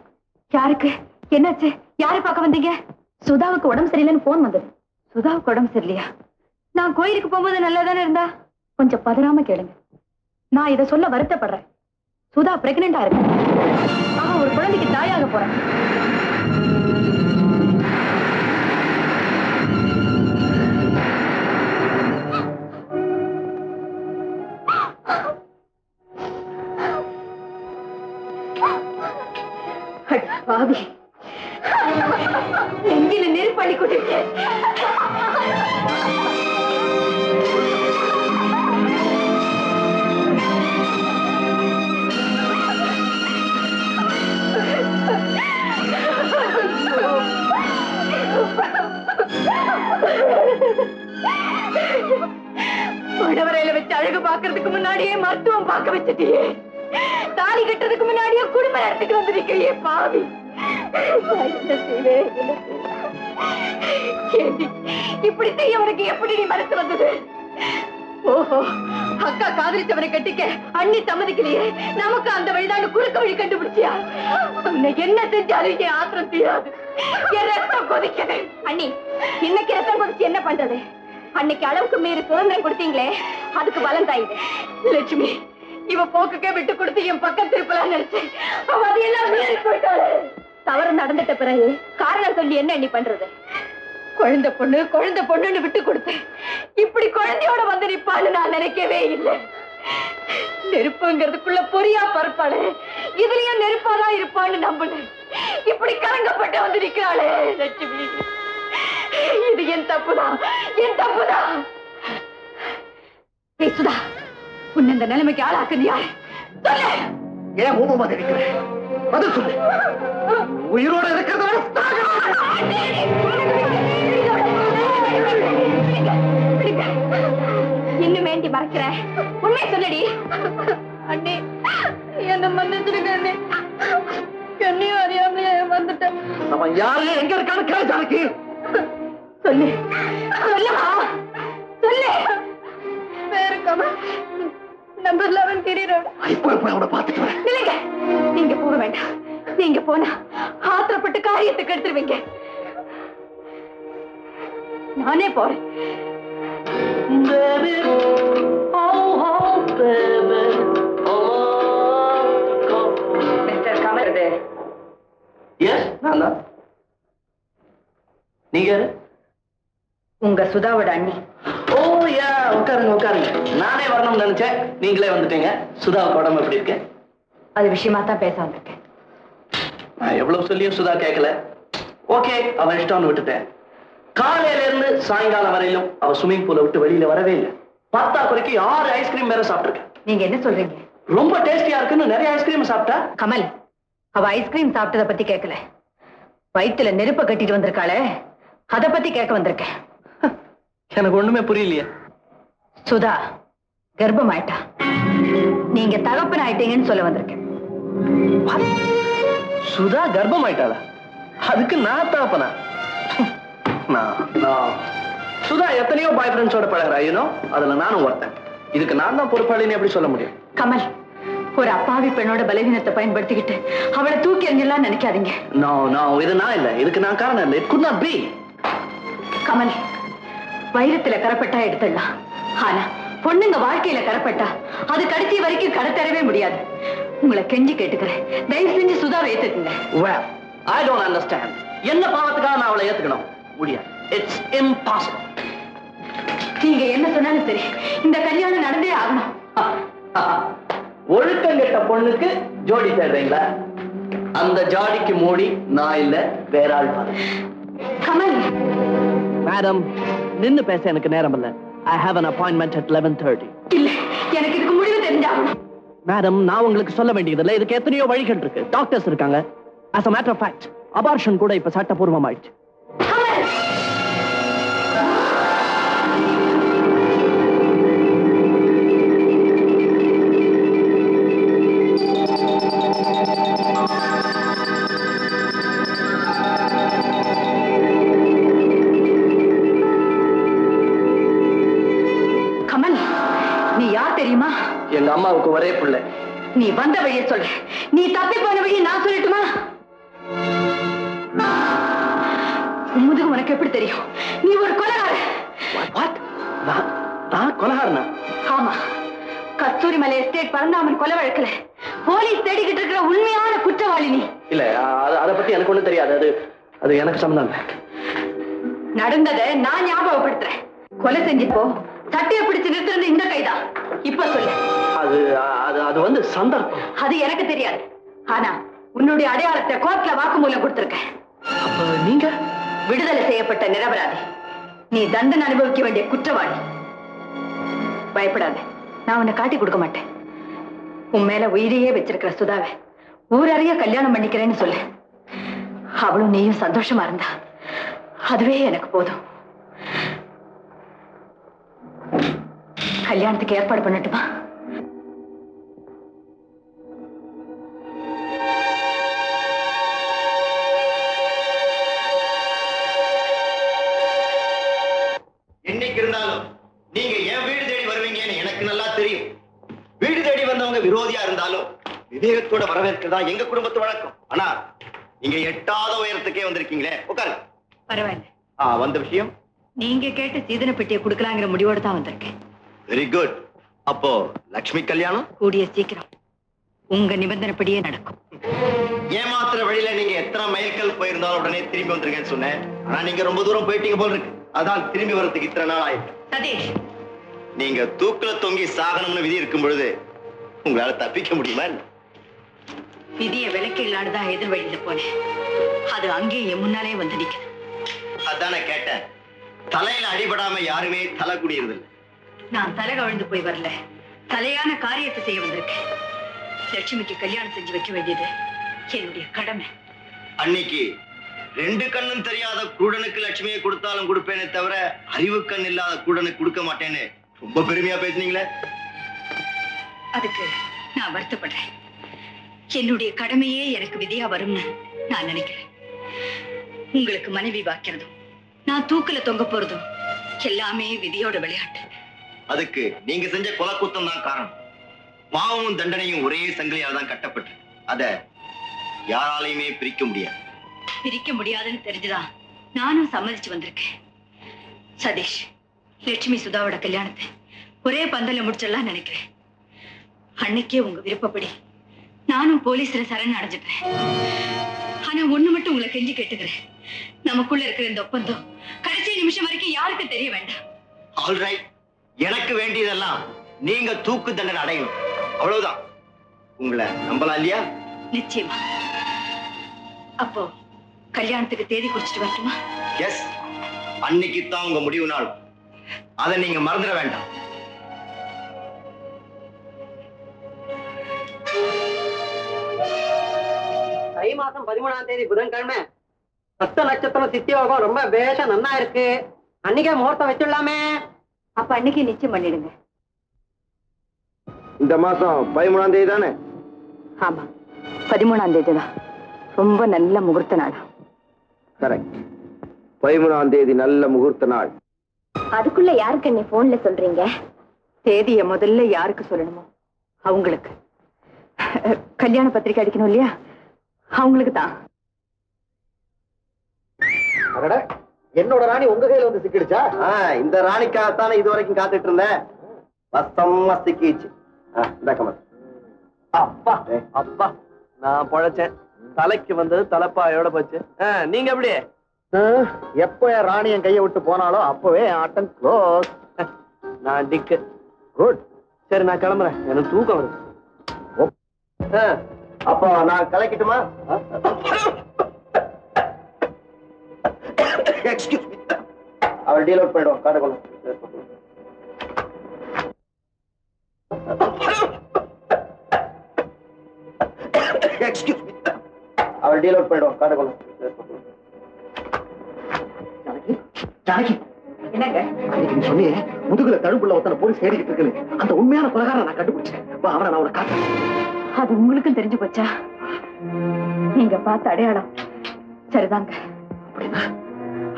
யாருக்கு என்னாச்சு? யாரை பார்க்க வந்தீங்க? சுதாவுக்கு உடம்பு சரியில்லைன்னு போன் வந்தது. சுதாவுக்கு உடம்பு சரியில்லையா? நான் கோயிலுக்கு போகும்போது நல்லா தானே இருந்தா. கொஞ்சம் பதறாம கேளுங்க. நான் இதை சொல்ல வருத்தப்படுறேன். சுதா பிரெக்னெண்டா இருக்கு. அவன் ஒரு குழந்தைக்கு தாயாக போறான். பாவி, நெஞ்சில நெருப்பள்ளி கொட்டிருக்க. உடவரையில வச்சு அழகு பாக்குறதுக்கு முன்னாடியே மருத்துவம் பார்க்க வச்சுட்டியே. தாலி கட்டுறதுக்கு முன்னாடியே குடும்ப நடத்திட்டு வந்திருக்கையே பாவி. இப்படி செய்ய உனக்கு எப்படி நீ மனசு வந்தது? ஓஹோ, அக்கா காதலிச்சவனை கட்டிக்க அண்ணி சம்மதிக்கலையே, நமக்கு அந்த வழிதான் குறுக்க வழி கண்டுபிடிச்சியா? உன்னை என்ன செஞ்சாலும் என் ஆத்திரம் தீராது. என் ரத்தம் கொதிக்குது. அண்ணி, இன்னைக்கு ரத்தம் கொதிச்சு என்ன பண்றது? அன்னைக்கு அளவுக்கு மீறி சுதந்திரம் கொடுத்தீங்களே, அதுக்கு பலம் தாயுது. லட்சுமி, இவ போக்குக்கே விட்டு கொடுத்து என் பக்கம் திருப்பலாம் நினைச்சேன். அவ அதையெல்லாம் மீறி போயிட்டாரு. தவறு நடந்துட்ட பிறகு காரணம் சொல்லி என்ன எண்ணி பண்றது? குழந்தை பொண்ணுன்னு விட்டு கொடுத்தேன். இப்படி குழந்தையோட வந்து நிப்பான்னு நான் நினைக்கவே இல்லை. நெருப்புங்கிறதுக்குள்ள பொரியா பரப்பாளு, இதுலயும் நெருப்பாதான் இருப்பான்னு நம்பினேன். இப்படி கலங்கப்பட்டு வந்து நிக்கிறாளே லட்சுமி, இது என் தப்புதான், என் தப்புதான். சுதா, உன்னை இந்த நிலைமைக்கு ஆளாக்குது யாரு? சொல்லு. ஏன் மூப்பமா இருக்கிறேன்? பதில் சொல்லு. உயிரோட இருக்கிறத இன்னும் வேண்டி மறைக்கிற? உண்மையை சொல்லடி. அண்ணே, என்ன மன்னிச்சிருக்க அண்ணே. என்னையும் அறியாமலே வந்துட்டேன். அவன் யாரு, எங்க இருக்கான்னு கேட்டானுக்கு சொல்லு. சொல்லுமா, சொல்லு. வேறு கமல் நம்பர் 11 கிரி ரோடு. அவனை பார்த்துட்டு வரேன். இல்லைங்க, நீங்க போக வேண்டாம். நீங்க போனா ஆத்திரப்பட்டு காரியத்துக்கு எடுத்துருவீங்க. நானே போறேன். மிஸ்டர் கமல், எஸ், நான் தான். நீங்க உங்க சுதாவோட அண்ணி. ஓ யா, உட்காருங்க உட்காருங்க. நானே வரணும்னு நினைச்சேன், நீங்களே வந்துட்டீங்க. சுதாவுக்கு உடம்பு எப்படி இருக்கு? அது விஷயமா தான் பேச வந்திருக்கேன். நான் எவ்வளவு சொல்லியும் சுதா கேட்கல. ஓகே, அவன் இஷ்டம்னு விட்டுட்டேன். காலையில இருந்து சாயங்காலம் வரையிலும் அவ ஸ்விமிங் பூலை விட்டு வெளியில வரவே இல்லை. 10 குறைக்கு 6 ஐஸ்கிரீம் வேற சாப்பிட்டுருக்கேன். நீங்க என்ன சொல்றீங்க? ரொம்ப டேஸ்டியா இருக்குன்னு நிறைய ஐஸ்கிரீம் சாப்பிட்டா. கமல், அவ ஐஸ்கிரீம் சாப்பிட்டதை பத்தி கேட்கல, வயிற்றுல நெருப்ப கட்டிட்டு வந்திருக்காளே அத பத்தி கேட்க வந்திருக்கேன். எனக்கு ஒண்ணுமே புரியலையே. சுதா கர்ப்பம் ஆயிட்டா, நீங்க தகப்பன் ஆயிட்டீங்கன்னு சொல்ல வந்திருக்கேன். சுதா கர்ப்பம் ஆயிட்டாளா? அதுக்கு நான் தாப்பனா? சுதா எத்தனையோ பாய் ஃப்ரெண்ட்ஸோட பழகிறா, அதுல நானும் ஒருத்தன். இதுக்கு நான் தான் பொறுப்பாளின்னு எப்படி சொல்ல முடியும்? கமல், ஒரு அப்பாவி பெண்ணோட பலவீனத்தை பயன்படுத்திக்கிட்டு அவளை தூக்கி எறிஞ்சலாம் நினைக்காதீங்க. இது நான் இல்ல, இதுக்கு நான் காரணம் இல்லை. It could not be. Kamal, வைரத்துல கரப்பட்டா எடுத்துடலாம், ஆனா பொண்ணுங்க வாழ்க்கையில கரப்பட்டா அது கடைசி வரைக்கும் கடத்தரவே முடியாது. உங்களை கெஞ்சி கேட்டுக்கிறேன், தயவு செஞ்சு சுதாவை ஏத்துக்குங்க. Well, I don't understand. என்ன பாவத்துக்காக நான் அவளை ஏத்துக்கணும்? முடியாது. It's impossible. நீங்க என்ன சொன்னாலும் சரி, இந்த கல்யாணம் நடந்தே ஆகணும். ஒழுக்கம் கெட்ட பொண்ணுக்கு ஜோடி தேடுறீங்களா? அந்த ஜாடிக்கு மூடி நான் இல்ல, வேற ஆள் பாரு. கமல், மேடம், நின்னு பேச எனக்கு நேரம் இல்ல. I have an appointment at 11:30. இல்ல, எனக்கு இதுக்கு முடிவு தெரிஞ்சாகணும். மேடம், நான் உங்களுக்கு சொல்ல வேண்டியதில்லை. இதுக்கு எத்தனையோ வழிகள் இருக்கு, டாக்டர்ஸ் இருக்காங்க. As a matter of fact, abortion கூட இப்ப சட்டபூர்வமாயிடுச்சு. கமல், நீ யார் தெரியுமா? எங்க அம்மாவுக்கு ஒரே பிள்ளை. நீ வந்த வழியை சொல்ற, நீ தப்பி போன வழியை நான் சொல்லட்டுமா? முதுகு உனக்கு எப்படி தெரியும்? நீ ஒரு கொலைகாரன். நான் கொலைகாரனா? ஆமா, கஸ்தூரி மலை எஸ்டேட் பரந்தாமன் கொலை வழக்குல போலீஸ் தேடிக்கிட்டு இருக்கிற உண்மையான குற்றவாளி நீ. இல்ல, அத பத்தி எனக்கு ஒண்ணும் தெரியாது. அது எனக்கு சம்பந்தம் இல்லை. நடந்ததை நான் ஞாபகப்படுத்துறேன். கொலை செஞ்சிப்போ சட்டையை பிடிச்சு நிறுத்திருந்த இந்த கைதான். இப்ப சொல்லு. அது வந்து சந்தர்ப்பம். அது எனக்கு தெரியாது, ஆனா உன்னுடைய அடையாளத்தை கோர்ட்ல வாக்குமூலம் கொடுத்திருக்கேன். நீங்க விடுதலை செய்யப்பட்ட நிரபராதி, நீ தண்டனை அனுபவிக்க வேண்டிய குற்றவாளி. பயப்படாத, நான் உன்னை காட்டி கொடுக்க மாட்டேன். உன் மேல உயிரையே வச்சிருக்கிற சுதாவை ஊரறிய கல்யாணம் பண்ணிக்கிறேன்னு சொல்லு. அவளும் நீயும் சந்தோஷமா இருந்தா அதுவே எனக்கு போதும். கல்யாணத்துக்கு ஏற்பாடு பண்ணட்டுமா? என்னைக்கு இருந்தாலும் நீங்க என் வீடு தேடி வருவீங்கன்னு எனக்கு நல்லா தெரியும். வீடு தேடி வந்தவங்க விரோதியா இருந்தாலும் விவேகத்தோட வரவேற்கிறதா எங்க குடும்பத்து வழக்கம். ஆனா நீங்க எட்டாத உயரத்துக்கே வந்திருக்கீங்களே. உட்காரு. பரவாயில்ல. வந்த விஷயம் நீங்க கேட்டு சீதன பெட்டியை கொடுக்கலாங்கிற முடிவோடு தான் வந்திருக்கேன். Very good. அப்போ லட்சுமி கல்யாணம் கூடிய சீக்கிரம் உங்க நிபந்தனைப்படியே நடக்கும். ஏமாத்துற வழியில நீங்க எத்தனை மைல்கள் போயிருந்தாலும் உடனே திரும்பி வந்துருக்கேன்னு சொன்னேன். ஆனா நீங்க ரொம்ப தூரம் போயிட்டீங்க போல இருக்கு. அதான் திரும்பி வர்றதுக்கு இத்தனை நாள் ஆயிட்டு. சதீஷ், நீங்க தூக்குல தொங்கி சாகணும்னு விதி இருக்கும் பொழுது உங்களால தப்பிக்க முடியுமா? விதிய விளக்கிடலான்னுதான் எதிர் வழியில போனேன். அது அங்கேயும் என் முன்னாலே வந்து நிக்குது. அதானே கேட்டேன். தலையில அடிபடாம யாருமே தலை குடியிருது. நான் தலை கவிழ்ந்து போய் வரல, தலையான காரியத்தை செய்ய வந்திருக்கேன். லட்சுமிக்கு கல்யாணம் செஞ்சு வைக்க வேண்டியது என்னுடைய கடமை. அன்னைக்கு 2 கண்ணும் தெரியாத கூடனுக்கு லட்சுமியை கொடுத்தாலும் கொடுப்பேனே தவிர அறிவு கண் இல்லாத கூடனுக்கு கொடுக்க மாட்டேன்னு ரொம்ப பெருமையா பேசுனீங்களே. அதுக்கு நான் வருத்தப்படுறேன். என்னுடைய கடமையே எனக்கு விதியா வரும்னு நான் நினைக்கிறேன். உங்களுக்கு மனைவி வாக்கிறதும் நான் தூக்கில தொங்க போறதும் எல்லாமே விதியோட விளையாட்டு. அதுக்கு நீங்க செஞ்ச கொலை குத்தம் தான் காரணம். பாவமும் தண்டனையும் ஒரே சங்கிலியால் தான் கட்டப்பட்டு அத யாராலையுமே பிரிக்க முடியாது. பிரிக்க முடியாதுன்னு தெரிஞ்சுதான் நானும் சம்மதிச்சு வந்திருக்கேன். சதீஷ், லட்சுமி சுதாவோட கல்யாணத்தை ஒரே பந்தல்ல முடிச்சிடலாம் நினைக்கிறேன். அன்னைக்கே உங்க விருப்பப்படி நானும் போலீஸ்ல சரண் அடைஞ்சிட்டேன். ஆனா ஒண்ணு மட்டும் உங்களை கெஞ்சி கேட்டுக்கிறேன். நமக்குள்ள இருக்கிற இந்த ஒப்பந்தம் கடைசி நிமிஷம் வரைக்கும் யாருக்கு தெரிய வேண்டாம். ஆல்ரைட், எனக்கு வேண்டியதெல்லாம் நீங்க தூக்கு தண்டனை அடையணும், அவ்வளவுதான். உங்களை நம்பலாம் இல்லையா? நிச்சயமா. அப்போ கல்யாணத்துக்கு தேதி குறிச்சிட்டு வரட்டுமா? எஸ், அன்னைக்கு தான் உங்க முடிவு நாள். அதை நீங்க மறந்துட வேண்டாம். தை மாசம் 13ஆம் தேதி புதன்கிழமை சத்த நட்சத்திரம் சித்தியோகம் ரொம்ப பேஷம் நன்னா இருக்கு. அன்னைக்கே முகூர்த்தம் வச்சிடலாமே. அப்ப அன்னைக்கு நிச்சயம் பண்ணிடுங்க. இந்த மாசம் 13ஆம் தேதி தானே? ஆமா, 13ஆம் தேதி தான். ரொம்ப நல்ல முகூர்த்த நாள். கரெக்ட், 13ஆம் தேதி நல்ல முகூர்த்த நாள். அதுக்குள்ள யாருக்கு நீ போன்ல சொல்றீங்க? தேதிய முதல்ல யாருக்கு சொல்லணுமோ அவங்களுக்கு. கல்யாண பத்திரிக்கை அடிக்கணும் இல்லையா, அவங்களுக்கு தான். என்னோட ராணி உங்க கையில வந்து சிக்கிடுச்சா? இந்த ராணிக்காகத்தானே இது வரைக்கும் காத்துட்டு இருந்தேன். வசமா சிக்கிச்சு. அப்பா அப்பா, நான் பொழைச்சேன். தலைக்கு வந்தது தலைப்பாயோட போச்சு. நீங்க எப்படி? எப்ப என் ராணி என் கையை விட்டு போனாலோ அப்பவே ஆட்டம் க்ளோஸ். நான் டிக்கு. குட். சரி, நான் கிளம்புறேன். எனக்கு தூக்கம் வருது. அப்போ நான் கலக்கிட்டுமா? எக்ஸ்கியூஸ் மீ, அவர் டீல் அவுட் பண்ணிடுவோம். காட்டக்கணும். எக்ஸ்கியூஸ் மீ, அவர் டீல் அவுட் பண்ணிடுவோம். காட்டக்கணும். ஜானகி, என்னங்க அன்னைக்கு நீ சொன்னியே முதுகுல தழும்புள்ள ஒருத்தனை போலீஸ் தேடிக்கிட்டு இருக்குன்னு, அந்த உண்மையான கொலைகாரன் நான் கண்டுபிடிச்சேன். அவனை நான் உனக்கு காட்டுறேன். அது உங்களுக்கும் தெரிஞ்சு போச்சா? நீங்க பார்த்த அடையாளம் சரிதாங்க. அப்படின்னா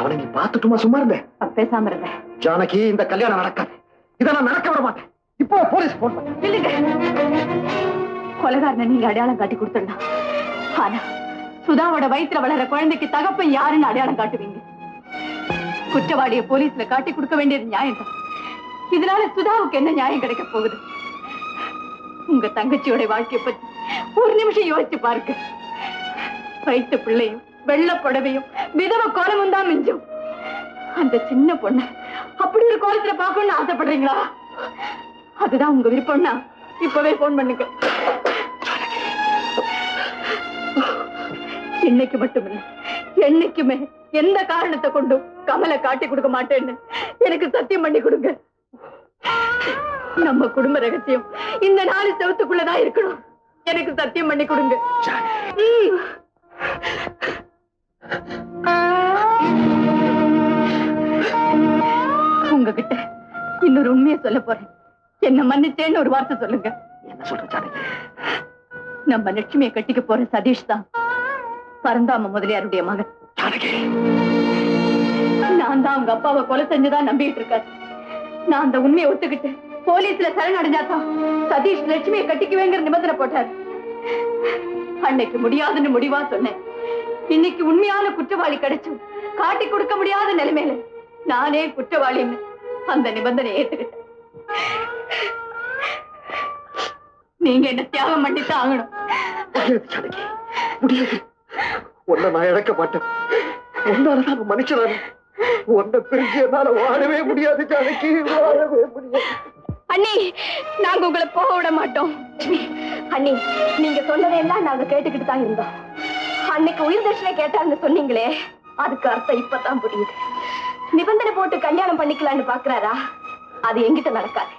அவனை நீ பார்த்துட்டுமா சும்மா இருந்தேன்? பேசாம இருந்தேன். ஜானகி, இந்த கல்யாணம் நடக்காது. இதை நான் நடக்க விட மாட்டேன். இப்போ போலீஸ் போன் பண்ண. இல்லைங்க, கொலைகாரனை நீங்க அடையாளம் காட்டி கொடுத்துடலாம். ஆனா சுதாவோட வயிற்றுல வளர குழந்தைக்கு தகப்பன் யாருன்னு அடையாளம் காட்டுவீங்க. குற்றவாளியை போலீஸ்ல காட்டி கொடுக்க வேண்டியது நியாயம் தான். இதனால சுதாவுக்கு என்ன நியாயம் கிடைக்க போகுது? உங்க தங்கச்சியோட வாழ்க்கையை பத்தி ஒரு நிமிஷம் யோசிச்சு பாருங்க. வயிற்று பிள்ளையும் வெள்ள புடவையும் விதவ கோலமும் தான் மிஞ்சும். அந்த சின்ன பொண்ண அப்படி ஒரு கோலத்துல பார்க்கணும்னு ஆசைப்படுறீங்களா? அதுதான் உங்க விருப்பம்னா இப்பவே போன் பண்ணுங்க. இன்னைக்கு மட்டுமில்லை, என்னைக்குமே எந்த காரணத்தை கொண்டும் கமலை காட்டி கொடுக்க மாட்டேன்னு எனக்கு சத்தியம் பண்ணி கொடுங்க. நம்ம குடும்ப ரகசியம் இந்த 4 செவத்துக்குள்ளதான் இருக்கணும். எனக்கு சத்தியம் பண்ணி கொடுங்க. உங்ககிட்ட இன்னொரு உண்மையை சொல்ல போறேன். என்ன மன்னிச்சேன்னு ஒரு வார்த்தை சொல்லுங்க. என்ன சொல்ற ஜானகி? நம்ம லட்சுமியை கட்டிக்க போற சதீஷ் தான் பரந்தாம முதலியாருடைய மகன். நான் தான் அவங்க அப்பாவை கொலை செஞ்சுதான் நம்பிட்டு இருக்காரு. நான் அந்த உண்மையை ஒத்துக்கிட்டு போலீஸ்ல சரணடைஞ்சாதான் சதீஷ் லட்சுமியை கட்டிக்குவேங்கிற நிபந்தனை போட்டார். அன்னைக்கு முடியாதுன்னு முடிவா சொன்னேன். இன்னைக்கு உண்மையான குற்றவாளி கிடைச்சும் காட்டி கொடுக்க முடியாத நிலைமையில நானே குற்றவாளின்னு அந்த நிபந்தனை ஏத்துக்கிட்டேன். நீங்க என்ன தியாகம் பண்ணித்தான் ஆகணும். முடியாது, உன்னை நான் இழக்க மாட்டேன். உன்னாலதான் மனுஷனான உன்னை பிரிஞ்சு என்னால வாழவே முடியாது ஜானகி, வாழவே முடியாது. அண்ணி, நாங்க உங்களை போக விட மாட்டோம். அண்ணி, நீங்க சொன்னதையெல்லாம் நாங்க கேட்டுக்கிட்டு தான் இருந்தோம். அன்னைக்கு உயிர் தர்ஷனை கேட்டான்னு சொன்னீங்களே, அதுக்கு அர்த்தம் இப்பதான் புரியுது. நிபந்தனை போட்டு கல்யாணம் பண்ணிக்கலான்னு பாக்குறாரா? அது என்கிட்ட நடக்காது.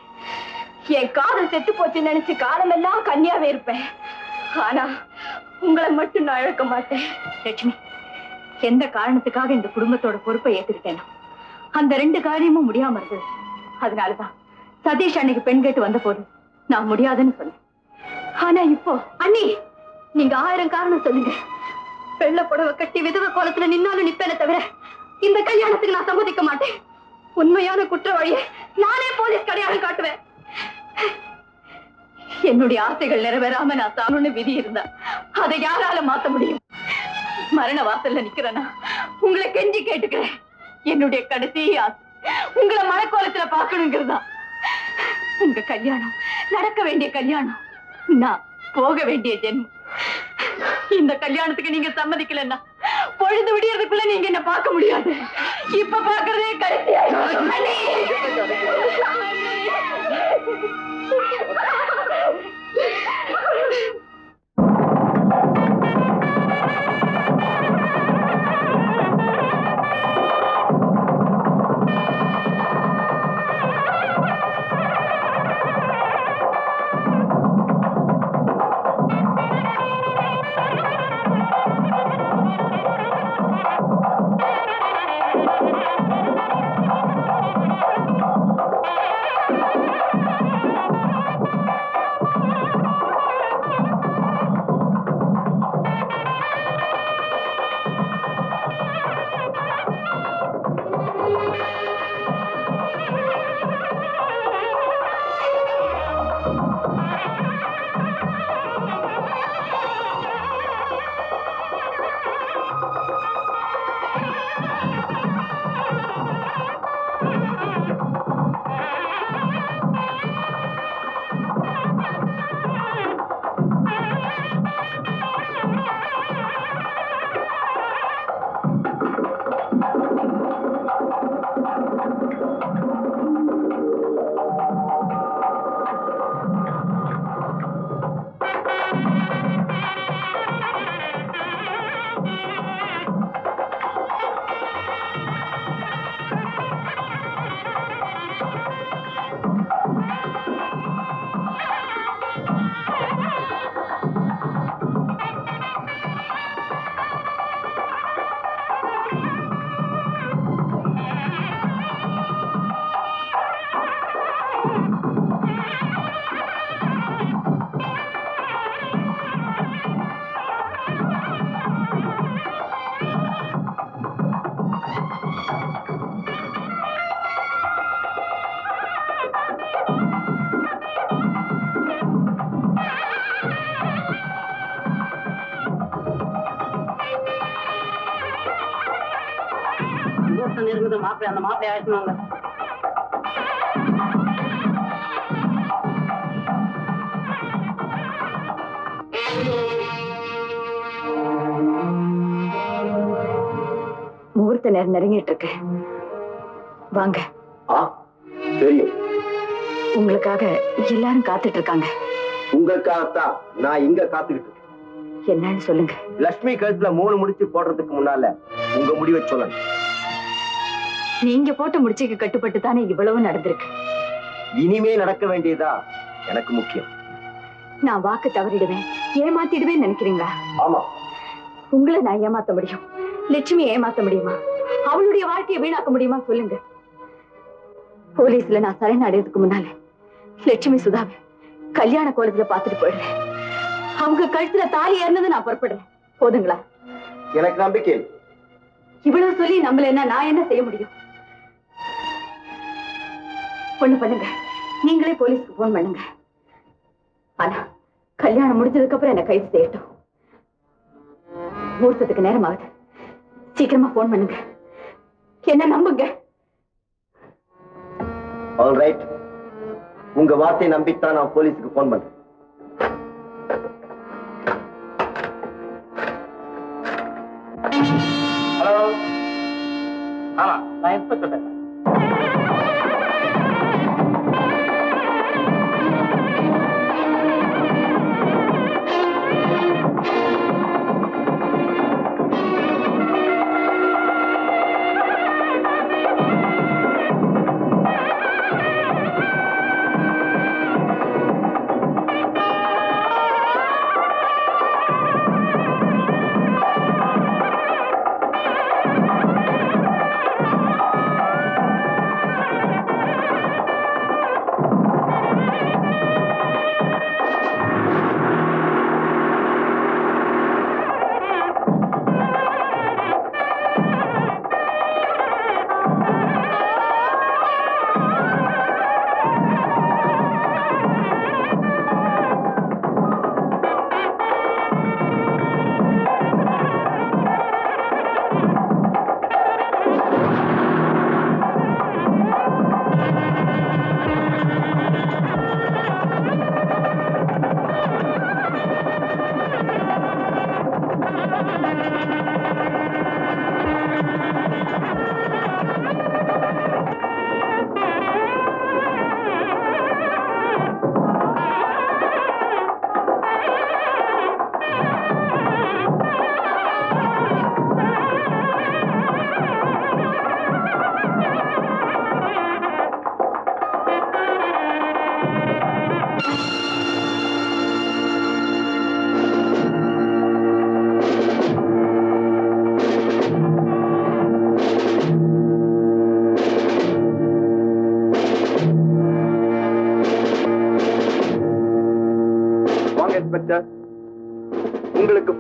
என் காதல் செத்து போச்சுன்னு நினைச்சு காலமெல்லாம் கன்னியாவே இருப்பேன். ஆனா உங்களை மட்டும் நான் இழக்க மாட்டேன். லட்சுமி, எந்த காரணத்துக்காக இந்த குடும்பத்தோட பொறுப்பை ஏத்துக்கிட்டேனோ அந்த 2 காரியமும் முடியாம இருந்தது. அதனாலதான் சதீஷ் அன்னைக்கு பெண் கேட்டு வந்த போது நான் முடியாதுன்னு சொன்னேன். ஆனா இப்போ அண்ணி, நீங்க 1000 காரணம் சொல்லுங்க. வெள்ள புடவை கட்டி விதவ கோலத்துல நின்னாலும் நிப்பேனே தவிர இந்த கல்யாணத்துக்கு நான் சம்மதிக்க மாட்டேன். உண்மையான குற்றவாளியை நானே போலீஸ் அடையாளம் காட்டுவேன். என்னுடைய ஆசைகள் நிறைவேறாம நான் சாணுன்னு விதி இருந்தா அதை யாரால மாத்த முடியும்? மரண வாசல்ல நிக்கிறேன்னா உங்களை கெஞ்சி கேட்டுக்கிறேன். என்னுடைய கடைசி ஆசை உங்களை மனக்கோலத்துல பாக்கணுங்கிறதா. உங்க கல்யாணம் நடக்க வேண்டிய கல்யாணம், நான் போக வேண்டிய ஜென்மம். இந்த கல்யாணத்துக்கு நீங்க சம்மதிக்கலன்னா பொழுது விடியறதுக்குள்ள நீங்க என்ன பார்க்க முடியாது. இப்ப பாக்குறதே கடைசியா. இருக்குது மாப்பிள்ளை, அந்த மாப்பிள்ளை ஆயிடுச்சுனாங்க. முகூர்த்த நேரம் நெருங்கிட்டு இருக்கு, வாங்க. தெரியும், உங்களுக்காக எல்லாரும் காத்துட்டு இருக்காங்க. உங்களுக்காகத்தான் நான் இங்க காத்துக்கிட்டு இருக்கேன். என்னன்னு சொல்லுங்க. லட்சுமி கழுத்துல 3 முடிச்சு போடுறதுக்கு முன்னால உங்க முடிவை சொல்லணும். நீங்க போட்ட முடிச்சுக்கு கட்டுப்பட்டு தானே இவ்வளவு நடந்திருக்கு. இனிமே நடக்க வேண்டியதா எனக்கு முக்கியம். நான் வாக்கு தவறிடுவேன், ஏமாத்திடுவேன் நினைக்கிறீங்களா? ஆமா. உங்களை நான் ஏமாத்த முடியும், லட்சுமி ஏமாத்த முடியுமா? அவளுடைய வாழ்க்கையை வீணாக்க முடியுமா? சொல்லுங்க. போலீஸ்ல நான் சரணடைறதுக்கு முன்னால லட்சுமி சுதாவை கல்யாண கோலத்துல பாத்துட்டு போயிடுறேன். அவங்க கழுத்துல தாலி ஏறினது நான் புறப்படுறேன். போதுங்களா? எனக்கு நம்பிக்கை. இவ்வளவு சொல்லி நம்மள என்ன, நான் என்ன செய்ய முடியும்? ஒண்ணு பண்ணுங்க, நீங்களே போலீஸ்க்கு போன் பண்ணுங்க. ஆனா கல்யாணம் முடிஞ்சதுக்கு அப்புறம் என்ன கைது செய்யட்டும். முகூர்த்தத்துக்கு நேரம் ஆகுது, சீக்கிரமா போன் பண்ணுங்க. என்ன நம்புங்க. ஆல் ரைட், உங்க வார்த்தையை நம்பித்தான் நான் போலீஸுக்கு போன் பண்றேன். ஹலோ, ஆமா, நான் இன்ஸ்பெக்டர் பேசுறேன்.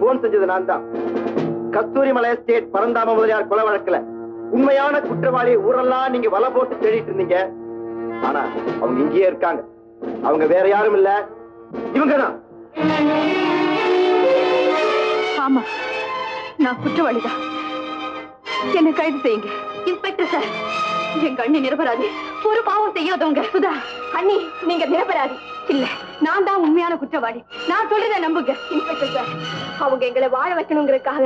போன் செஞ்சது நான் தான். கஸ்தூரிமலை எஸ்டேட் பரந்தாம முதலியார் கொலை வழக்குல உண்மையான குற்றவாளி ஊரெல்லாம் நீங்க வலை போட்டு தேடிட்டு இருந்தீங்க. ஆனா அவங்க இங்கேயே இருக்காங்க. அவங்க வேற யாரும் இல்ல, இவங்கதான். ஆமா, நான் குற்றவாளிதான். என்ன கைது செய்யுங்க. இன்ஸ்பெக்டர் சார், எங்க அண்ணி நிரபராதி, ஒரு பாவம் செய்யாதவங்க. சுதா, அண்ணி நீங்க நிரபராதி இல்ல, நான் தான் உண்மையான குற்றவாளி. நான் சொல்றதை நம்புங்க இன்ஸ்பெக்டர் சார். அவங்க எங்களை வாழ வைக்கணுங்கிறதுக்காக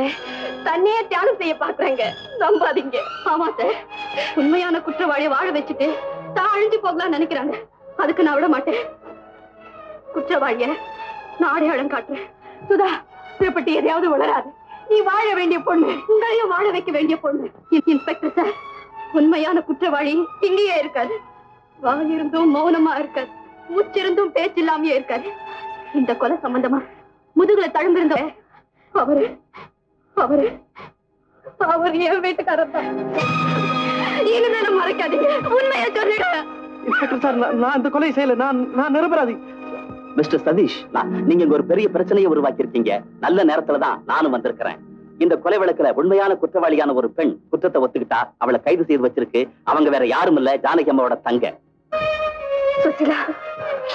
தன்னையே தியானம் செய்ய பாக்குறாங்க, நம்பாதீங்க. ஆமா சார், உண்மையான குற்றவாளியை வாழ வச்சுட்டு தான் அழிஞ்சு போகலாம்னு நினைக்கிறாங்க. அதுக்கு நான் விட மாட்டேன். குற்றவாளிய நான் அடையாளம் காட்டுறேன். சுதா, திருப்பட்டி எதையாவது வளராது. நீ வாழ வேண்டிய பொண்ணு, உங்களையும் வாழ வைக்க வேண்டிய பொண்ணு. இன்ஸ்பெக்டர் சார், உண்மையான குற்றவாளி இங்கேயே இருக்காது. வாயிருந்தும் மௌனமா இருக்காது, மூச்சிருந்தும் பேச்சு இல்லாமயே இருக்காது. இந்த கொலை சம்பந்தமா முதுகுல தழும்பிருந்த அவரு அவரு அவர் என் வீட்டுக்காரர் தான். இனிமேலும் மறைக்காதீங்க, உண்மையை சொல்லிட. இன்ஸ்பெக்டர் சார், நான் இந்த கொலை செய்யல. நான் நிரபராதி. மிஸ்டர் சதீஷ், நீங்க இங்க ஒரு பெரிய பிரச்சனையை உருவாக்கி இருக்கீங்க. நல்ல நேரத்துலதான் நானும் வந்திருக்கிறேன். இந்த கொலை வழக்குல உண்மையான குற்றவாளியான ஒரு பெண் குற்றத்தை ஒத்துக்கிட்டா அவளை கைது செய்து வச்சிருக்கு. அவங்க வேற யாரும் இல்ல, ஜானகி அம்மாவோட தங்க. சுசிலா,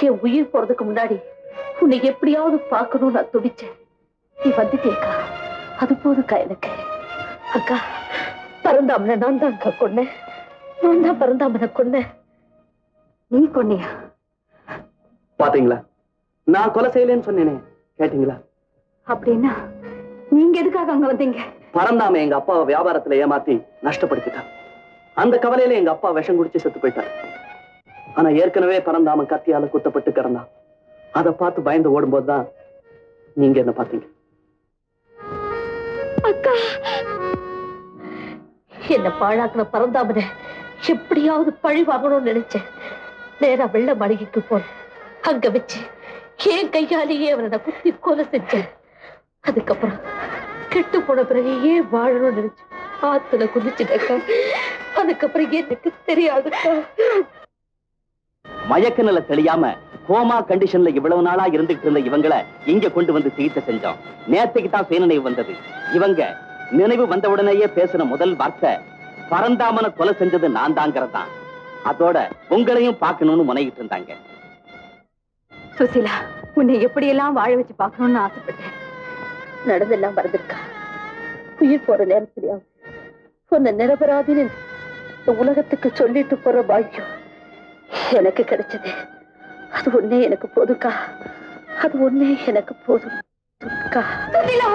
என் உயிர் போறதுக்கு முன்னாடி உன்னை எப்படியாவது பார்க்கணும்னு நான் துடிச்சேன். நீ வந்துட்டேக்கா, அது போதுக்கா எனக்கு. அக்கா, பரந்தாமனை நான் தான் அக்கா கொன்னேன். நான் தான் பரந்தாமனை கொன்னேன். நீ கொன்னியா? பாத்தீங்களா, நான் கொலை செய்யலன்னு சொன்னேனே, கேட்டீங்களா? அப்படின்னா நீங்க எதுக்காக அங்க வந்தீங்க? பரந்தாம எங்க அப்பாவை வியாபாரத்துல ஏமாத்தி நஷ்டப்படுத்திட்டான். அந்த கவலையில எங்க அப்பா விஷம் குடிச்சு செத்து போயிட்டார். ஆனா ஏற்கனவே பரந்தாம கத்தியால குத்தப்பட்டு கிடந்தான். அதை பார்த்து பயந்து ஓடும்போதுதான் நீங்க என்ன பாத்தீங்க. அக்கா, என்ன பாழாக்குன பரந்தாமனை எப்படியாவது பழி வாங்கணும்னு நினைச்சேன். நேரா வெள்ள மடகிக்கு போனேன். அங்க வச்சு என் கையாலேயே அவனை நான் குத்தி கொலை செஞ்சேன். அதுக்கப்புறம் கெட்டு போன பிறகு ஏன் வாழணும்னு நினைச்சு ஆத்துல குதிச்சுட்டேக்கா. அதுக்கப்புறம் எனக்கு தெரியாதுக்கா. மயக்க நிலை தெளியாம கோமா கண்டிஷன்ல இவ்வளவு நாளா இருந்துகிட்டு இருந்த இவங்களை இங்க கொண்டு வந்து சிகிச்சை செஞ்சோம். நேற்றுக்கு தான் சுயநினைவு வந்தது. இவங்க நினைவு வந்த உடனேயே பேசின முதல் வார்த்தை பரந்தாமனை கொலை செஞ்சது நான் தாங்கிறதான். அதோட உங்களையும் பார்க்கணும்னு முனைகிட்டு இருந்தாங்க. சுசிலா, உன்னை எப்படியெல்லாம் வாழ வச்சு பார்க்கணும்னு ஆசைப்பட்டேன். நடந்தெல்லாம் மறந்துருக்கா. உயிர் போற நேரத்திலேயாவது உன்னை நிரபராதின்னு உலகத்துக்கு சொல்லிட்டு போற பாக்கியம் எனக்கு கிடைச்சது. அது ஒன்னே எனக்கு போதுக்கா. அது ஒன்னே எனக்கு போதும். சுசிலா!